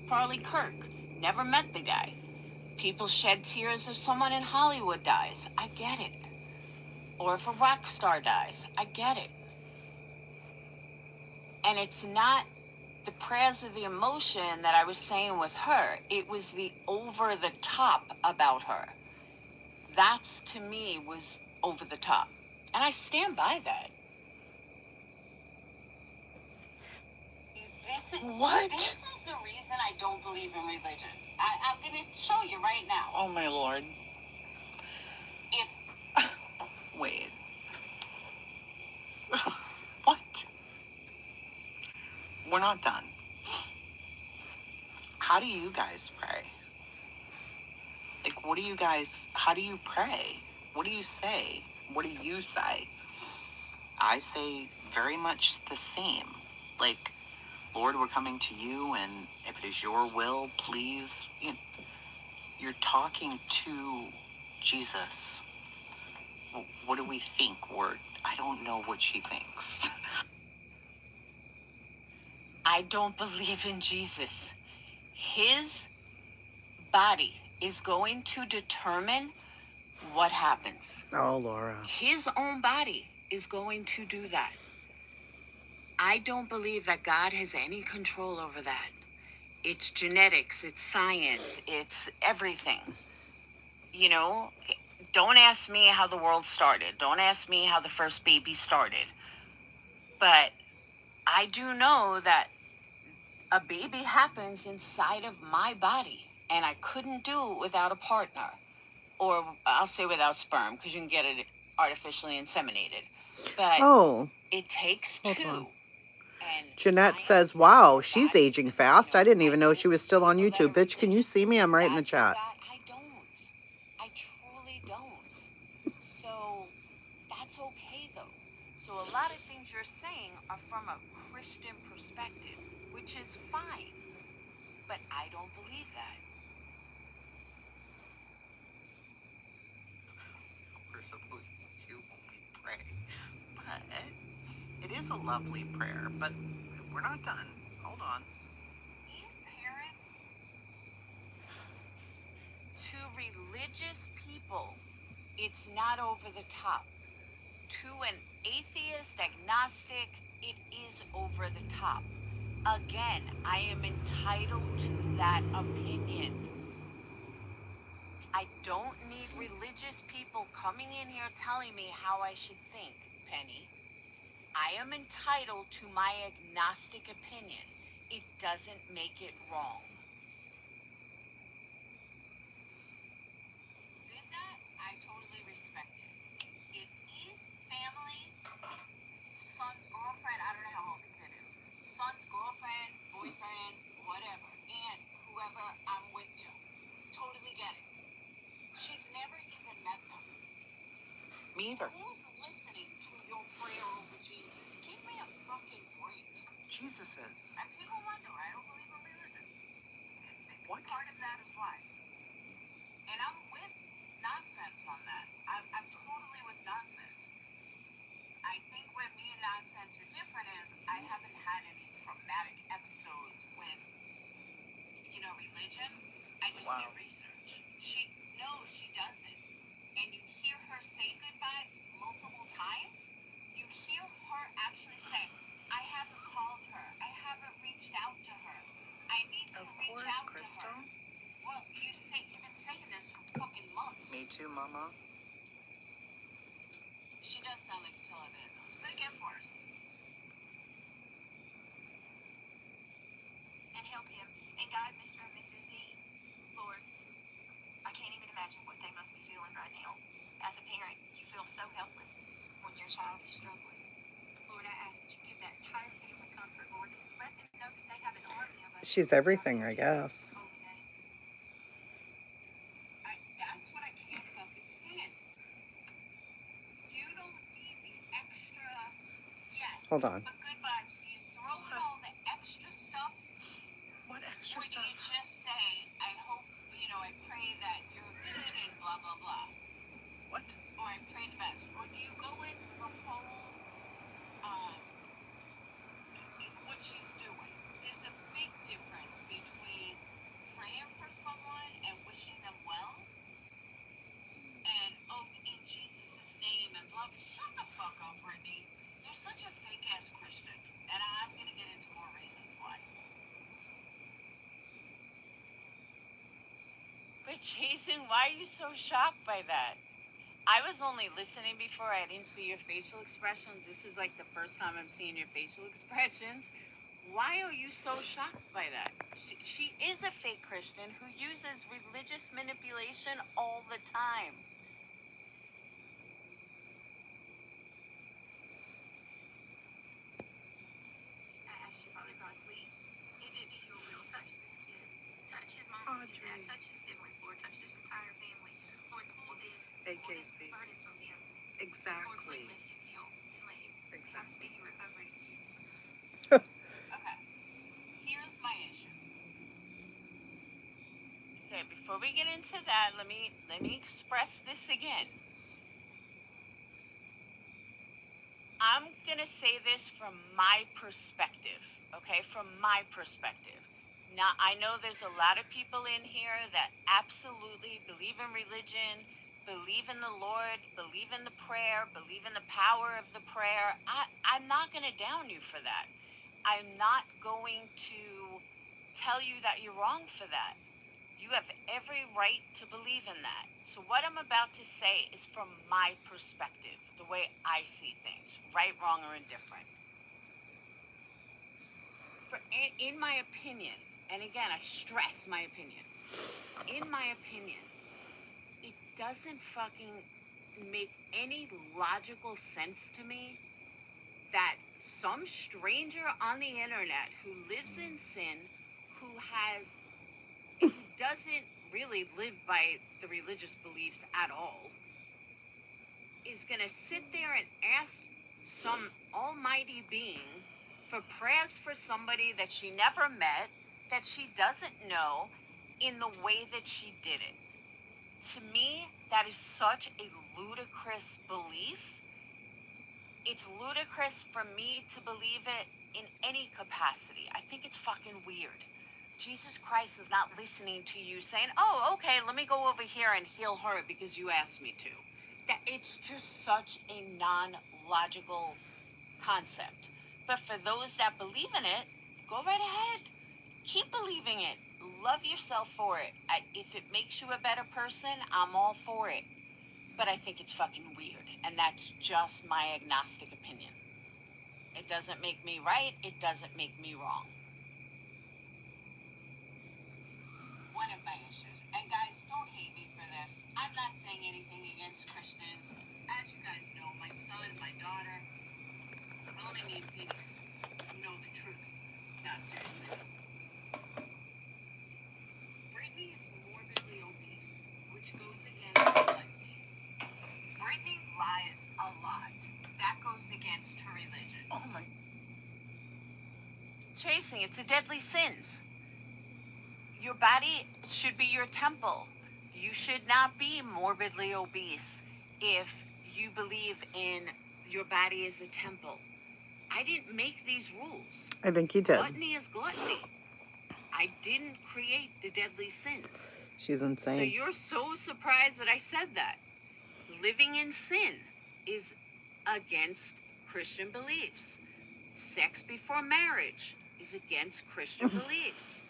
Charlie Kirk. Never met the guy. People shed tears if someone in Hollywood dies. I get it. Or if a rock star dies. I get it. And it's not the prayers of the emotion that I was saying with her. It was the over the top about her. That's, to me, was over the top. And I stand by that. What? This is the reason I don't believe in religion. I'm going to show you right now. Oh, my Lord. If... Wait. What? We're not done. How do you guys pray? Like, what do you guys, how do you pray? What do you say? What do you say? I say very much the same. Like, Lord, we're coming to you, and if it is your will, please, you're talking to Jesus. What do we think? I don't know what she thinks. I don't believe in Jesus. His body is going to determine what happens. Oh, Laura. His own body is going to do that. I don't believe that God has any control over that. It's genetics, it's science, it's everything. You know, don't ask me how the world started. Don't ask me how the first baby started. But I do know that a baby happens inside of my body, and I couldn't do it without a partner. Or I'll say without sperm, because you can get it artificially inseminated. But it takes two. Jeanette says, wow, she's aging fast. I didn't even know she was still on YouTube. Bitch, can you see me? I'm right in the chat. I don't. I truly don't. So that's okay, though. So a lot of things you're saying are from a Christian perspective, which is fine. But I don't believe that. We're supposed to when we pray. But it is a lovely prayer, but we're not done. Hold on. These parents... To religious people, it's not over the top. To an atheist, agnostic, it is over the top. Again, I am entitled to that opinion. I don't need religious people coming in here telling me how I should think, Penny. I am entitled to my agnostic opinion. It doesn't make it wrong. Did that? I totally respect it. If E's family, son's girlfriend, I don't know how old the kid is, son's girlfriend, boyfriend, whatever, and whoever, I'm with you. Totally get it. She's never even met them. Me either. Who's listening to your prayer over Jesus? Give me a fucking break. Jesus is. And people wonder, I don't believe in religion. What? Part of that is why. And I'm with nonsense on that. I'm totally with nonsense. I think where me and nonsense are different is I haven't had any traumatic episodes with, religion. I just do research. She doesn't. And you hear her say goodbyes multiple times. You hear her actually say, I haven't called her. I haven't reached out to her. I need to reach out to her. Well, you've been saying this for fucking months. Me too, Mama. She does sound like a televangelist, but it gets worse. And help him. And God, Mr. and Mrs. E, Lord, I can't even imagine what they must be feeling right now. As a parent, you feel so helpless when your child is struggling. Lord, I ask that you give that entire family comfort, Lord. Let them know that they have an army of us. She's everything, I guess. That's what I can't fucking stand. You don't need the extra, yes. Hold on. But goodbye. Do you throw in all the extra stuff? What extra or stuff? Or do you just say, I hope, I pray that you're good and blah, blah, blah? What? Or I pray the best. Or do you go into the whole, what she's doing? There's a big difference between praying for someone and wishing them well and, in Jesus' name and blah, blah. Shut the fuck up, Brittany. You're such a fake-ass Christian. And I'm going to get into more reasons why. But Jason, why are you so shocked by that? I was only listening before. I didn't see your facial expressions. This is like the first time I'm seeing your facial expressions. Why are you so shocked by that? She is a fake Christian who uses religious manipulation all the time. I asked you, Father God, please, if it be your will, touch this kid. Touch his mom and his dad. Touch his siblings, Lord. Touch this entire family. Lord, pull this burden from him. Exactly. Lord, please let him heal and let him have speedy recovery. Okay. Here's my issue. Okay, before we get into that, let me express this again. I'm gonna say this from my perspective, okay? From my perspective. Now, I know there's a lot of people in here that absolutely believe in religion, believe in the Lord, believe in the prayer, believe in the power of the prayer. I'm not gonna down you for that. I'm not going to tell you that you're wrong for that. You have every right to believe in that. So what I'm about to say is from my perspective, the way I see things, right, wrong, or indifferent. In my opinion, and again, I stress my opinion, in my opinion, it doesn't fucking make any logical sense to me that some stranger on the internet who lives in sin, who doesn't really live by the religious beliefs at all, is going to sit there and ask some almighty being for prayers for somebody that she never met, that she doesn't know, in the way that she did it. To me, that is such a ludicrous belief. It's ludicrous for me to believe it in any capacity. I think it's fucking weird. Jesus Christ is not listening to you saying, oh, okay, let me go over here and heal her because you asked me to. That it's just such a non-logical concept. But for those that believe in it, go right ahead. Keep believing it. Love yourself for it. If it makes you a better person, I'm all for it. But I think it's fucking weird. And that's just my agnostic opinion. It doesn't make me right. It doesn't make me wrong. One of my issues, and guys, don't hate me for this. I'm not saying anything against Christians. As you guys know, my son, my daughter, only me and Phoenix know the truth. No, seriously. Brittany is morbidly obese, which goes against gluttony. Brittany lies a lot. That goes against her religion. Oh my. Chasing, it's a deadly sin. Your body should be your temple. you should not be morbidly obese if you believe in your body as a temple. I didn't make these rules. I think he did. Gluttony is gluttony. I didn't create the deadly sins. She's insane. So you're so surprised that I said that. Living in sin is against Christian beliefs. Sex before marriage is against Christian beliefs.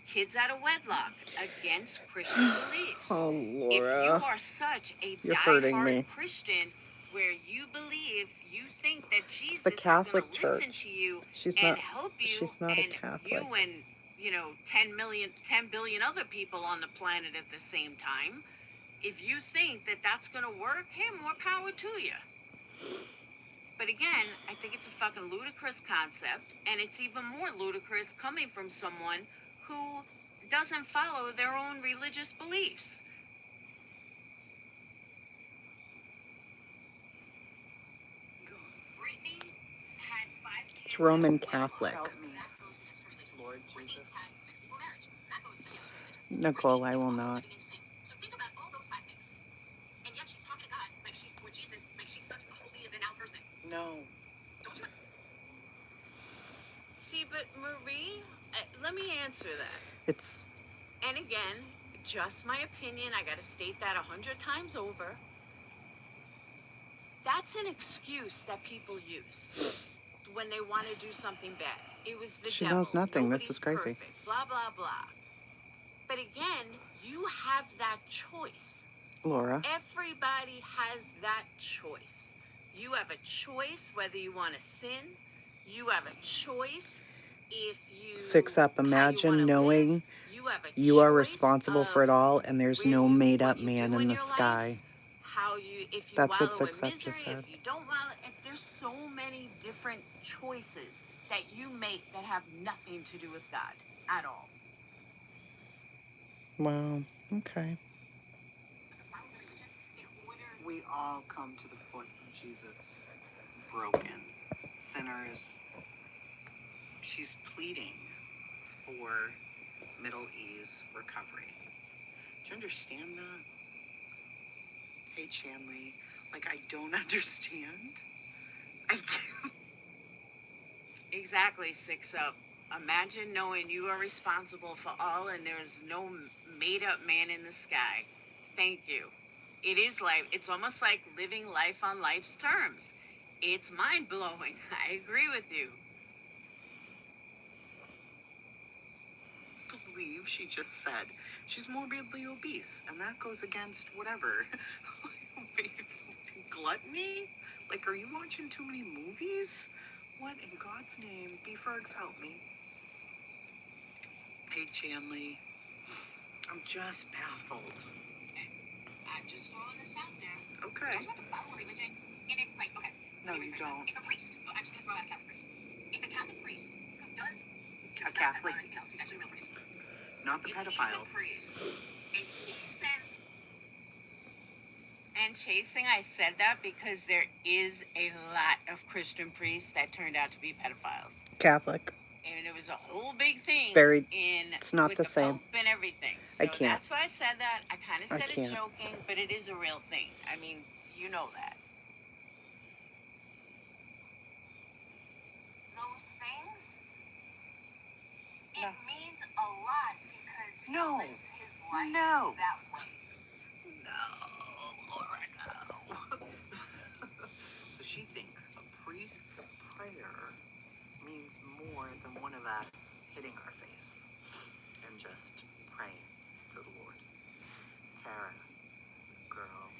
Kids out of wedlock, against Christian beliefs. Oh, Laura. If you are such a diehard Christian where you believe, you think that Jesus the Catholic is going to listen to you and help you, she's not and a Catholic. You and, 10 billion other people on the planet at the same time, if you think that that's going to work, hey, more power to you. But again, I think it's a fucking ludicrous concept, and it's even more ludicrous coming from someone who doesn't follow their own religious beliefs. Brittany had 5 kids. It's Roman Catholic. Lord Jesus. Nicole, I will not. So think about all those 5 things. And yet she's talking to God like she's with Jesus, like she's such a holy and devout person. No. See, but Marie, let me answer that. It's... And again, just my opinion, I gotta state that 100 times over. That's an excuse that people use when they want to do something bad. It was the devil. She knows nothing. Nobody's this is crazy. Perfect. Blah, blah, blah. But again, you have that choice. Laura. Everybody has that choice. You have a choice whether you want to sin. You have a choice if you... 6 up. Imagine knowing you are responsible for it all and there's no made-up man in the sky. That's what 6 up just said. If you don't wallow, there's so many different choices that you make that have nothing to do with God at all. Wow. Okay. We all come to the foot of Jesus, broken sinners. She's pleading for Middle Ease recovery. Do you understand that? Hey, Chanley, I don't understand. I can't. Exactly, 6 up. Imagine knowing you are responsible for all and there's no made-up man in the sky. Thank you. It is life. It's almost like living life on life's terms. It's mind-blowing. I agree with you. I believe she just said she's morbidly obese, and that goes against whatever. Gluttony? Are you watching too many movies? What in God's name? Beefurgs, help me. Hey, Chanley. I'm just baffled. I'm just throwing this out there. Okay. I just want to follow religion, and it's like, okay. No, you don't. If a priest, I'm just going to throw out a Catholic priest. If a Catholic priest who does... A Catholic? Anything else, he's actually a real priest. Not the pedophiles. He's a priest, and he says... And Chasing, I said that because there is a lot of Christian priests that turned out to be pedophiles. Catholic. And it was a whole big thing. It's not with the same. Pope and everything. So I can't. That's why I said that. I kind of said it joking, but it is a real thing. I mean, you know that. Those things, it means a lot because he lives his life that way. No, Laura, no. So she thinks a priest's prayer means more than one of us hitting our face and just praying to the Lord. Tara, girl.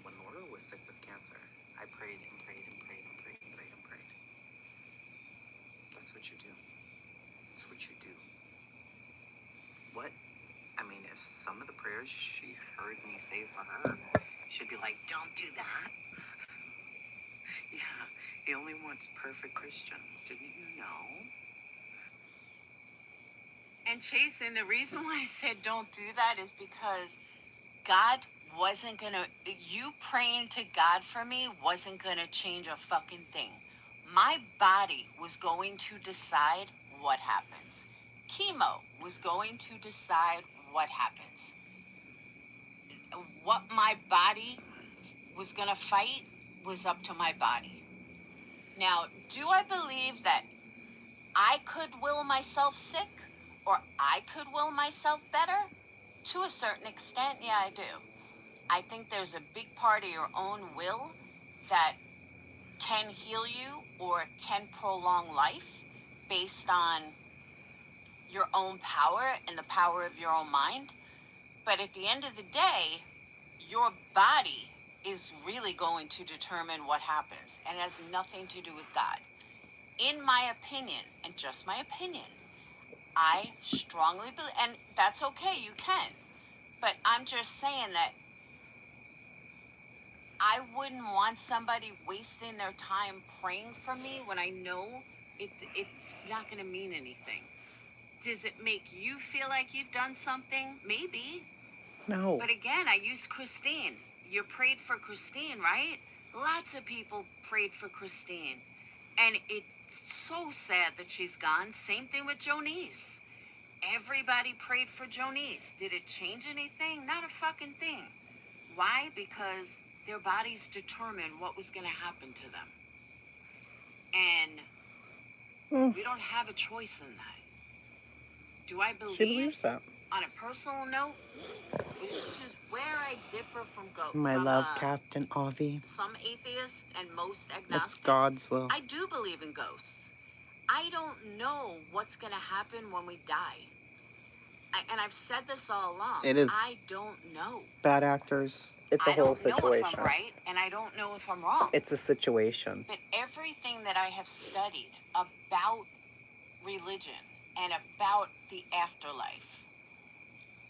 When Laura was sick with cancer, I prayed and prayed and prayed and prayed and prayed and prayed. That's what you do. That's what you do. What? I mean, if some of the prayers she heard me say for her, she'd be like, don't do that. Yeah, he only wants perfect Christians, didn't you know? And Chasing, the reason why I said don't do that is because God wasn't gonna, you praying to God for me wasn't gonna change a fucking thing. My body was going to decide what happens. chemo was going to decide what happens. What my body was going to fight was up to my body. Now, do I believe that I could will myself sick or I could will myself better? To a certain extent, yeah, I do. I think there's a big part of your own will that can heal you or can prolong life based on your own power and the power of your own mind. But at the end of the day, your body is really going to determine what happens, and it has nothing to do with God. In my opinion, and just my opinion, I strongly believe, and that's okay, you can, but I'm just saying that I wouldn't want somebody wasting their time praying for me when I know it's not going to mean anything. Does it make you feel like you've done something? Maybe. No. But again, I use Christine. You prayed for Christine, right? Lots of people prayed for Christine. And it's so sad that she's gone. Same thing with Jonice. Everybody prayed for Jonice. Did it change anything? Not a fucking thing. Why? Because their bodies determined what was going to happen to them. And we don't have a choice in that. Do I believe? She believes that. On a personal note, which is where I differ from My love, Captain Avi. Some atheists and most agnostics. It's God's will. I do believe in ghosts. I don't know what's going to happen when we die. And I've said this all along. It is. I don't know. Bad actors. It's a whole situation. I don't know if I'm right, and I don't know if I'm wrong. It's a situation. But everything that I have studied about religion and about the afterlife,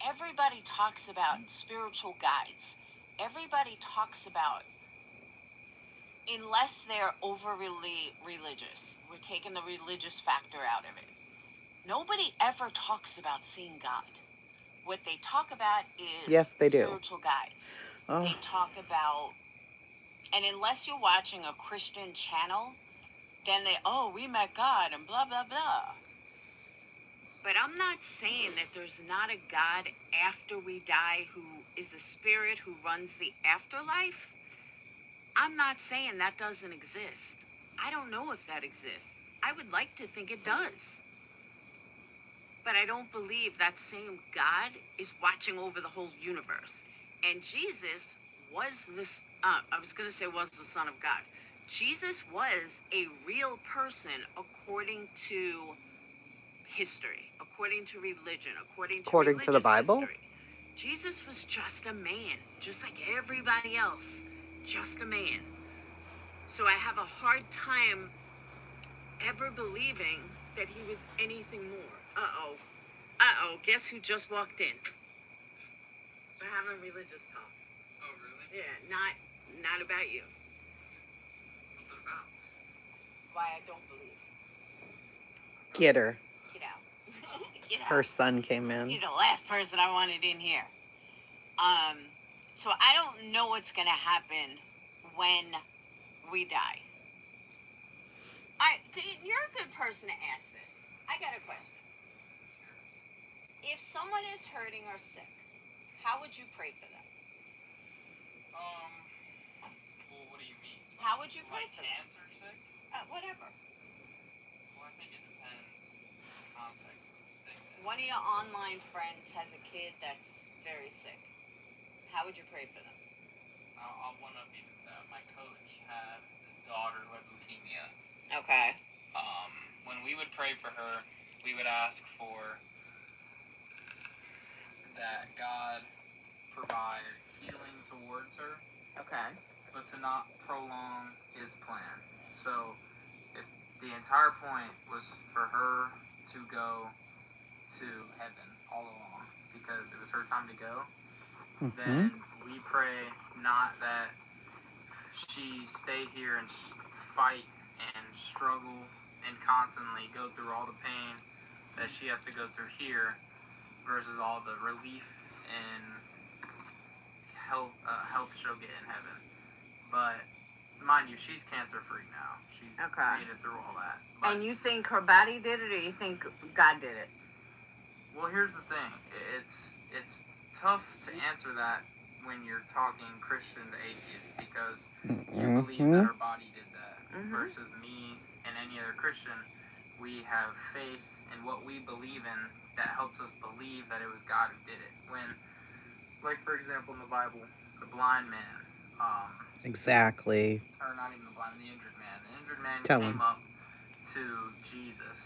everybody talks about spiritual guides. Everybody talks about, unless they're overly religious, we're taking the religious factor out of it. Nobody ever talks about seeing God. What they talk about is spiritual guides. Oh. They talk about, and unless you're watching a Christian channel, then we met God and blah, blah, blah. But I'm not saying that there's not a God after we die who is a spirit who runs the afterlife. I'm not saying that doesn't exist. I don't know if that exists. I would like to think it does. But I don't believe that same God is watching over the whole universe. And Jesus was this, was the Son of God. Jesus was a real person according to history, according to religion, according to the Bible. History. Jesus was just a man, just like everybody else, just a man. So I have a hard time ever believing that he was anything more. Guess who just walked in? We're having religious talk. Oh, really? Yeah, not about you. What's it about? Why I don't believe. Get her. Get out. Get out. Her son came in. He's the last person I wanted in here. So I don't know what's going to happen when we die. All right, you're a good person to ask this. I got a question. If someone is hurting or sick, how would you pray for them? Well, what do you mean? How would you pray for them? Cancer sick? Whatever. Well, I think it depends on the context of the sickness. One of your online friends has a kid that's very sick. How would you pray for them? One of my coach had his daughter who had leukemia. Okay. When we would pray for her, we would ask for that God provide healing towards her. Okay. But to not prolong his plan. So if the entire point was for her to go to heaven all along because it was her time to go, then we pray not that she stay here and fight and struggle and constantly go through all the pain that she has to go through here versus all the relief and help she'll get in heaven. But mind you, she's cancer free now. She's made it through all that. But and you think her body did it, or you think God did it? Well, here's the thing. It's tough to answer that when you're talking Christian to atheist, because you believe that our body did that, versus me and any other Christian. We have faith in what we believe in that helps us believe that it was God who did it. When, like, for example, in the Bible, the blind man, exactly. Or not even the blind, the injured man. The injured man came up to Jesus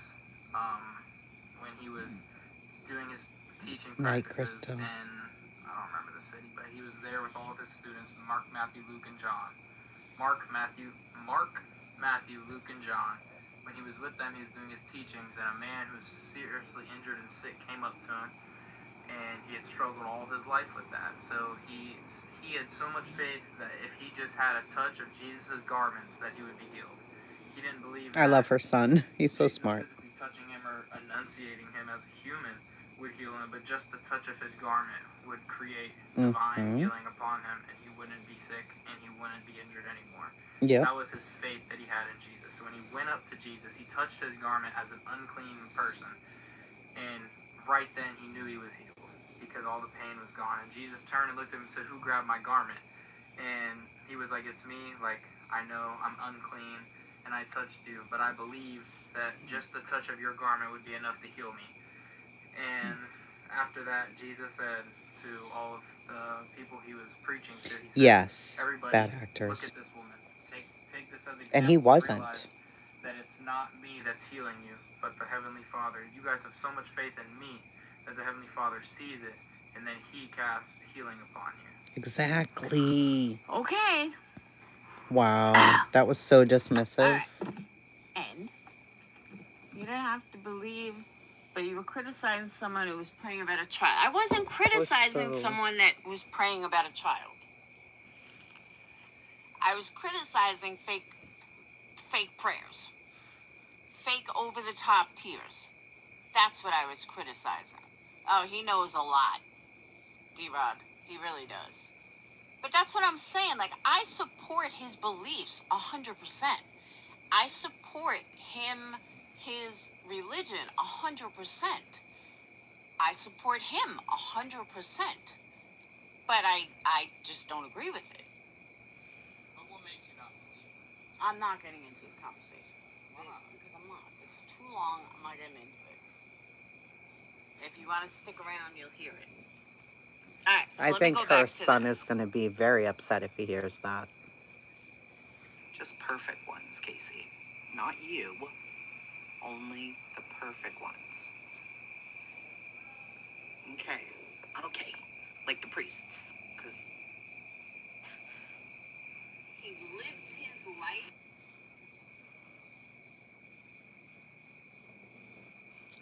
when he was doing his teaching practices in, I don't remember the city, but he was there with all of his students, Mark, Matthew, Luke, and John. Mark, Matthew, Luke, and John. When he was with them, he was doing his teachings, and a man who was seriously injured and sick came up to him, and he had struggled all of his life with that. So he had so much faith that if he just had a touch of Jesus' garments, that he would be healed. He didn't believe that I love her son. He's so smart. Physically touching him or enunciating him as a human would heal him, but just the touch of his garment would create divine healing upon him, and he wouldn't be sick, and he wouldn't be injured anymore. Yeah. That was his faith that he had in Jesus. So when he went up to Jesus, he touched his garment as an unclean person, and right then he knew he was healed, because all the pain was gone. And Jesus turned and looked at him and said, "Who grabbed my garment?" And he was like, "It's me. Like, I know I'm unclean, and I touched you, but I believe that just the touch of your garment would be enough to heal me." And after that, Jesus said to all of the people he was preaching to, he said, "Yes, everybody, bad actors. Look at this woman. Take this as an example." And he wasn't. Realize that it's not me that's healing you, but the Heavenly Father. You guys have so much faith in me that the Heavenly Father sees it, and then he casts healing upon you. Exactly. Okay. Wow. That was so dismissive. Right. And you didn't have to believe, but you were criticizing someone who was praying about a child. I wasn't criticizing someone that was praying about a child. I was criticizing fake prayers. Fake over-the-top tears. That's what I was criticizing. Oh, he knows a lot, D-Rod. He really does. But that's what I'm saying. Like, I support his beliefs 100%. I support him, his religion 100%. I support him 100%. But I just don't agree with it. But what makes you not believe it? I'm not getting into this conversation. Why not? Because I'm not. It's too long. I'm not getting into it. If you want to stick around, you'll hear it. All right. So I think her son is going to be very upset if he hears that. Just perfect ones, Casey. Not you. Only the perfect ones. Okay. Like the priests. Because he lives his life.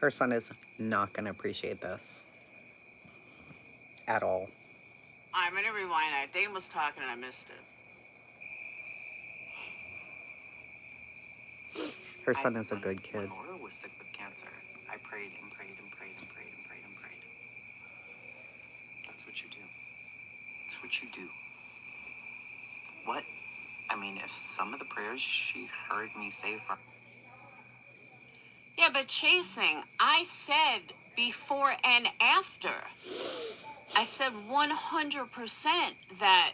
Her son is not going to appreciate this. At all. I'm going to rewind. Dane was talking and I missed it. Her son is a good kid. When Laura was sick with cancer, I prayed and prayed and prayed and prayed and prayed and prayed. That's what you do. That's what you do. What? I mean, if some of the prayers she heard me say from... Yeah, but Chasing, I said before and after. I said 100% that,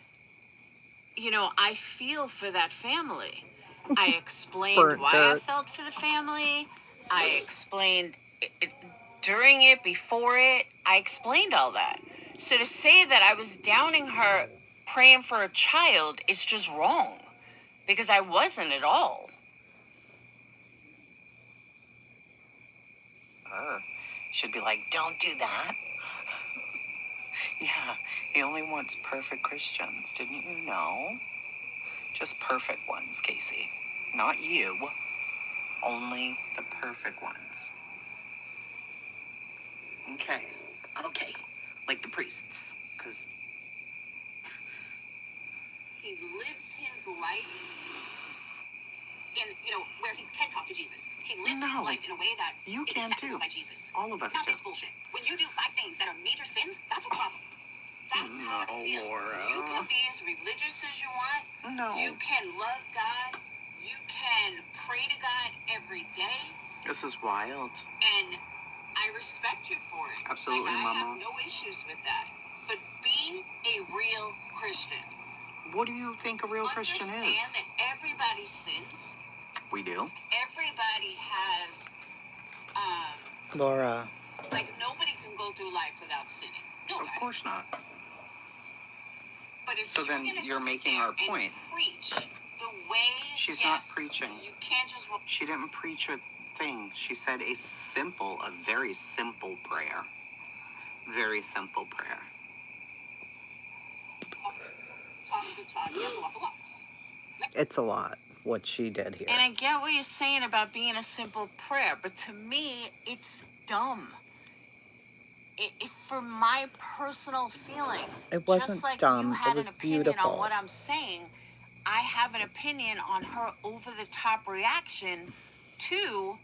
I feel for that family. I explained why I felt for the family. I explained it, during it, before it. I explained all that. So to say that I was downing her praying for a child is just wrong. Because I wasn't at all. Should be like, don't do that. Yeah, he only wants perfect Christians, didn't you know? Just perfect ones, Casey. Not you. Only the perfect ones. Okay. Like the priests, because... He lives his life in, where he can talk to Jesus. He lives his life in a way that is acceptable by Jesus. All of us not do. This bullshit. When you do 5 things that are major sins, that's a problem. That's how I feel. Laura. You can be as religious as you want. No. You can love God. You can pray to God every day. This is wild. And I respect you for it. Absolutely, like, I Mama. have no issues with that. But be a real Christian. What do you think a real Christian is? Understand that everybody sins. We do. Everybody has, Laura. like, nobody can go through life without sinning. Nobody. Of course not. But if so then you're making our point. Preach the way she's not preaching. You can't just. She didn't preach a thing. She said a very simple prayer. Very simple prayer. It's a lot what she did here. And I get what you're saying about being a simple prayer, but to me, it's dumb. For my personal feeling, it wasn't just like dumb. You had it was an opinion beautiful. on what I'm saying, I have an opinion on her over-the-top reaction to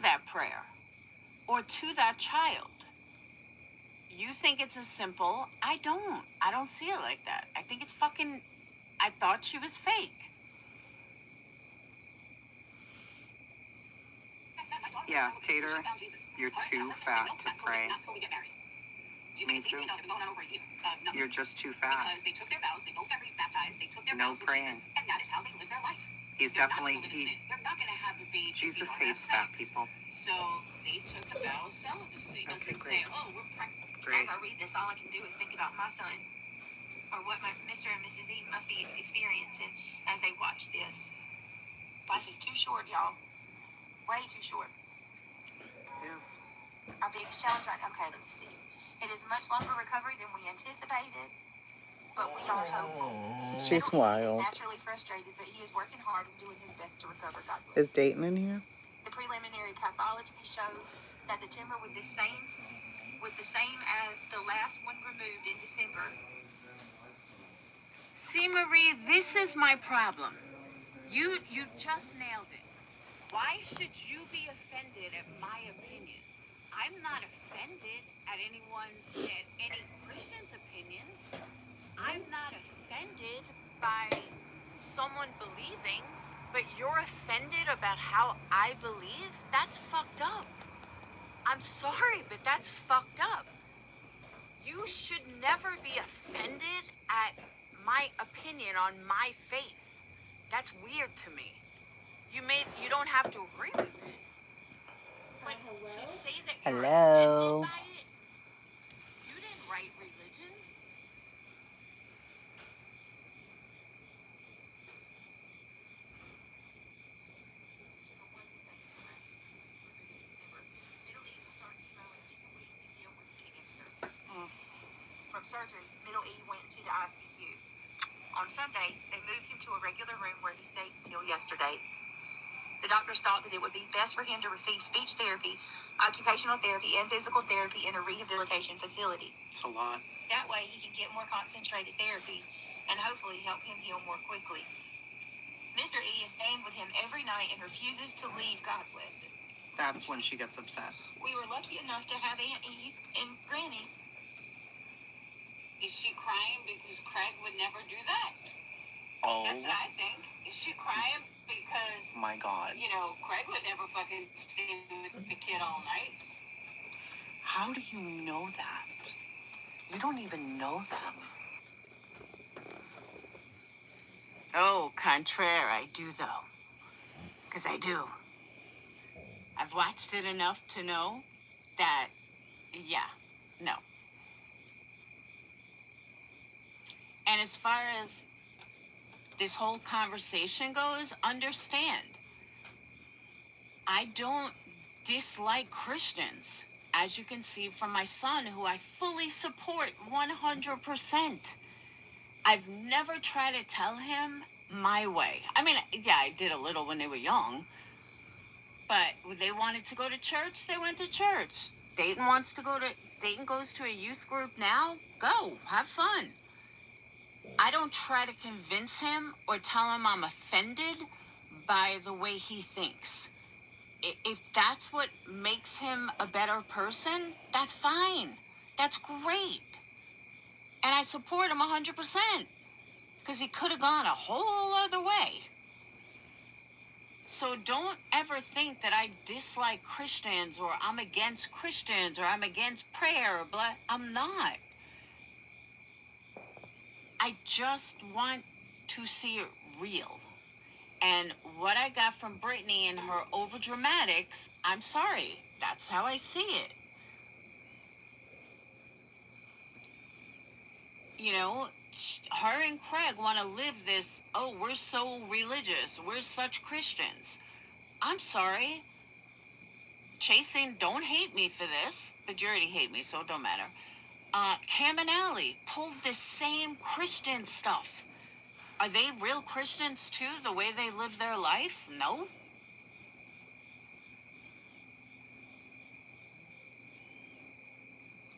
that prayer or to that child. You think it's as simple. I don't see it like that. I think it's fucking. I thought she was fake. Yeah, Tater, you're too fat to pray. Me too. You're just too fat. Because they took their vows, they both got rebaptized, they took their no vows with praying. Jesus, and that is how they live their life. He's They're definitely They're not going to have a baby. Jesus hates fat people. So they took a vow of celibacy. Okay, Doesn't great. say, oh, we're pregnant. Great. As I read this, all I can do is think about my son, or what my Mr. and Mrs. E must be experiencing as they watch this. Life is too short, y'all. Way too short. Yes. Our biggest challenge right now, okay, let me see. It is much longer recovery than we anticipated, but we are hopeful. She's wild. He's naturally frustrated, but he is working hard and doing his best to recover. God bless. Is Dayton in here? The preliminary pathology shows that the tumor was the same as the last one removed in December. See, Marie, this is my problem. You just nailed it. Why should you be offended at my opinion? I'm not offended at any Christian's opinion. I'm not offended by someone believing, but you're offended about how I believe? That's fucked up. I'm sorry, but that's fucked up. You should never be offended at my opinion on my faith. That's weird to me. You don't have to agree with it. But to say that you're offended by it, you didn't write religion. From surgery, Middle E went to the ICU. On Sunday, they moved him to a regular room where he stayed until yesterday. The doctors thought that it would be best for him to receive speech therapy, occupational therapy, and physical therapy in a rehabilitation facility. It's a lot. That way he can get more concentrated therapy and hopefully help him heal more quickly. Mr. E is staying with him every night and refuses to leave. God bless him. That's when she gets upset. We were lucky enough to have Aunt E and Granny. Is she crying because Craig would never do that? Oh. That's what I think. Is she crying because, my God, Craig would never fucking stay with the kid all night? How do you know that? You don't even know them. Oh, contraire, I do though. Because I do. I've watched it enough to know that, no. And as far as this whole conversation goes, understand, I don't dislike Christians, as you can see from my son, who I fully support 100%. I've never tried to tell him my way. I mean, yeah, I did a little when they were young, but they wanted to go to church, they went to church. Dayton goes to a youth group now, go, have fun. I don't try to convince him or tell him I'm offended by the way he thinks. If that's what makes him a better person, that's fine. That's great. And I support him 100%. Because he could have gone a whole other way. So don't ever think that I dislike Christians or I'm against Christians or I'm against prayer or blah. I'm not. I just want to see it real. And what I got from Britney and her overdramatics, I'm sorry. That's how I see it. You know, her and Craig want to live this, oh, we're so religious. We're such Christians. I'm sorry. Chasing, don't hate me for this, but you already hate me, so it don't matter. Cam and Allie pulled the same Christian stuff. Are they real Christians too, the way they live their life? No.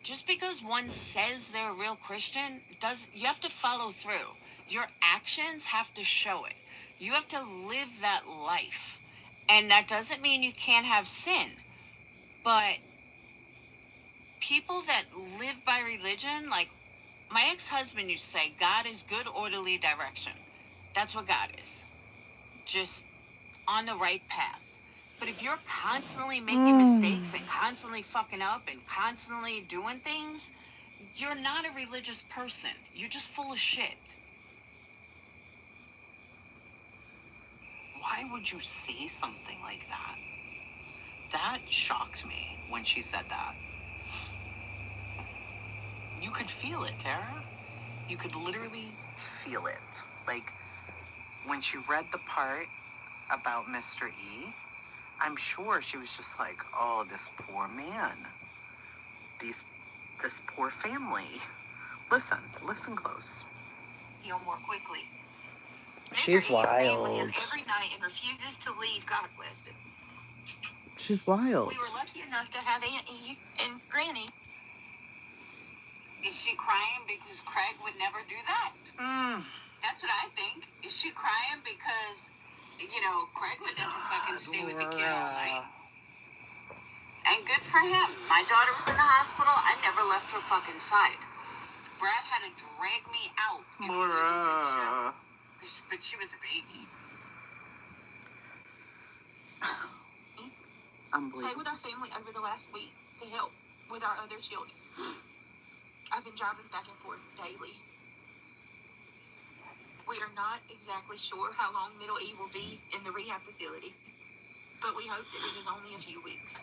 Just because one says they're a real Christian, you have to follow through. Your actions have to show it. You have to live that life. And that doesn't mean you can't have sin. But people that live by religion, like my ex-husband used to say, God is good, orderly direction. That's what God is. Just on the right path. But if you're constantly making mistakes and constantly fucking up and constantly doing things, you're not a religious person. You're just full of shit. Why would you say something like that? That shocked me when she said that. You could feel it, Tara. You could literally feel it. Like, when she read the part about Mr. E, I'm sure she was just like, oh, this poor man. This poor family. Listen close. Heal more quickly. She's wild. Every night and refuses to leave. God bless him. She's wild. We were lucky enough to have Aunt E and Granny. Is she crying because Craig would never do that? That's what I think. Is she crying because, Craig would never fucking stay with the kid all night? And good for him. My daughter was in the hospital. I never left her fucking side. Brad had to drag me out in order to do so. But she was a baby. Unbelievable. Stayed with our family over the last week to help with our other children. I've been driving back and forth daily. We are not exactly sure how long Middle E will be in the rehab facility, but we hope that it is only a few weeks.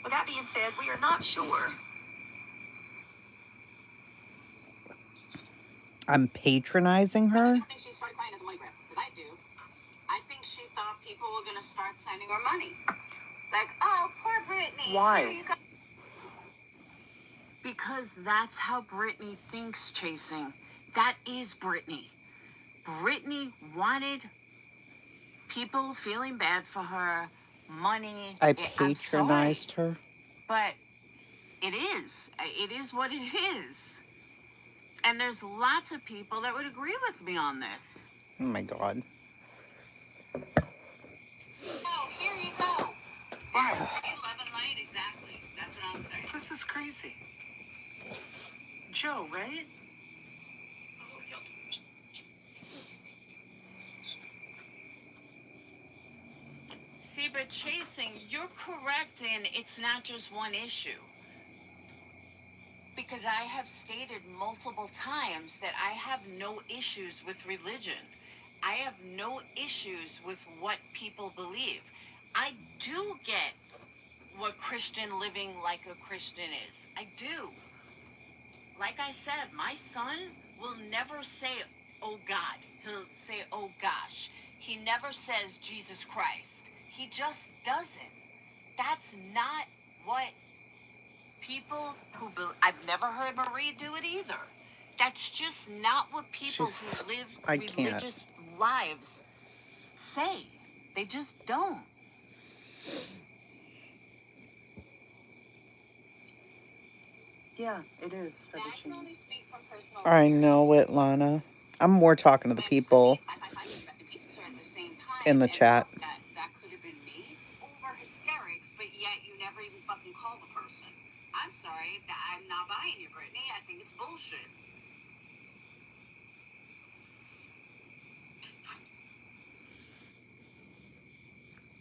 With that being said, we are not sure. I'm patronizing her? I don't think she started crying as a money grab, because I do. I think she thought people were going to start sending her money. Like, oh, poor Britney. Why? Here you go. Because that's how Britney thinks, Chasing. That is Britney. Britney wanted people feeling bad for her, money. I patronized her. But it is what it is. And there's lots of people that would agree with me on this. Oh my God. Oh, here you go. Why? 11 light, exactly. That's what I'm saying. This is crazy. Joe, right? See, but Chasing, you're correct in it's not just one issue. Because I have stated multiple times that I have no issues with religion. I have no issues with what people believe. I do get what Christian living like a Christian is. I do. Like I said, my son will never say, oh God. He'll say, oh gosh. He never says Jesus Christ. He just doesn't. That's not what people who I've never heard Marie do it either. That's just not what people who live religious lives say. They just don't. Yeah, it is. I know it, Lana. I'm more talking to the people in the chat. That could have been me over hysterics, but yet you never even fucking call the person. I'm sorry, I'm not buying you, Britney. I think it's bullshit.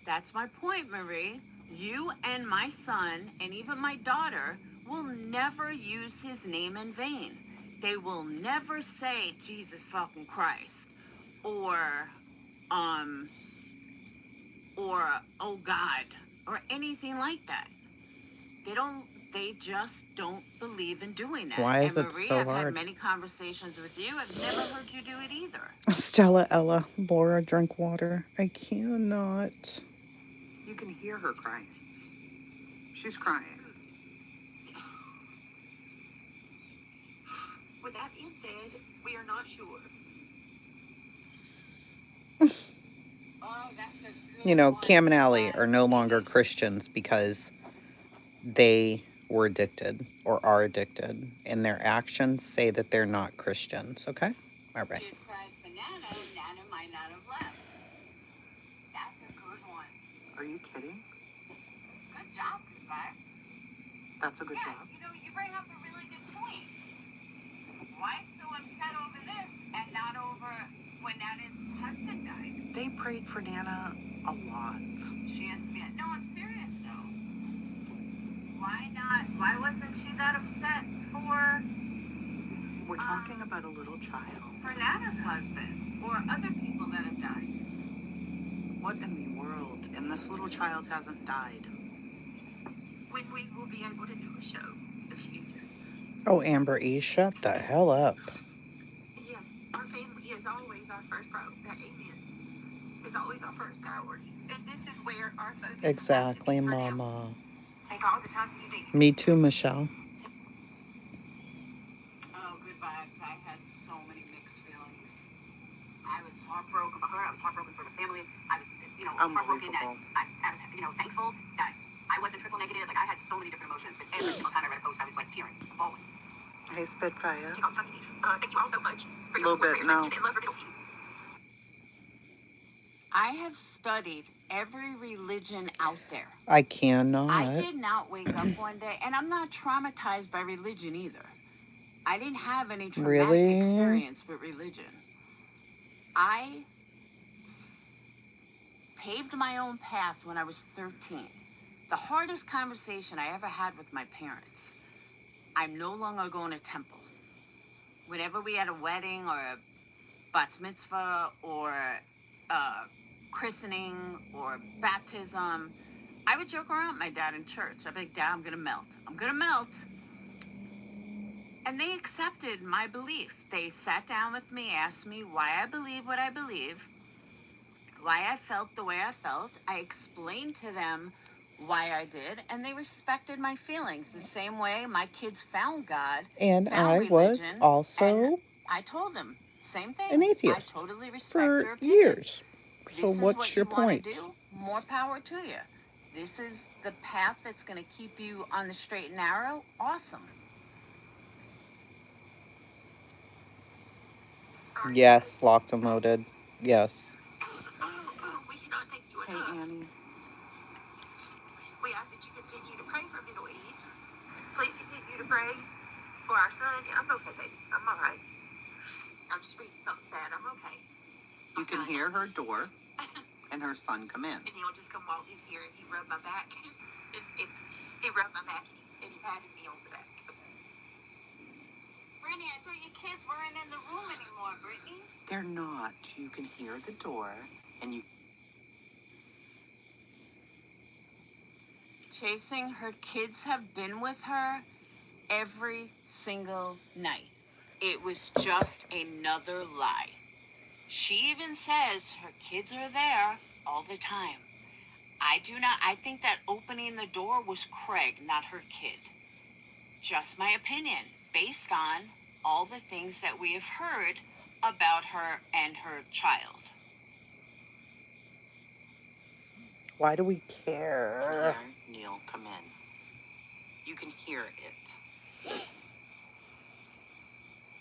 That's my point, Marie. You and my son, and even my daughter, will never use his name in vain. They will never say Jesus fucking Christ or oh God or anything like that. They just don't believe in doing that. Why is and it Marie, so I've hard? had many conversations with you. I've never heard you do it either. Stella, Ella, Laura, drink water. I cannot. You can hear her crying. She's crying. With that being said, we are not sure. Oh, that's a good You know, one. Cam and Allie are no longer Christians because they were addicted or are addicted, and their actions say that they're not Christians, okay? All right. If you cried for Nana, Nana might not have left. That's a good one. Are you kidding? Good job, Good Vibes. That's a good job. You know, you bring up a really good point. Why so upset over this and not over when Nana's husband died? They prayed for Nana a lot. She has to be. No, I'm serious though. Why not? Why wasn't she that upset for? We're talking about a little child. For Nana's husband or other people that have died. What in the world? And this little child hasn't died. When we will be able to do a show in the future. Oh, Amber E., shut the hell up. Yes, our family is always our first priority. Amen. Is always our first priority. And this is where our focus Exactly, has to be for Mama. now. Take all the time you need. Me too, Michelle. Oh, Good Vibes. I had so many mixed feelings. I was heartbroken for her. I was heartbroken for the family. I was, heartbroken that I was, thankful that I wasn't triple negative. Like, I had so many different emotions. But every single time I read a post, I was like tearing, bawling. Hey, Spitfire. Thank you all so much for your support, for your and love for Middle I have studied every religion out there. I cannot. I did not wake up one day, and I'm not traumatized by religion either. I didn't have any traumatic experience with religion. I paved my own path when I was 13. The hardest conversation I ever had with my parents. I'm no longer going to temple. Whenever we had a wedding or a bat mitzvah or christening or baptism, I would joke around with my dad in church. I'd be like, Dad, I'm going to melt. I'm going to melt. And they accepted my belief. They sat down with me, asked me why I believe what I believe, why I felt the way I felt. I explained to them why I did, and they respected my feelings the same way my kids found God. And I was also I told them, same thing. an atheist I totally respect for your opinion. years. So This what's is what your you want point? to do? More power to you. This is the path that's going to keep you on the straight and narrow. Awesome. Sorry. Yes, locked and loaded. Yes. We cannot thank you enough. Hey, Annie. We ask that you continue to pray for Middle East. Please continue to pray for our son. I'm okay, baby. I'm all right. I'm just reading something sad. I'm okay. You can hear her door and her son come in. And he'll just come walk in here and he rubbed my back. He rubbed my back and he patted me on the back. Brittany, I thought your kids weren't in the room anymore, Brittany. They're not. You can hear the door and you... Chasing, her kids have been with her every single night. It was just another lie. She even says her kids are there all the time. I think that opening the door was Craig, not her kid. Just my opinion, based on all the things that we have heard about her and her child. Why do we care? Neil, come in. You can hear it.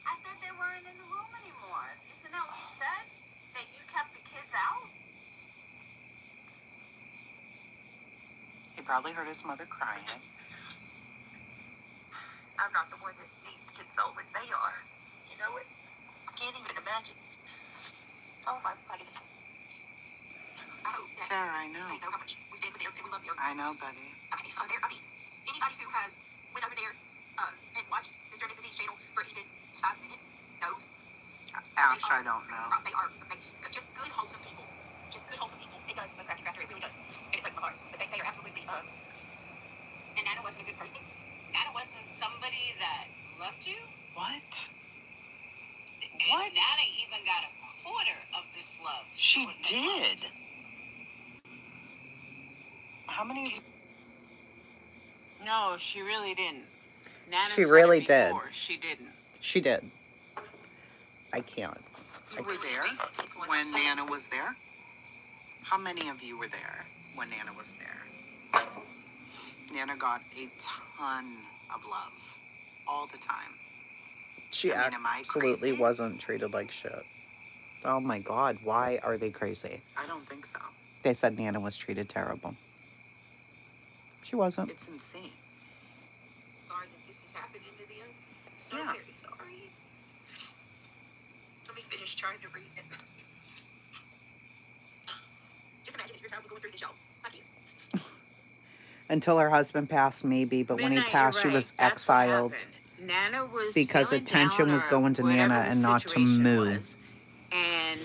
I thought they weren't in the room anymore. Isn't that what you said? That you kept the kids out? He probably heard his mother crying. I'm not the one that needs to console it. They are. You know it? I can't even imagine. Oh my goodness. Sarah, I know. They know how much we stand for them and we love them. I know, buddy. Okay, anybody who has went over there and watched Mr. and Mrs. E's channel for even 5 minutes knows. Ash, I don't know. They are just good, wholesome people. Just good, wholesome people. It does, Crafty Crafter, it really does. And it breaks my heart. But they are absolutely, And Nana wasn't a good person. Nana wasn't somebody that loved you. What? And Nana even got a quarter of this love. She did. How many? No, she really didn't. Nana She really did. She didn't. She did. I can't. You were there when Nana was there? How many of you were there when Nana was there? Nana got a ton of love all the time. She absolutely wasn't treated like shit. Oh my God, why are they crazy? I don't think so. They said Nana was treated terrible. She wasn't. It's insane. Sorry that this is happening to them. So Yeah. very sorry. Let me finish trying to read it. Just imagine if your child was going through this, y'all. Like you. Until her husband passed, maybe, but when he passed, she was exiled. Nana was because attention was going to Nana and not to Moo. And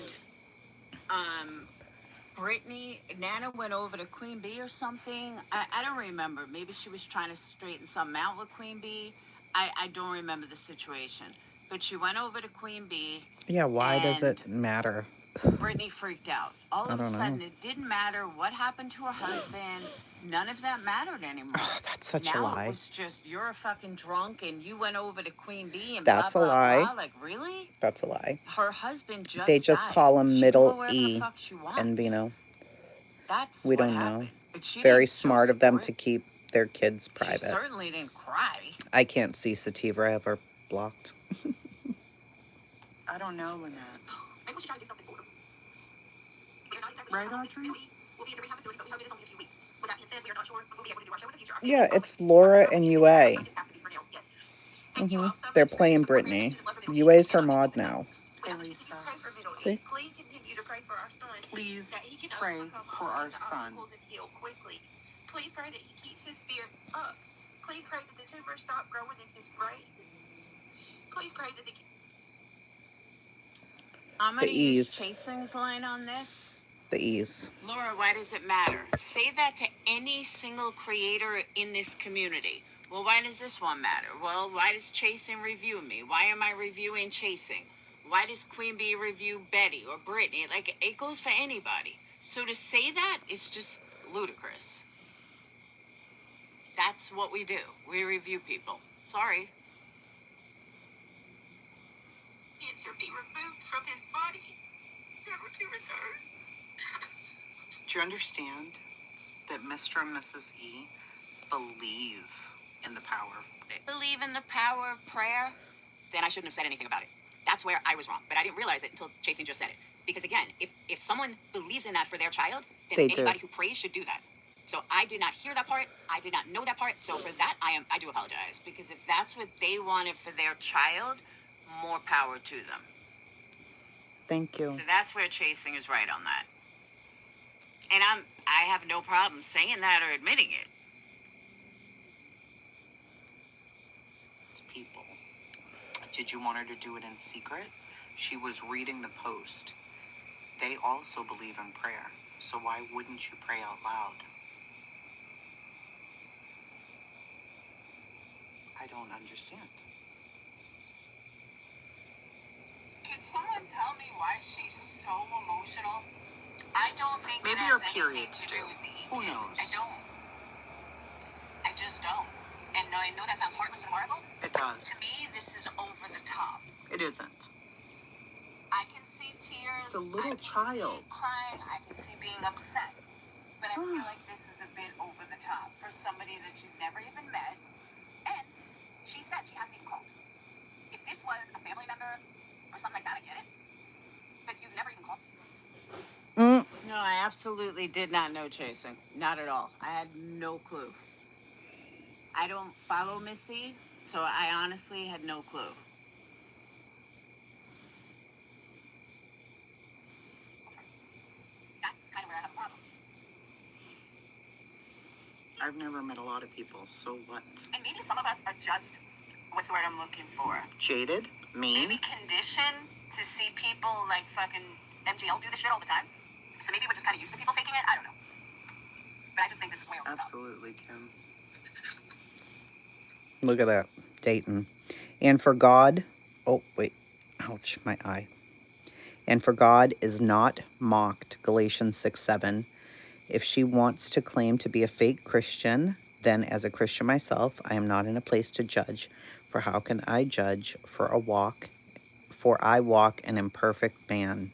Brittany, Nana went over to Queen Bee or something. I don't remember. Maybe she was trying to straighten something out with Queen Bee. I don't remember the situation. But she went over to Queen Bee. Yeah, why does it matter? Brittany freaked out. All of a sudden, it didn't matter what happened to her husband. None of that mattered anymore. Oh, that's such a lie. Now it was just, you're a fucking drunk and you went over to Queen Bee and that's blah, blah, a lie. blah. Like, really? That's a lie. Her husband just They just died. call him Middle E and, That's we don't know. Very smart of them to keep their kids private. She certainly didn't cry. I can't see Sativa. I have her blocked. I don't know, Lynette. Maybe we should try to do something for them. We are not exactly right, sure Audrey? We'll be in the rehab facility, but we hope it is only a few weeks. With that being said, we are not sure when we'll be able to do our show in the future. Yeah, it's Laura and UA. They're playing Brittany. UA's her mod now. See? Please continue to pray for our son. Please that he can pray for our son. Please pray that he keeps his spirits up. Please pray that the tumors stop growing in his brain. Please pray that I'm going to use Chasing's line on this. The ease. Laura, why does it matter? Say that to any single creator in this community. Well, why does this one matter? Well, why does Chasing review me? Why am I reviewing Chasing? Why does Queen Bee review Betty or Brittany? Like, it goes for anybody. So to say that is just ludicrous. That's what we do. We review people. Sorry. cancer be removed from his body, never to return. Do you understand that Mr. and Mrs. E believe in the power? Believe in the power of prayer? Then I shouldn't have said anything about it. That's where I was wrong. But I didn't realize it until Chasing just said it. Because again, if someone believes in that for their child, then anybody who prays should do that. So I did not hear that part. I did not know that part. So for that, I do apologize. Because if that's what they wanted for their child, more power to them. Thank you. So that's where Chasing is right on that. And I have no problem saying that or admitting it. It's people. Did you want her to do it in secret? She was reading the post. They also believe in prayer. So why wouldn't you pray out loud? I don't understand. Can someone tell me why she's so emotional? I don't think maybe it her has periods anything to do with the Who knows? I don't. I just don't. And I know that sounds heartless and horrible. It does. To me, this is over the top. It isn't. I can see tears. It's a little I can child. see crying. I can see being upset. But I feel like this is a bit over the top for somebody that she's never even met. And she said she hasn't even called. If this was a family member or something like that, I get it. But you've never even called. No, I absolutely did not know Chasing. Not at all. I had no clue. I don't follow Missy, so I honestly had no clue. That's kind of where I have a problem. I've never met a lot of people, so what? And maybe some of us are just, what's the word I'm looking for? Jaded? Mean? Maybe conditioned to see people like fucking MGL do this shit all the time. So maybe we're just kind of used to people faking it. I don't know. But I just think this is way over. Absolutely, Kim. Look at that. Dayton. And for God, oh, wait. Ouch, my eye. And for God is not mocked, Galatians 6:7. If she wants to claim to be a fake Christian, then as a Christian myself, I am not in a place to judge. For how can I judge for I walk an imperfect man.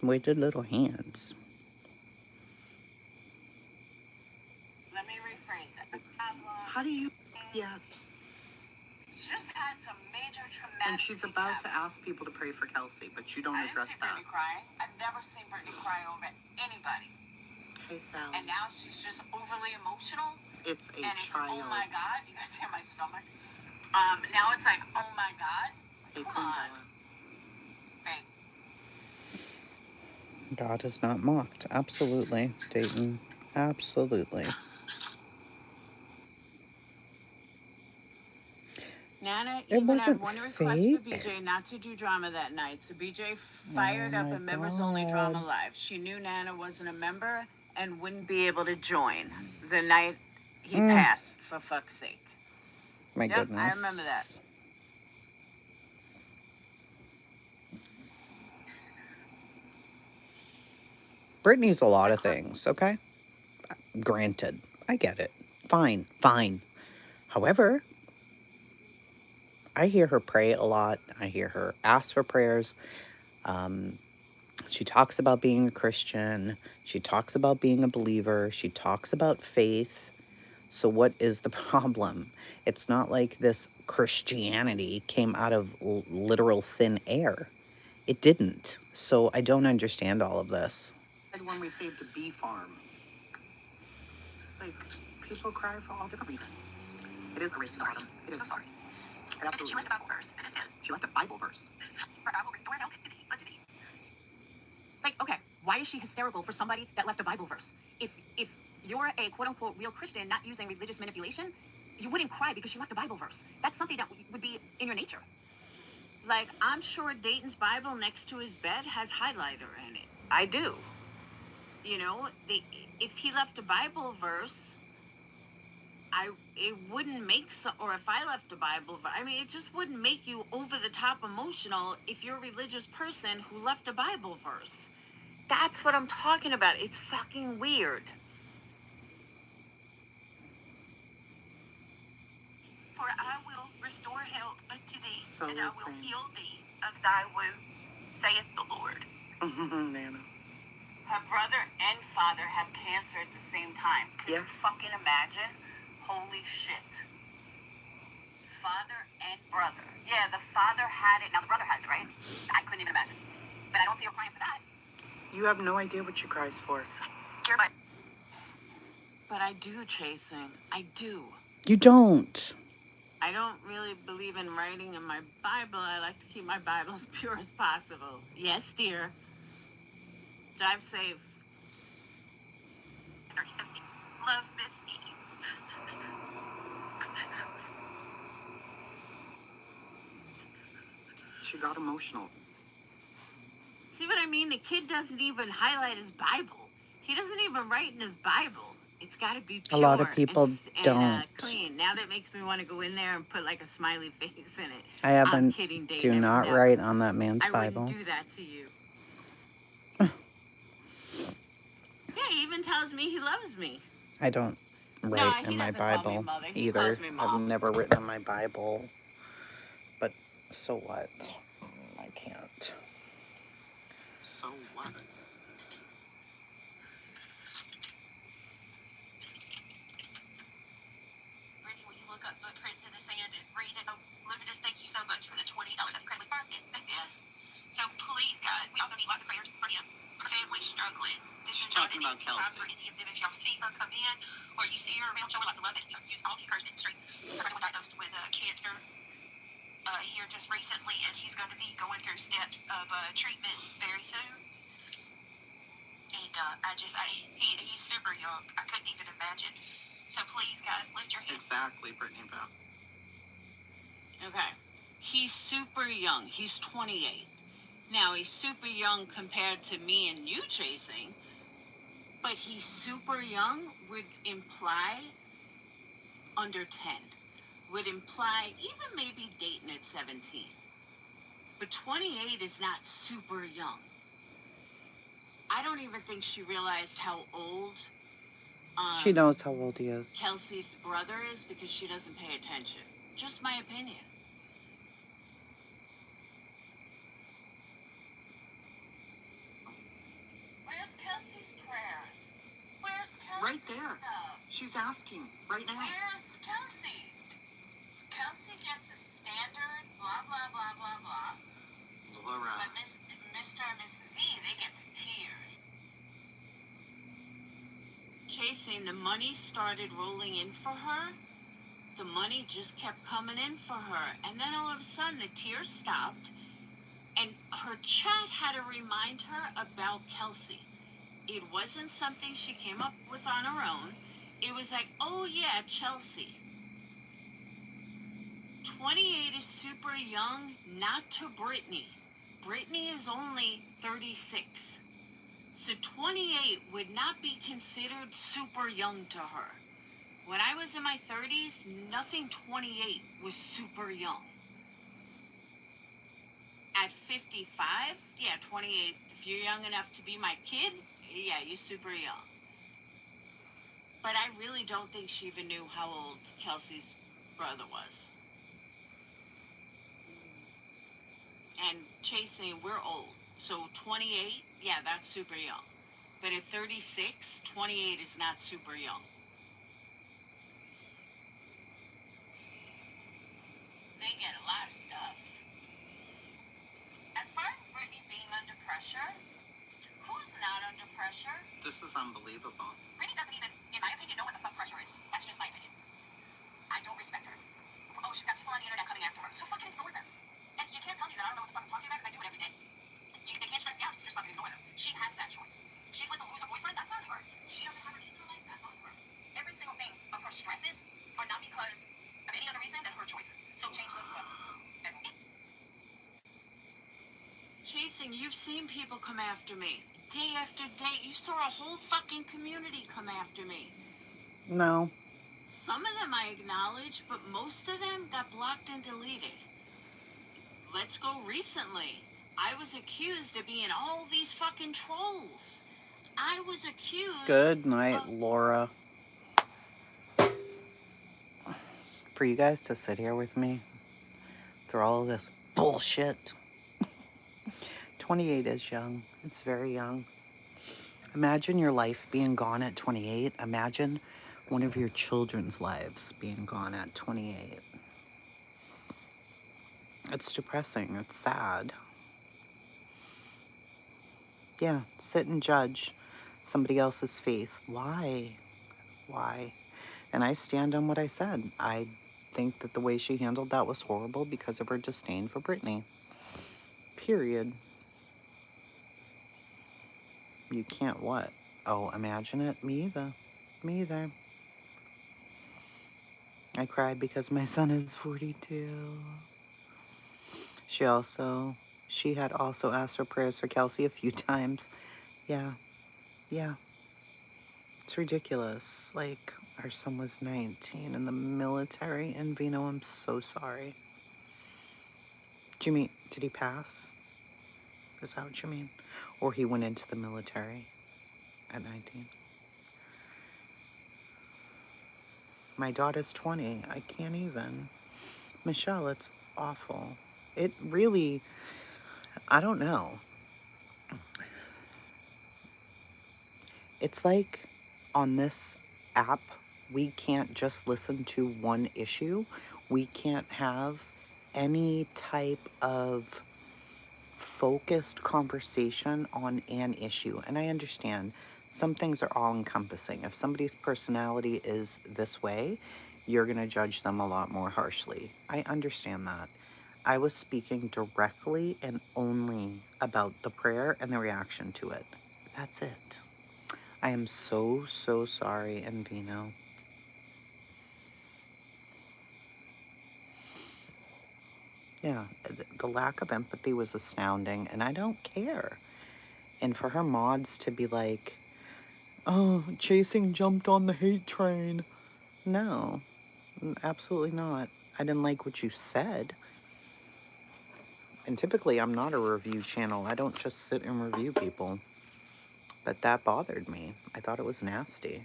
With the little hands. Let me rephrase it. How do you... Yes. Just had some major traumatic... And she's about to ask people to pray for Kelsey, but you don't address that. I didn't see Brittany crying. I've never seen Brittany cry over anybody. Hey, Sally. And now she's just overly emotional. It's a and it's, child. oh my God. You guys hear my stomach? Now it's like, oh my God. Hey, Come on. Hey. God is not mocked. Absolutely, Dayton. Absolutely. Nana It even had wasn't one request fake. for BJ not to do drama that night. So BJ fired up a members-only drama live. She knew Nana wasn't a member and wouldn't be able to join the night he passed, for fuck's sake. My goodness. I remember that. Brittany's a lot of things, okay? Granted. I get it. Fine. Fine. However, I hear her pray a lot. I hear her ask for prayers. She talks about being a Christian. She talks about being a believer. She talks about faith. So what is the problem? It's not like this Christianity came out of literal thin air. It didn't. So I don't understand all of this. When we saved a bee farm, like, people cry for all different reasons. It is a racist bottom. It is. So sorry. It absolutely. She left a Bible verse. It is. She left a Bible verse. Her Bible verse. Where the hell did he? What did he? Like, okay, why is she hysterical for somebody that left a Bible verse? If you're a quote-unquote real Christian not using religious manipulation, you wouldn't cry because she left a Bible verse. That's something that would be in your nature. Like, I'm sure Dayton's Bible next to his bed has highlighter in it. I do. You know, if he left a Bible verse, it wouldn't make or if I left a Bible verse, I mean, it just wouldn't make you over the top emotional if you're a religious person who left a Bible verse. That's what I'm talking about. It's fucking weird. For I will restore health unto thee, and I will heal thee of thy wounds, saith the Lord. Nana. Her brother and father have cancer at the same time. Can you fucking imagine? Holy shit. Father and brother. Yeah, the father had it. Now the brother has it, right? I couldn't even imagine. But I don't see her crying for that. You have no idea what she cries for. But I do, Chasing. I do. You don't. I don't really believe in writing in my Bible. I like to keep my Bible as pure as possible. Yes, dear. Drive safe. Love, Misty. She got emotional. See what I mean? The kid doesn't even highlight his Bible. He doesn't even write in his Bible. It's got to be pure. A lot of people don't. Clean. Now that makes me want to go in there and put like a smiley face in it. I haven't. I'm kidding, Dave. Do not write on that man's Bible. I wouldn't do that to you. Yeah, he even tells me he loves me. I don't write in my Bible either. I've never written in my Bible. But so what? I can't. So what? Brittany, will you look up Footprints in the Sand and read it? Oh, Lucas, thank you so much for the $20. That's incredibly worth it. Yes. So please, guys, we also need lots of prayers for him. My family's struggling. This is not an easy time for any of them. If y'all see her come in or you see her around, show her lots of love. And use all the encouragement in the street. My brother was diagnosed with cancer here just recently, and he's going to be going through steps of treatment very soon. And he's super young. I couldn't even imagine. So please, guys, lift your hands. Exactly, Brittany Bell. Okay. He's super young. He's 28. Now, he's super young compared to me and you, Chasing, but he's super young would imply under 10. Would imply even maybe dating at 17. But 28 is not super young. I don't even think she realized how old she knows how old he is. Kelsey's brother is because she doesn't pay attention. Just my opinion. Where's Kelsey's prayers? Where's Kelsey? Right there. She's asking right now. Where's Kelsey? Kelsey gets a standard blah, blah, blah, blah, blah. Laura. But Mr. and Mrs. Z, they get the tears. Chasing, the money started rolling in for her. The money just kept coming in for her. And then all of a sudden, the tears stopped. And her chat had to remind her about Kelsey. It wasn't something she came up with on her own. It was like, oh yeah, Chelsea. 28 is super young, not to Brittany. Brittany is only 36. So 28 would not be considered super young to her. When I was in my 30s, nothing 28 was super young. At 55, yeah, 28, if you're young enough to be my kid, yeah, you're super young. But I really don't think she even knew how old Kelsey's brother was. And Chasing, we're old. So 28, yeah, that's super young. But at 36, 28 is not super young. They get a lot of stuff. As far as Brittany being under pressure, who's not under pressure? This is unbelievable. Brittany doesn't even, in my opinion, know what the fuck pressure is. That's just my opinion. I don't respect her. Oh, she's got people on the internet coming after her. So fucking ignore them. And you can't tell me that I don't know what the fuck I'm talking about because I do it every day. They can't stress me out. You just fucking ignore them. She has that choice. She's with a loser boyfriend. That's on her. She doesn't have her needs in her life. That's on her. Every single thing of her stresses are not because of any other reason than her choices. So change them. Chasing, you've seen people come after me. Day after day. You saw a whole fucking community come after me. No. Some of them I acknowledge, but most of them got blocked and deleted. Let's go recently. I was accused of being all these fucking trolls. I was accused. Good night, Laura. For you guys to sit here with me through all of this bullshit. 28 is young. It's very young. Imagine your life being gone at 28. Imagine one of your children's lives being gone at 28. It's depressing. It's sad. Yeah, sit and judge somebody else's faith. Why? Why? And I stand on what I said. I think that the way she handled that was horrible because of her disdain for Brittany. Period. You can't what? Oh, imagine it? Me either. Me either. I cried because my son is 42. She had also asked for prayers for Kelsey a few times. Yeah. It's ridiculous. Like, our son was 19 in the military in Vino. I'm so sorry. Do you mean, did he pass? Is that what you mean? Or he went into the military at 19? My daughter's 20. I can't even. Michelle, it's awful. It really, I don't know. It's like on this app, we can't just listen to one issue. We can't have any type of focused conversation on an issue. And I understand some things are all encompassing. If somebody's personality is this way, you're going to judge them a lot more harshly. I understand that. I was speaking directly and only about the prayer and the reaction to it. That's it. I am so, so sorry, Envino. Yeah, the lack of empathy was astounding, and I don't care. And for her mods to be like, oh, Chasing jumped on the hate train. No, absolutely not. I didn't like what you said. And typically I'm not a review channel. I don't just sit and review people. But that bothered me. I thought it was nasty.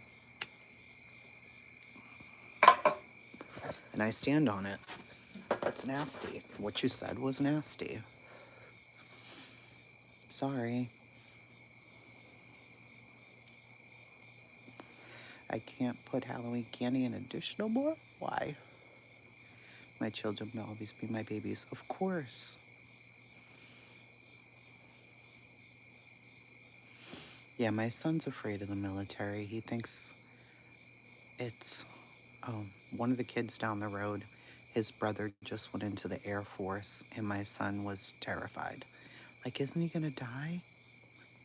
And I stand on it. It's nasty. What you said was nasty. Sorry. I can't put Halloween candy in a dish no more? Why? My children will always be my babies. Of course. Yeah, my son's afraid of the military. He thinks it's, one of the kids down the road, his brother just went into the Air Force, and my son was terrified. Like, isn't he gonna die?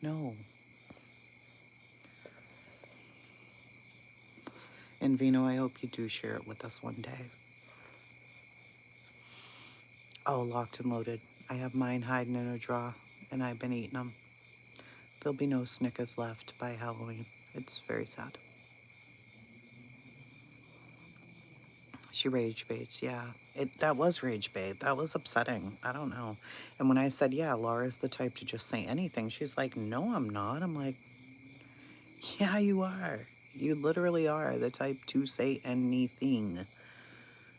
No. And Vino, I hope you do share it with us one day. Oh, Locked and Loaded. I have mine hiding in a drawer, and I've been eating them. There'll be no Snickers left by Halloween. It's very sad. She rage baits, yeah. That was rage bait. That was upsetting. I don't know. And when I said, yeah, Laura's the type to just say anything, she's like, no, I'm not. I'm like, yeah, you are. You literally are the type to say anything.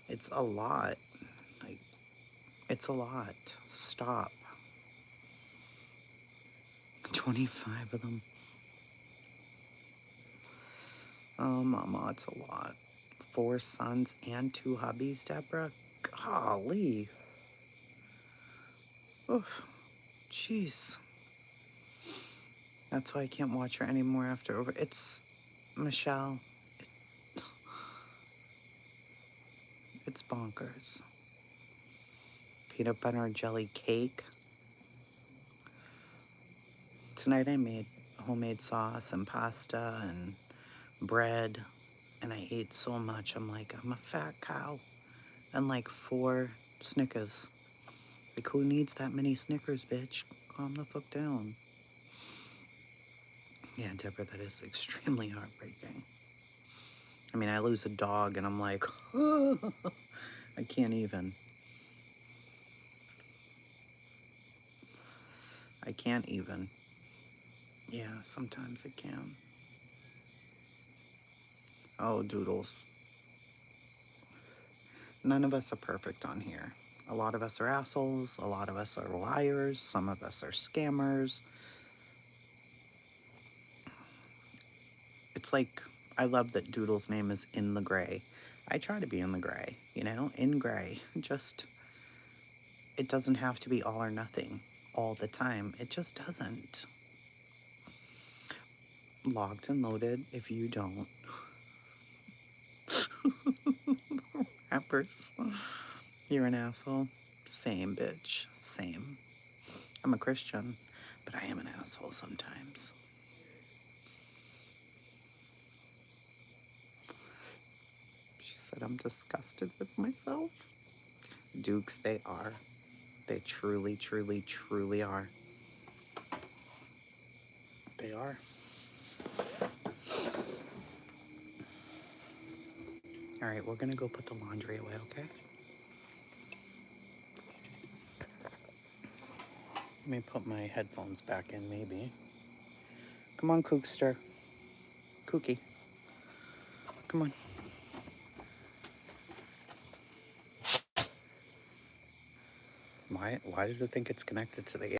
It's a lot. Like, it's a lot. Stop. 25 of them. Oh, Mama, it's a lot. 4 sons and 2 hubbies, Deborah. Golly. Oof. Jeez. That's why I can't watch her anymore after over. It's Michelle. It's bonkers. Peanut butter and jelly cake. Tonight I made homemade sauce and pasta and bread, and I ate so much. I'm like, I'm a fat cow. And like 4 Snickers. Like, who needs that many Snickers, bitch? Calm the fuck down. Yeah, Deborah, that is extremely heartbreaking. I mean, I lose a dog and I'm like, I can't even. I can't even. Yeah, sometimes I can. Oh, Doodles. None of us are perfect on here. A lot of us are assholes. A lot of us are liars. Some of us are scammers. It's like, I love that Doodle's name is In the Gray. I try to be in the gray, you know, in gray. Just, it doesn't have to be all or nothing all the time. It just doesn't. Locked and Loaded, if you don't. Rappers. You're an asshole. Same, bitch. Same. I'm a Christian, but I am an asshole sometimes. She said I'm disgusted with myself. Dukes, they are. They truly, truly, truly are. They are. All right, we're gonna go put the laundry away, okay? Let me put my headphones back in, maybe. Come on, Kookster. Kooky. Come on. Why does it think it's connected to the